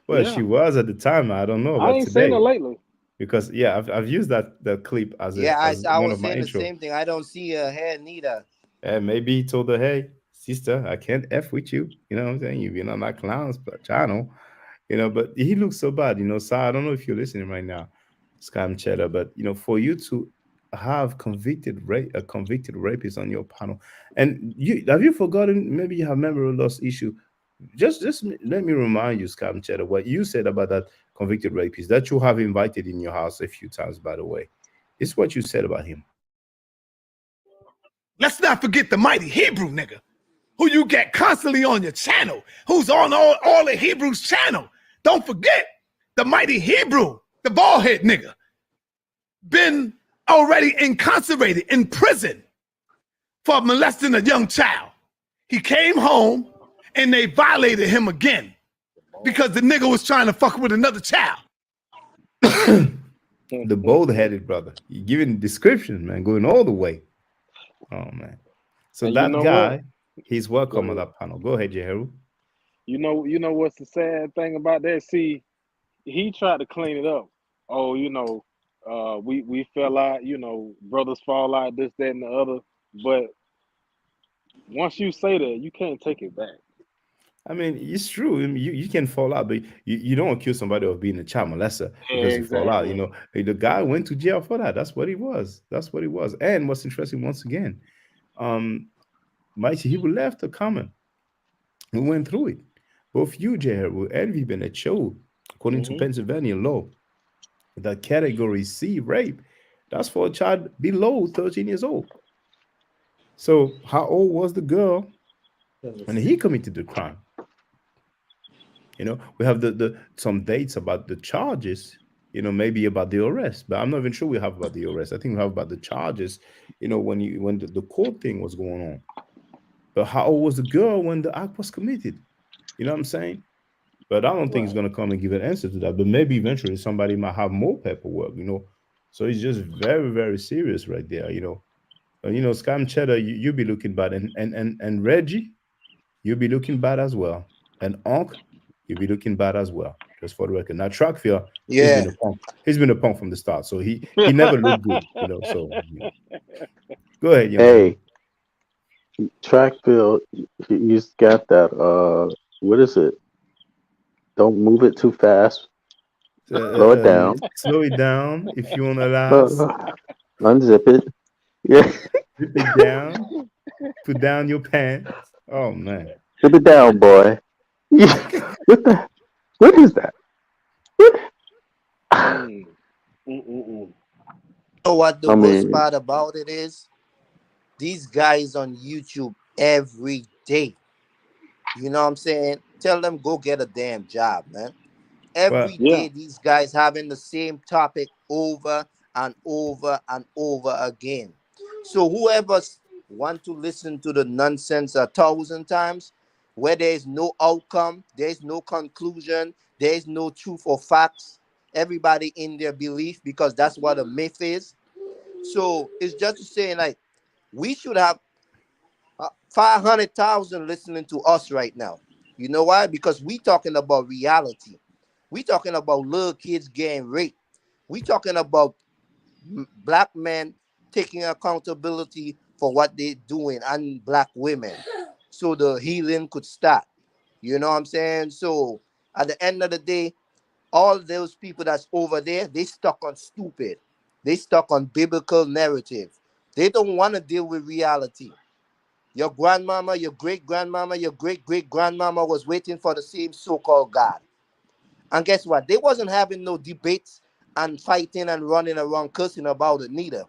Speaker 6: Well,
Speaker 9: Yeah.
Speaker 6: she was at the time. I don't know
Speaker 9: I
Speaker 6: about
Speaker 9: ain't seen
Speaker 6: today
Speaker 9: her lately.
Speaker 6: because I've used that clip as
Speaker 8: Yeah, I
Speaker 6: one
Speaker 8: was
Speaker 6: of my
Speaker 8: saying the
Speaker 6: intro.
Speaker 8: same thing. I don't see her hair neither.
Speaker 6: And maybe he told her, "Hey, sister, I can't f with you. You know what I'm saying? You've been on my clowns channel, But he looks so bad, So I don't know if you're listening right now, Scam Cheddar, but for you to have a convicted rapist on your panel, and have you forgotten? Maybe you have memory loss issue. Just let me remind you, Scam Cheddar, what you said about that convicted rapist that you have invited in your house a few times. By the way, this is what you said about him.
Speaker 1: Let's not forget the mighty Hebrew nigga, who you get constantly on your channel, who's on all the Hebrews channel. Don't forget the mighty Hebrew, the baldhead nigga, been already incarcerated in prison for molesting a young child. He came home and they violated him again because the nigga was trying to fuck with another child.
Speaker 6: The bald-headed brother. You're giving description, man, going all the way. Oh man. So
Speaker 9: And
Speaker 6: that guy,
Speaker 9: what?
Speaker 6: he's welcome on that panel. Go ahead, Jeheru.
Speaker 9: You know what's the sad thing about that? See, he tried to clean it up. Oh, we fell out, brothers fall out, this, that, and the other. But once you say that, you can't take it back.
Speaker 6: I mean, it's true. I mean, you can fall out, but you don't accuse somebody of being a child molester because you fall out. The guy went to jail for that. That's what he was. That's what he was. And what's interesting, once again, Mighty Hebrew left a comment. We went through it. Both you, Jeheru, and Bennett showed, according to Pennsylvania law, that category C rape, that's for a child below 13 years old. So how old was the girl when he committed the crime? We have the some dates about the charges, maybe about the arrest, but I'm not even sure we have about the arrest. I think we have about the charges, when the court thing was going on. But how old was the girl when the act was committed? You know what I'm saying? But I don't think he's going to come and give an answer to that. But maybe eventually somebody might have more paperwork, So it's just very, very serious right there, Scam Cheddar, you be looking bad. And Reggie, you'll be looking bad as well. And Onk, you'll be looking bad as well. Just for the record. Now, Trackfield,
Speaker 8: yeah,
Speaker 6: he's been a punk from the start. So he never looked good, So go ahead,
Speaker 12: Hey, Trackfield, he's got that. What is it? Don't move it too fast. Slow it down.
Speaker 6: Slow it down if you want to last.
Speaker 12: Unzip it. Yeah.
Speaker 6: Zip it down. Put down your pants. Oh man.
Speaker 12: Zip it down, boy. What is that?
Speaker 8: You know what the worst part about it is? These guys on YouTube every day. You know what I'm saying? Tell them go get a damn job, man. Every day these guys having the same topic over and over and over again. So whoever want to listen to the nonsense 1,000 times, where there is no outcome, there is no conclusion, there is no truth or facts, everybody in their belief, because that's what a myth is. So it's just saying, like, we should have 500,000 listening to us right now. You know why? Because we talking about reality. We talking about little kids getting raped. We talking about black men taking accountability for what they're doing, and black women, so the healing could start. You know what I'm saying? So at the end of the day, all those people that's over there, they stuck on stupid. They stuck on biblical narrative. They don't want to deal with reality. Your grandmama, your great-grandmama, your great-great-grandmama was waiting for the same so-called God. And guess what? They wasn't having no debates and fighting and running around cursing about it neither.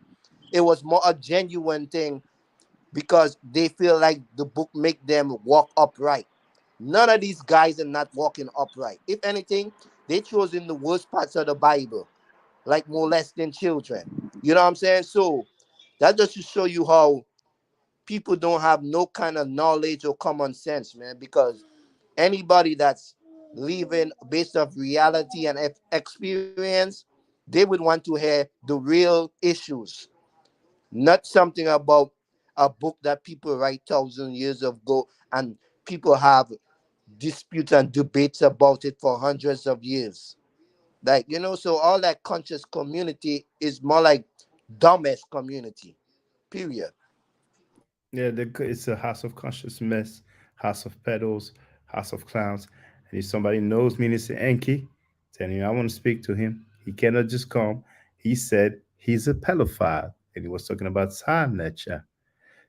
Speaker 8: It was more a genuine thing because they feel like the book make them walk upright. None of these guys are not walking upright. If anything, they chose in the worst parts of the Bible, like molesting children. You know what I'm saying? So that just to show you how people don't have no kind of knowledge or common sense, man. Because anybody that's living based off reality and experience, they would want to hear the real issues, not something about a book that people write 1,000 years ago and people have disputes and debates about it for hundreds of years. Like, so all that conscious community is more like dumbass community. Period.
Speaker 6: Yeah, it's a house of conscious mess, house of pedals, house of clowns. And if somebody knows Minister Enki, telling you I want to speak to him, he cannot just come. He said he's a pedophile, and he was talking about time nature.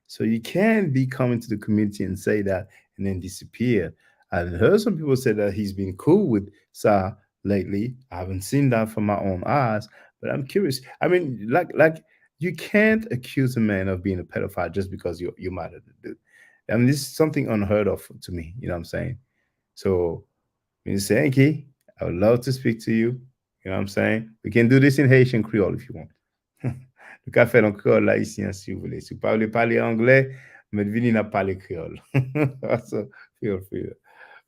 Speaker 6: So you can't be coming to the community and say that and then disappear. I heard some people say that he's been cool with Sa lately. I haven't seen that from my own eyes, but I'm curious. I mean, like you can't accuse a man of being a pedophile just because you're mad at the dude. I mean, this is something unheard of to me. You know what I'm saying? So, Mr. Enki, I would love to speak to you. You know what I'm saying? We can do this in Haitian Creole if you want. Le café en créole là ici, si vous voulez. Si vous parlez anglais, mais venez n'a parler créole. So feel free.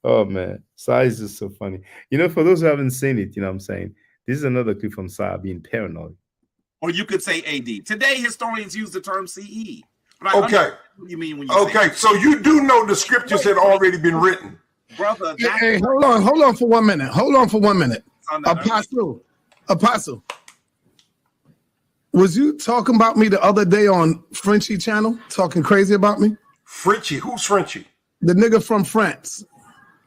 Speaker 6: Oh man, Sai is just so funny. For those who haven't seen it, you know what I'm saying? This is another clip from Sai being paranoid.
Speaker 18: Or you could say AD. Today, historians use the term CE.
Speaker 19: Okay.
Speaker 18: What do you mean when you
Speaker 19: say so you do know the scriptures had already been written.
Speaker 18: Brother,
Speaker 1: hey, hold on for 1 minute. Hold on for 1 minute. Apostle. Was you talking about me the other day on Frenchie channel, talking crazy about me?
Speaker 19: Frenchie? Who's Frenchie?
Speaker 1: The nigga from France.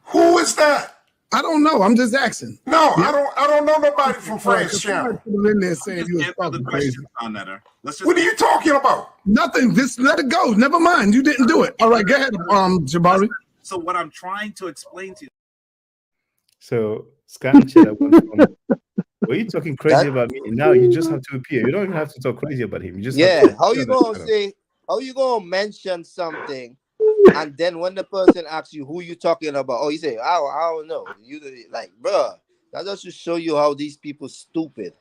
Speaker 19: Who is that?
Speaker 1: I don't know. I'm just asking.
Speaker 19: No, yeah. I don't know nobody from France channel.
Speaker 1: In there saying you was talking crazy.
Speaker 19: What are you talking about?
Speaker 1: Nothing. Just let it go. Never mind. You didn't do it. All right, go ahead, Jabari.
Speaker 18: So what I'm trying to explain to you.
Speaker 6: So were you talking crazy about me? Now you just have to appear. You don't even have to talk crazy about him. You just
Speaker 8: how you gonna mention something, and then when the person asks you who you talking about, you say I don't know. You like, bruh, that just to show you how these people stupid.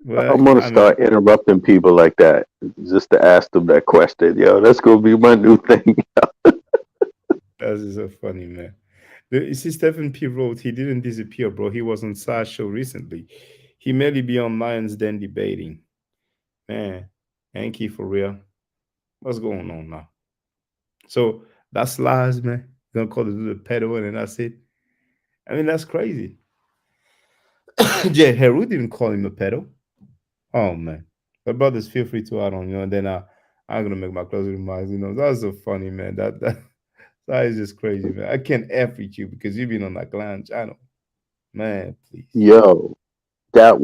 Speaker 12: Well, I'm gonna start interrupting people like that just to ask them that question. Yo, that's gonna be my new thing.
Speaker 6: That's so funny, man. You see, Stephen P. wrote he didn't disappear, bro. He was on Side Show recently. He merely be on Lions Den debating. Man, Yankee for real. What's going on now? So that's lies, man. You're gonna call it the pedo and that's it. I mean, that's crazy. Jay Heru didn't call him a pedo. Oh man. But brothers, feel free to add on, and then I'm gonna make my closing remarks. That's so funny, man. That is just crazy, man. I can't F with you because you've been on that clown channel. Man, please.
Speaker 12: Yo, that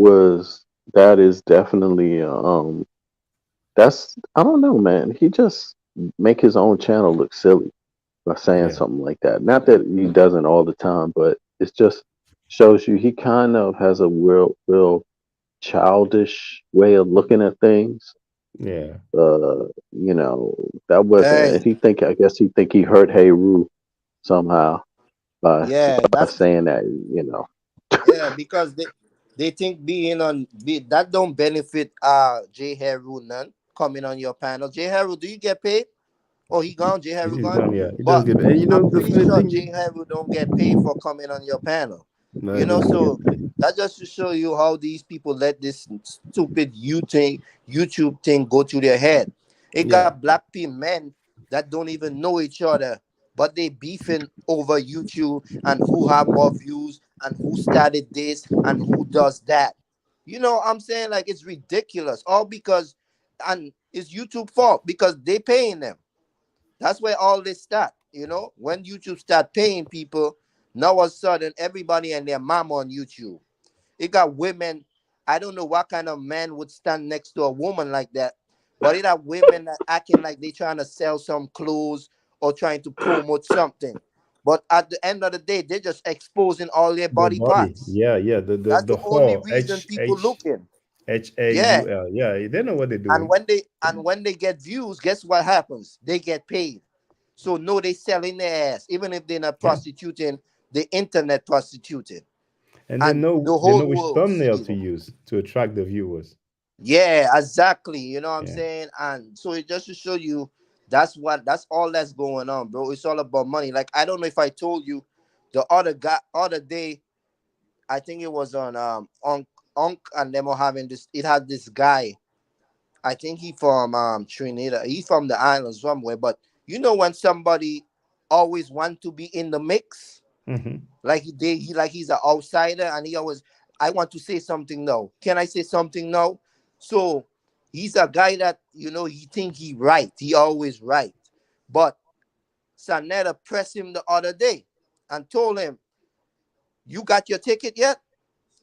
Speaker 12: is definitely that's I don't know, man. He just make his own channel look silly by saying something like that. Not that he doesn't all the time, but it just shows you he kind of has a real childish way of looking at things.
Speaker 6: Yeah.
Speaker 12: That wasn't I guess he think he hurt Heru somehow by saying that,
Speaker 8: Yeah, because they think that don't benefit Jay Heru none coming on your panel. Jay Heru, do you get paid? Oh, he gone, Jay Heru gone.
Speaker 6: Yeah, he
Speaker 8: but
Speaker 6: does get paid.
Speaker 8: I'm pretty sure Jay Heru don't get paid for coming on your panel.
Speaker 6: No,
Speaker 8: so that's just to show you how these people let this stupid YouTube thing go to their head. It got black men that don't even know each other, but they beefing over YouTube and who have more views and who started this and who does that. I'm saying, like, it's ridiculous. All because, and it's YouTube fault because they paying them. That's where all this start. When YouTube start paying people, now all of a sudden everybody and their mama on YouTube. It got women. I don't know what kind of man would stand next to a woman like that, but it have women that acting like they trying to sell some clothes or trying to promote something. But at the end of the day, they're just exposing all their
Speaker 6: The
Speaker 8: body
Speaker 6: body.
Speaker 8: parts.
Speaker 6: Yeah, yeah. The
Speaker 8: That's
Speaker 6: the
Speaker 8: the only
Speaker 6: whole
Speaker 8: reason people looking. Yeah.
Speaker 6: HAUL. Yeah, they know what they're
Speaker 8: And
Speaker 6: doing.
Speaker 8: when they get views, guess what happens? They get paid. So no, they selling their ass, even if they're not
Speaker 6: Yeah.
Speaker 8: prostituting, the internet prostituting.
Speaker 6: And
Speaker 8: And the
Speaker 6: they
Speaker 8: whole
Speaker 6: know which
Speaker 8: world
Speaker 6: thumbnail
Speaker 8: sees
Speaker 6: to
Speaker 8: them.
Speaker 6: use to attract the viewers.
Speaker 8: Yeah, exactly. You know what I'm
Speaker 6: Yeah.
Speaker 8: saying? And so it just to show you that's all that's going on, bro. It's all about money. Like I don't know if I told you the other day, I think it was on Unk and them were having this. It had this guy. I think he from Trinidad. He's from the islands somewhere. But you know when somebody always want to be in the mix,
Speaker 6: Mm-hmm.
Speaker 8: like he's an outsider, and he always I want to say something now. Can I say something now? So he's a guy that he think he right. He always right. But Sanetta pressed him the other day and told him, "You got your ticket yet?"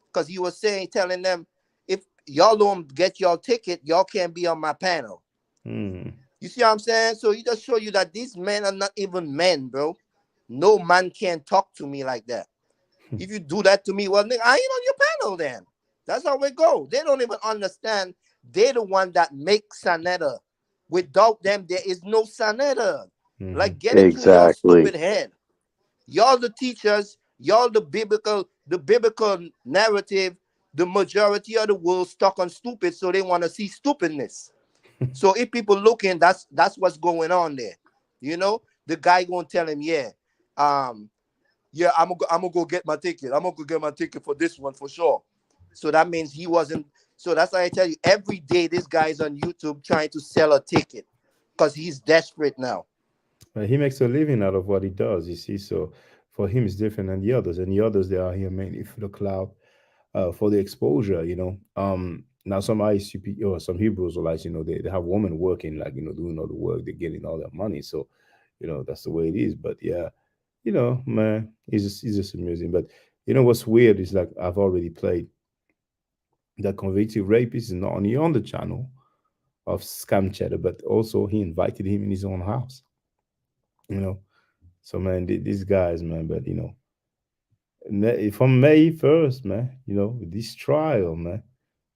Speaker 8: Because he was telling them, if y'all don't get your ticket, y'all can't be on my panel.
Speaker 6: Mm.
Speaker 8: You see what I'm saying? So he just show you that these men are not even men, bro. No man can talk to me like that. If you do that to me, well, nigga, I ain't on your panel then. That's how it go. They don't even understand. They're the one that make Sanetta. Without them, there is no Sanetta.
Speaker 6: Mm-hmm.
Speaker 8: Like, get it through your stupid head. Y'all the teachers, y'all the biblical narrative, the majority of the world stuck on stupid, so they want to see stupidness. So if people looking, that's what's going on there. The guy gonna tell him, yeah, I'm gonna go get my ticket. I'm gonna go get my ticket for this one for sure. So that means he wasn't. So that's why I tell you, every day this guy's on YouTube trying to sell a ticket because he's desperate now.
Speaker 6: He makes a living out of what he does, you see. So for him, it's different than the others. And the others, they are here mainly for the cloud, for the exposure, Now some ICP or some Hebrews are like, they have women working, like, doing all the work, they're getting all their money. So, that's the way it is. But yeah, man, it's just amusing. But what's weird is like I've already played that convicted rapist is not only on the channel of Scam Cheddar, but also he invited him in his own house. So man, these guys, man, but from May 1st, man, this trial, man,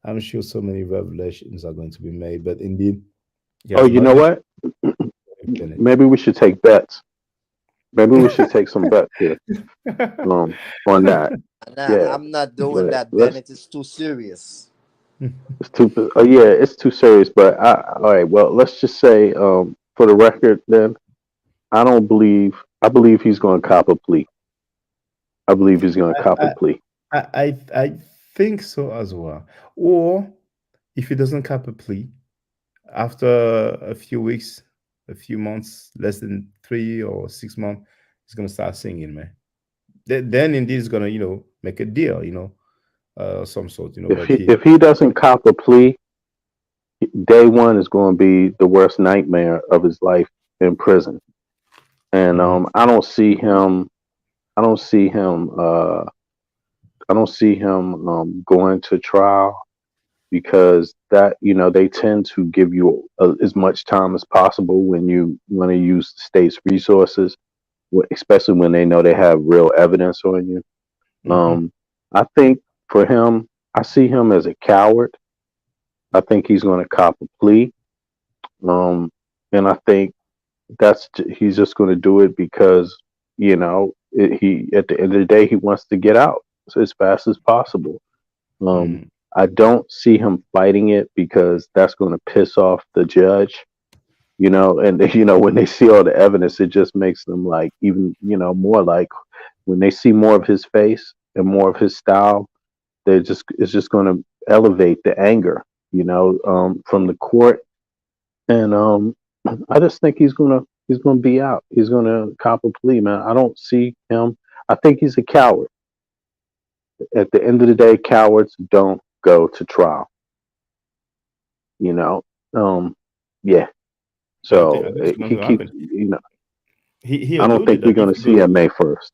Speaker 6: I'm sure so many revelations are going to be made. But indeed,
Speaker 12: Oh, you know what? Maybe we should take bets. Maybe we should take some bets here on that.
Speaker 8: Nah,
Speaker 12: Yeah,
Speaker 8: I'm not doing
Speaker 12: but
Speaker 8: that, Bennett. It's too serious.
Speaker 12: it's too. Oh yeah, it's too serious. But all right. Well, let's just say, for the record, then I don't believe. I believe he's going to cop a plea. I believe he's going to cop a plea.
Speaker 6: I think so as well. Or if he doesn't cap a plea, after a few weeks, a few months, less than 3 or 6 months, he's gonna start singing, man. Then indeed he's gonna, make a deal, some sort, But
Speaker 12: If he doesn't cop a plea, day one is going to be the worst nightmare of his life in prison. And I don't see him. I don't see him. I don't see him going to trial, because that they tend to give you as much time as possible when you want to use the state's resources, especially when they know they have real evidence on you. I think for him, I see him as a coward. I think he's going to cop a plea, and I think he's just going to do it because he at the end of the day he wants to get out as fast as possible. I don't see him fighting it because that's going to piss off the judge, and when they see all the evidence, it just makes them like even more like when they see more of his face and more of his style, it's just going to elevate the anger, from the court. And I just think he's gonna be out. He's gonna cop a plea, man. I don't see him. I think he's a coward. At the end of the day, cowards don't go to trial. You know, yeah.
Speaker 6: I
Speaker 12: So
Speaker 6: think that's going
Speaker 12: he
Speaker 6: to
Speaker 12: keeps,
Speaker 6: happen. He
Speaker 12: I don't
Speaker 6: alluded
Speaker 12: think we're
Speaker 6: that if
Speaker 12: gonna
Speaker 6: he
Speaker 12: see
Speaker 6: goes,
Speaker 12: him May 1st.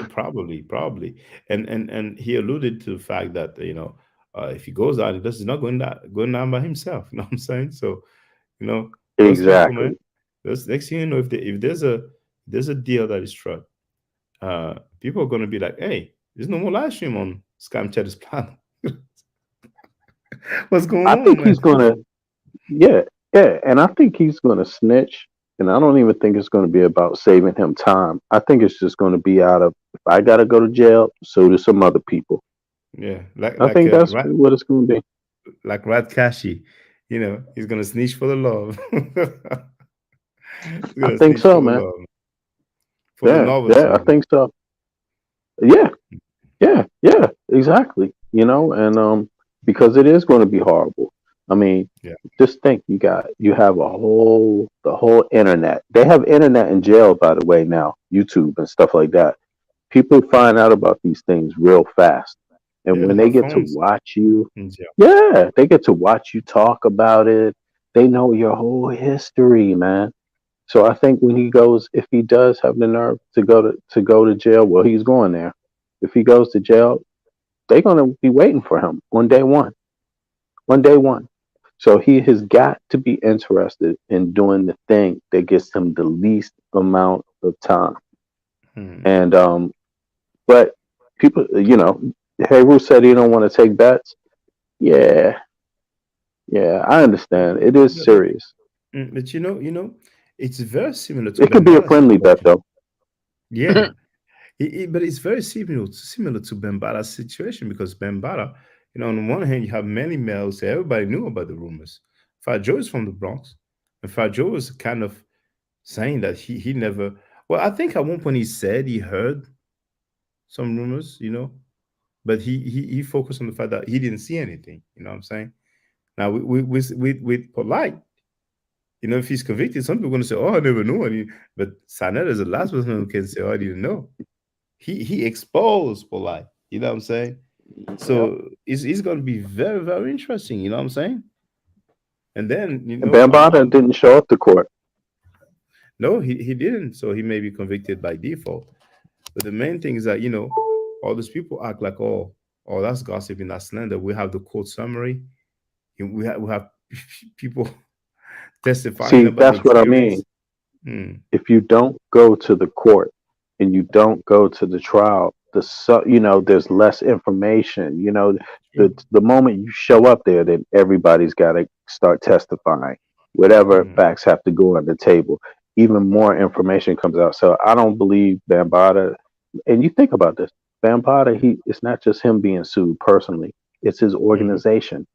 Speaker 6: probably, and he alluded to the fact that if he goes out, he's not going down by himself. You know what I'm saying? So those people,
Speaker 12: Exactly.
Speaker 6: man. Those next thing you know, there's a deal that is struck, people are going to be like, hey, there's no more live stream on Scam Chatter's plan. What's going
Speaker 12: I
Speaker 6: on,
Speaker 12: think
Speaker 6: man?
Speaker 12: he's gonna, yeah, yeah, and I think he's gonna snitch. And I don't even think it's going to be about saving him time. I think it's just going to be out of, if I got to go to jail, so do some other people.
Speaker 6: Yeah,
Speaker 12: I think that's what it's going to be.
Speaker 6: like Rat Kashi, he's gonna snitch for the love. He's
Speaker 12: I
Speaker 6: gonna
Speaker 12: think
Speaker 6: snitch
Speaker 12: so,
Speaker 6: for the
Speaker 12: man.
Speaker 6: love, for the
Speaker 12: Yeah,
Speaker 6: novelty
Speaker 12: yeah, I
Speaker 6: of it.
Speaker 12: think so. Yeah, yeah, exactly. And because it is going to be horrible. I mean,
Speaker 6: Yeah.
Speaker 12: just think you have the whole internet. They have internet in jail, by the way, now, YouTube and stuff like that. People find out about these things real fast. And
Speaker 6: Yeah, they
Speaker 12: when they
Speaker 6: have
Speaker 12: get to
Speaker 6: phones
Speaker 12: watch you,
Speaker 6: in jail.
Speaker 12: yeah, they get to watch you talk about it. They know your whole history, man. So I think when he goes, if he does have the nerve to go to jail, well, he's going there. If he goes to jail, they're gonna be waiting for him on day one. On day one. So he has got to be interested in doing the thing that gets him the least amount of time.
Speaker 6: Hmm.
Speaker 12: And but people, Haru said he don't want to take bets. Yeah, yeah, I understand. It is
Speaker 6: But, but,
Speaker 12: serious.
Speaker 6: but it's very similar to
Speaker 12: It could be a
Speaker 6: Bambata's
Speaker 12: friendly bet
Speaker 6: situation.
Speaker 12: though.
Speaker 6: Yeah, but it's very similar to Bambata's situation because Bambata, on the one hand, you have many males, so everybody knew about the rumors. Fat Joe is from the Bronx, and Fat Joe was kind of saying that he never. Well, I think at one point he said he heard some rumors, but he focused on the fact that he didn't see anything. You know what I'm saying? Now with polite, if he's convicted, some people are going to say, "Oh, I never knew any." But Sanet is the last person who can say, "Oh, I didn't know." He exposed polite. You know what I'm saying?
Speaker 12: Yep.
Speaker 6: So it's going to be very very interesting. You know what I'm saying? And then
Speaker 12: And Bambata didn't show up to court.
Speaker 6: no, he didn't. So he may be convicted by default. But the main thing is that all these people act like, oh, that's gossiping, that's slander. We have the court summary. We have people testifying
Speaker 12: See,
Speaker 6: about the
Speaker 12: that's what I mean.
Speaker 6: experience. Hmm.
Speaker 12: If you don't go to the court and you don't go to the trial, there's less information. The moment you show up there, then everybody's got to start testifying. Whatever
Speaker 6: Hmm.
Speaker 12: facts have to go on the table, even more information comes out. So I don't believe Bambata. And you think about this, Bambata. It's not just him being sued personally; it's his
Speaker 6: Hmm.
Speaker 12: organization.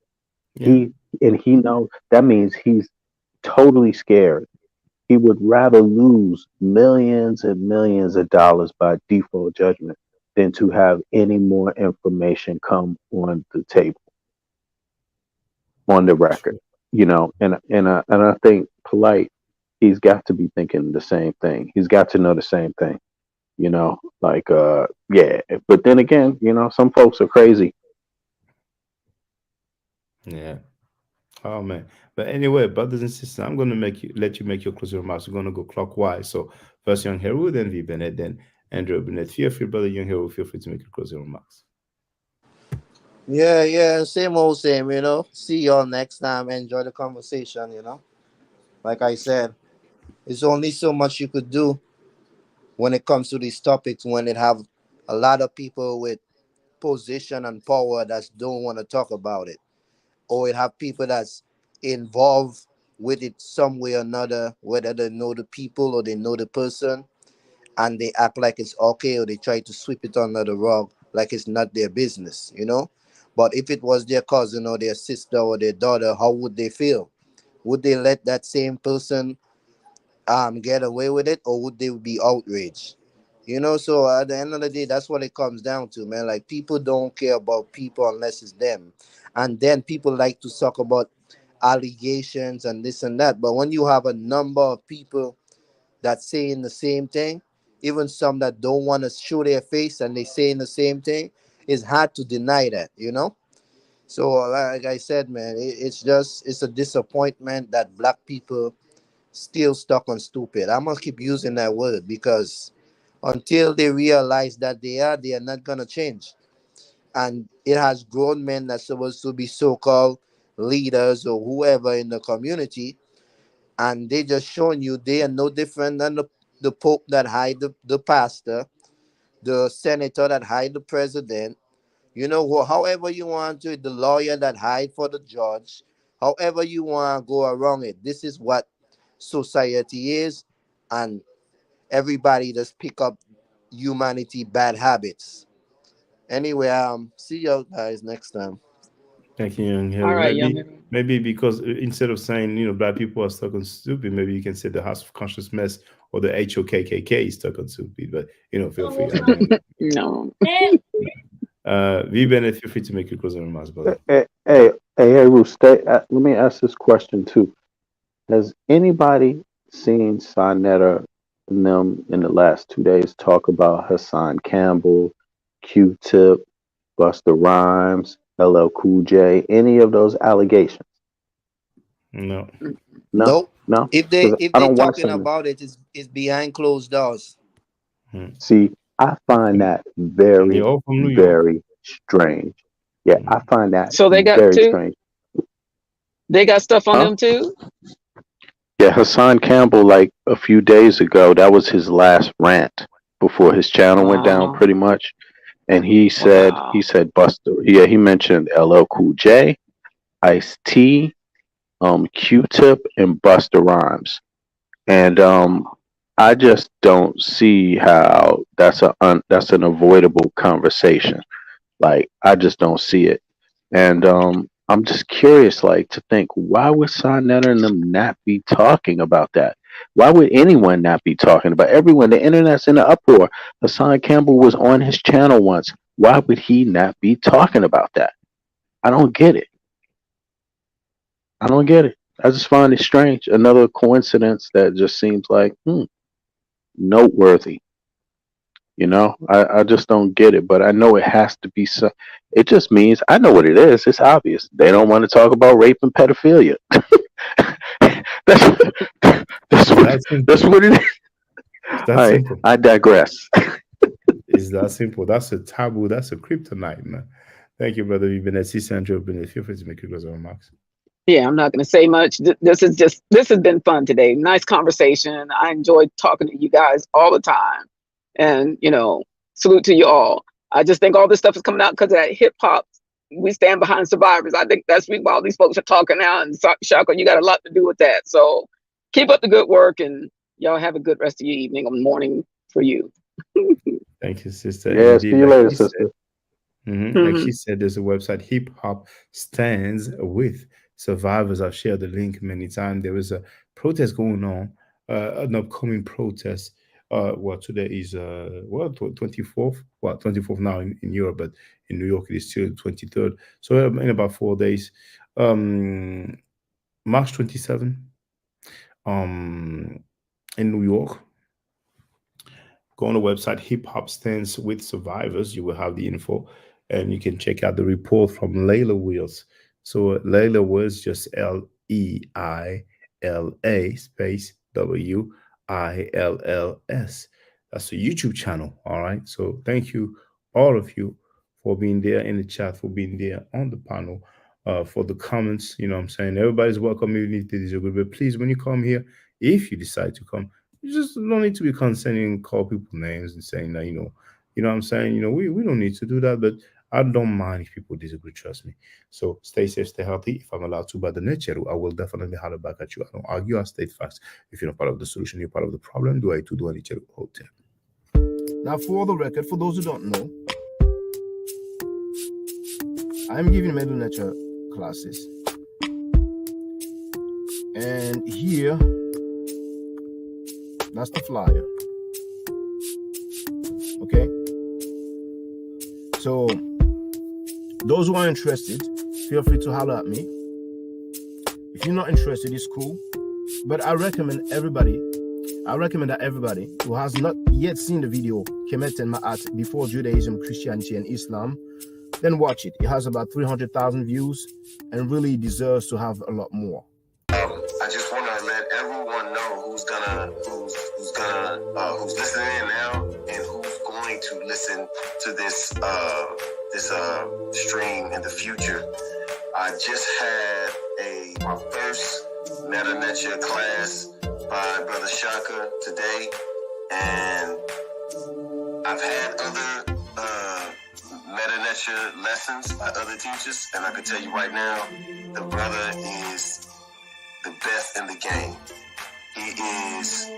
Speaker 6: Yeah.
Speaker 12: He knows that means he's totally scared. He would rather lose millions and millions of dollars by default judgment than to have any more information come on the table, on the record. And I think polite, he's got to be thinking the same thing. He's got to know the same thing. Yeah. But then again, some folks are crazy.
Speaker 6: Yeah. Oh man. But anyway, brothers and sisters, I'm gonna let you make your closing remarks. We're gonna go clockwise. So first Young Hero, then V Bennett, then Andrew Bennett. Feel free, brother Young Hero, feel free to make your closing remarks.
Speaker 8: Yeah, yeah, same old same. See y'all next time. Enjoy the conversation. Like I said, it's only so much you could do when it comes to these topics when it have a lot of people with position and power that don't want to talk about it. Or it have people that's involved with it some way or another, whether they know the people or they know the person, and they act like it's okay, or they try to sweep it under the rug like it's not their business. But if it was their cousin or their sister or their daughter, how would they feel? Would they let that same person get away with it, or would they be outraged? So at the end of the day, that's what it comes down to, man. Like, people don't care about people unless it's them. And then people like to talk about allegations and this and that. But when you have a number of people that saying the same thing, even some that don't want to show their face and they saying the same thing, it's hard to deny that. So like I said, man, it's a disappointment that black people still stuck on stupid. I'm gonna keep using that word because until they realize that they are not gonna change. And it has grown men that's supposed to be so-called leaders or whoever in the community, and they just showing you they are no different than the Pope that hide the pastor, the senator that hide the president, you know, however you want to, the lawyer that hide for the judge, however you want to go around it. This is what society is, and everybody just pick up humanity bad habits. Anyway, see you guys next time.
Speaker 6: Thank you, young
Speaker 15: All
Speaker 6: Harry.
Speaker 15: right,
Speaker 6: Maybe,
Speaker 15: young.
Speaker 6: maybe because instead of saying black people are stuck on stupid, maybe you can say the House of Conscious Mess or the HOKKK is stuck on stupid. But feel free. I don't.
Speaker 15: No.
Speaker 6: V-Bennett, feel free to make your closing remarks, brother.
Speaker 12: Hey, Ruth, let me ask this question too. Has anybody seen Sonetta and them in the last 2 days talk about Hassan Campbell, Q-Tip, Busta Rhymes, LL Cool J, any of those allegations?
Speaker 6: No.
Speaker 8: Nope. If they
Speaker 12: 'Cause
Speaker 8: if
Speaker 12: I
Speaker 8: they
Speaker 12: don't watch
Speaker 8: talking
Speaker 12: them.
Speaker 8: about it, it's behind closed doors.
Speaker 12: See, I find that very,
Speaker 6: all from New York.
Speaker 12: very strange. Yeah, I find that
Speaker 15: So they got
Speaker 12: very
Speaker 15: two?
Speaker 12: strange.
Speaker 15: They got stuff on
Speaker 12: Huh?
Speaker 15: them too?
Speaker 12: Yeah, Hassan Campbell, like a few days ago, that was his last rant before his channel went down,
Speaker 15: Wow.
Speaker 12: pretty much. And he said Buster. Yeah, he mentioned LL Cool J, Ice-T, Q-Tip, and Busta Rhymes. And I just don't see how that's an avoidable conversation. Like, I just don't see it. And I'm just curious, like, to think, why would Sonetta and them not be talking about that? Why would anyone not be talking about everyone? The internet's in an uproar. Hassan Campbell was on his channel once. Why would he not be talking about that? I don't get it. I don't get it. I just find it strange. Another coincidence that just seems like noteworthy. I just don't get it, but I know it has to be so. It just means I know what it is. It's obvious. They don't want to talk about rape and pedophilia. That's what it is.
Speaker 6: That's simple.
Speaker 12: I digress.
Speaker 6: It's that simple. That's a taboo. That's a kryptonite, man. Thank you, brother. You've been at Sandra. Feel free to make your closing remarks.
Speaker 15: Yeah, I'm not going to say much. This has been fun today. Nice conversation. I enjoyed talking to you guys all the time. And, salute to you all. I just think all this stuff is coming out because of that hip hop. We stand behind survivors. I think that's why all these folks are talking now. And Shaka, you got a lot to do with that. So keep up the good work, and y'all have a good rest of your evening or morning for you.
Speaker 6: Thank you, sister.
Speaker 12: Yeah, see you later, sister.
Speaker 6: Like she said, there's a website, Hip Hop Stands With Survivors. I've shared the link many times. There was a protest going on, an upcoming protest. Today is 24th. 24th now in Europe, but in New York it is still 23rd. So in about 4 days, March 27th, in New York. Go on the website Hip Hop Stands With Survivors. You will have the info, and you can check out the report from Layla Wills. So Layla was just Leila space WILLS. That's a YouTube channel. All right. So thank you, all of you, for being there in the chat, for being there on the panel, for the comments. You know what I'm saying? Everybody's welcome, even if they disagree. But please, when you come here, if you decide to come, you just don't need to be condescending and call people names and saying that, you know what I'm saying? We don't need to do that, but I don't mind if people disagree, trust me. So stay safe, stay healthy. If I'm allowed to by the nature, I will definitely holler back at you. I don't argue, I state facts. If you're not part of the solution, you're part of the problem. Do I do any hotel. Now, for the record, for those who don't know, I'm giving middle nature classes. And here, that's the flyer. Okay? So, those who are interested, feel free to holler at me. If you're not interested, it's cool. But I recommend that everybody who has not yet seen the video, Kemet and Ma'at, Before Judaism, Christianity, and Islam, then watch it. It has about 300,000 views and really deserves to have a lot more.
Speaker 20: I just want to let everyone know who's listening in now and who's going to listen to this stream in the future. I just had my first Meta Nature class by Brother Shaka today, And I've had other meta-nature lessons by other teachers, and I can tell you right now, the brother is the best in the game. He is,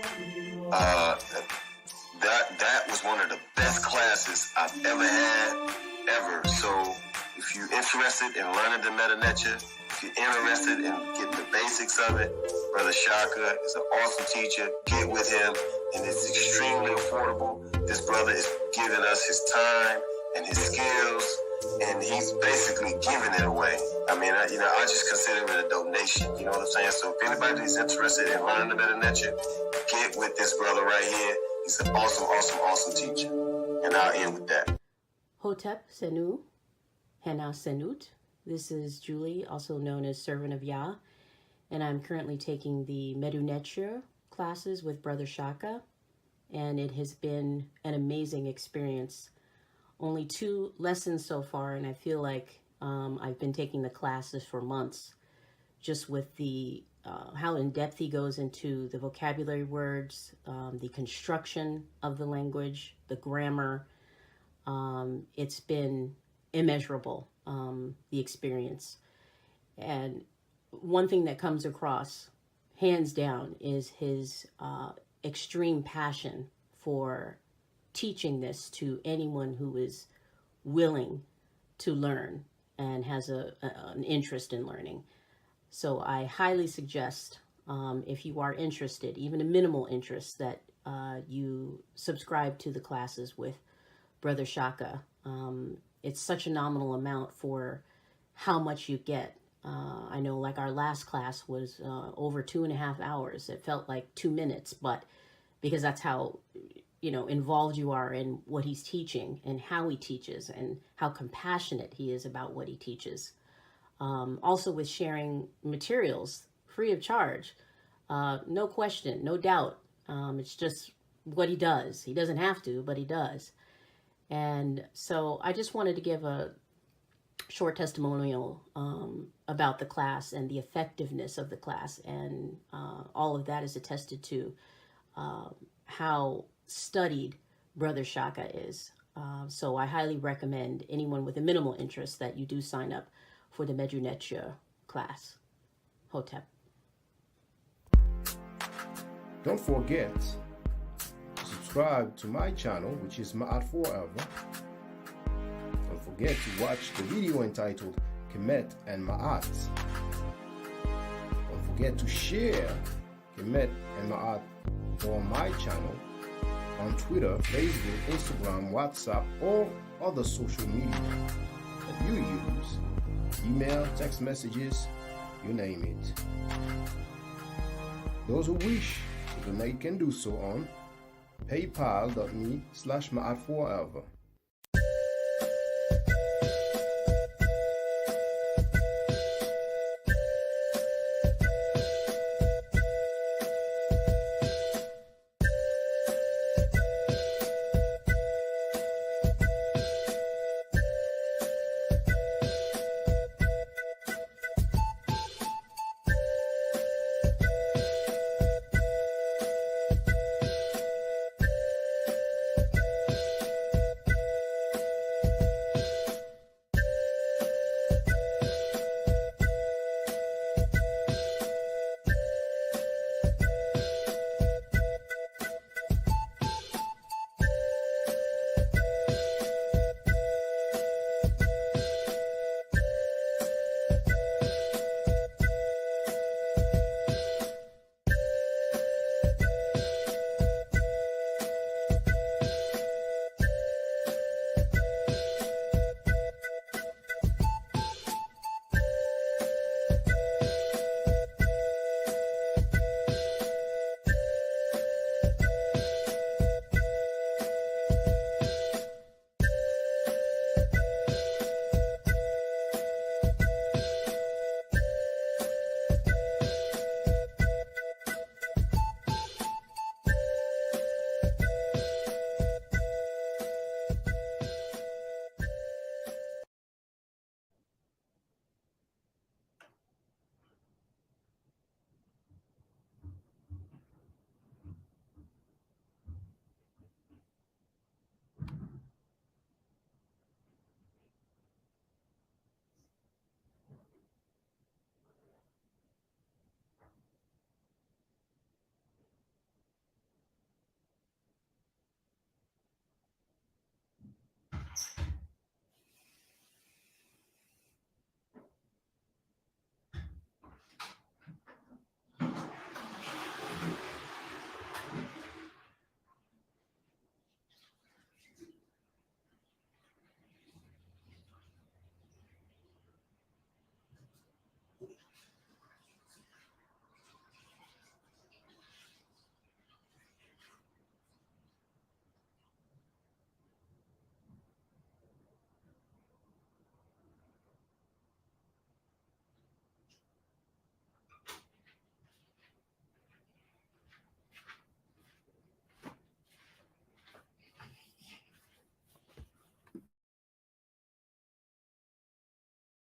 Speaker 20: that was one of the best classes I've ever had, ever. So if you're interested in learning the meta-nature, if you're interested in getting the basics of it, Brother Shaka is an awesome teacher. Get with him, and it's extremely affordable. This brother is giving us his time and his skills, and he's basically giving it away. I mean, I just consider it a donation. You know what I'm saying? So if anybody's interested in learning the meta-nature, get with this brother right here. He's an awesome, awesome, awesome teacher. And I'll end with that.
Speaker 21: Hotep Senu, Hena Senut. This is Julie, also known as Servant of Yah, and I'm currently taking the Medu-Neture classes with Brother Shaka, and it has been an amazing experience. Only 2 lessons so far, and I feel like I've been taking the classes for months, just with the how in depth he goes into the vocabulary words, the construction of the language, the grammar. It's been immeasurable, the experience. And one thing that comes across, hands down, is his extreme passion for teaching this to anyone who is willing to learn and has an interest in learning. So I highly suggest, if you are interested, even a minimal interest, that you subscribe to the classes with Brother Shaka. It's such a nominal amount for how much you get. I know, like, our last class was over 2.5 hours. It felt like 2 minutes, but because that's how, involved you are in what he's teaching and how he teaches and how compassionate he is about what he teaches. Also with sharing materials free of charge, no question, no doubt. It's just what he does. He doesn't have to, but he does. And so I just wanted to give a short testimonial about the class and the effectiveness of the class, and all of that is attested to how studied Brother Shaka is. So I highly recommend anyone with a minimal interest that you do sign up for the Medu-Neture class. Hotep.
Speaker 6: Don't forget to subscribe to my channel, which is Ma'at Forever. Don't forget to watch the video entitled Kemet and Ma'at. Don't forget to share Kemet and Ma'at on my channel on Twitter, Facebook, Instagram, WhatsApp, or other social media that you use. Email, text messages, you name it. Those who wish to donate can do so on paypal.me/ma'atforever.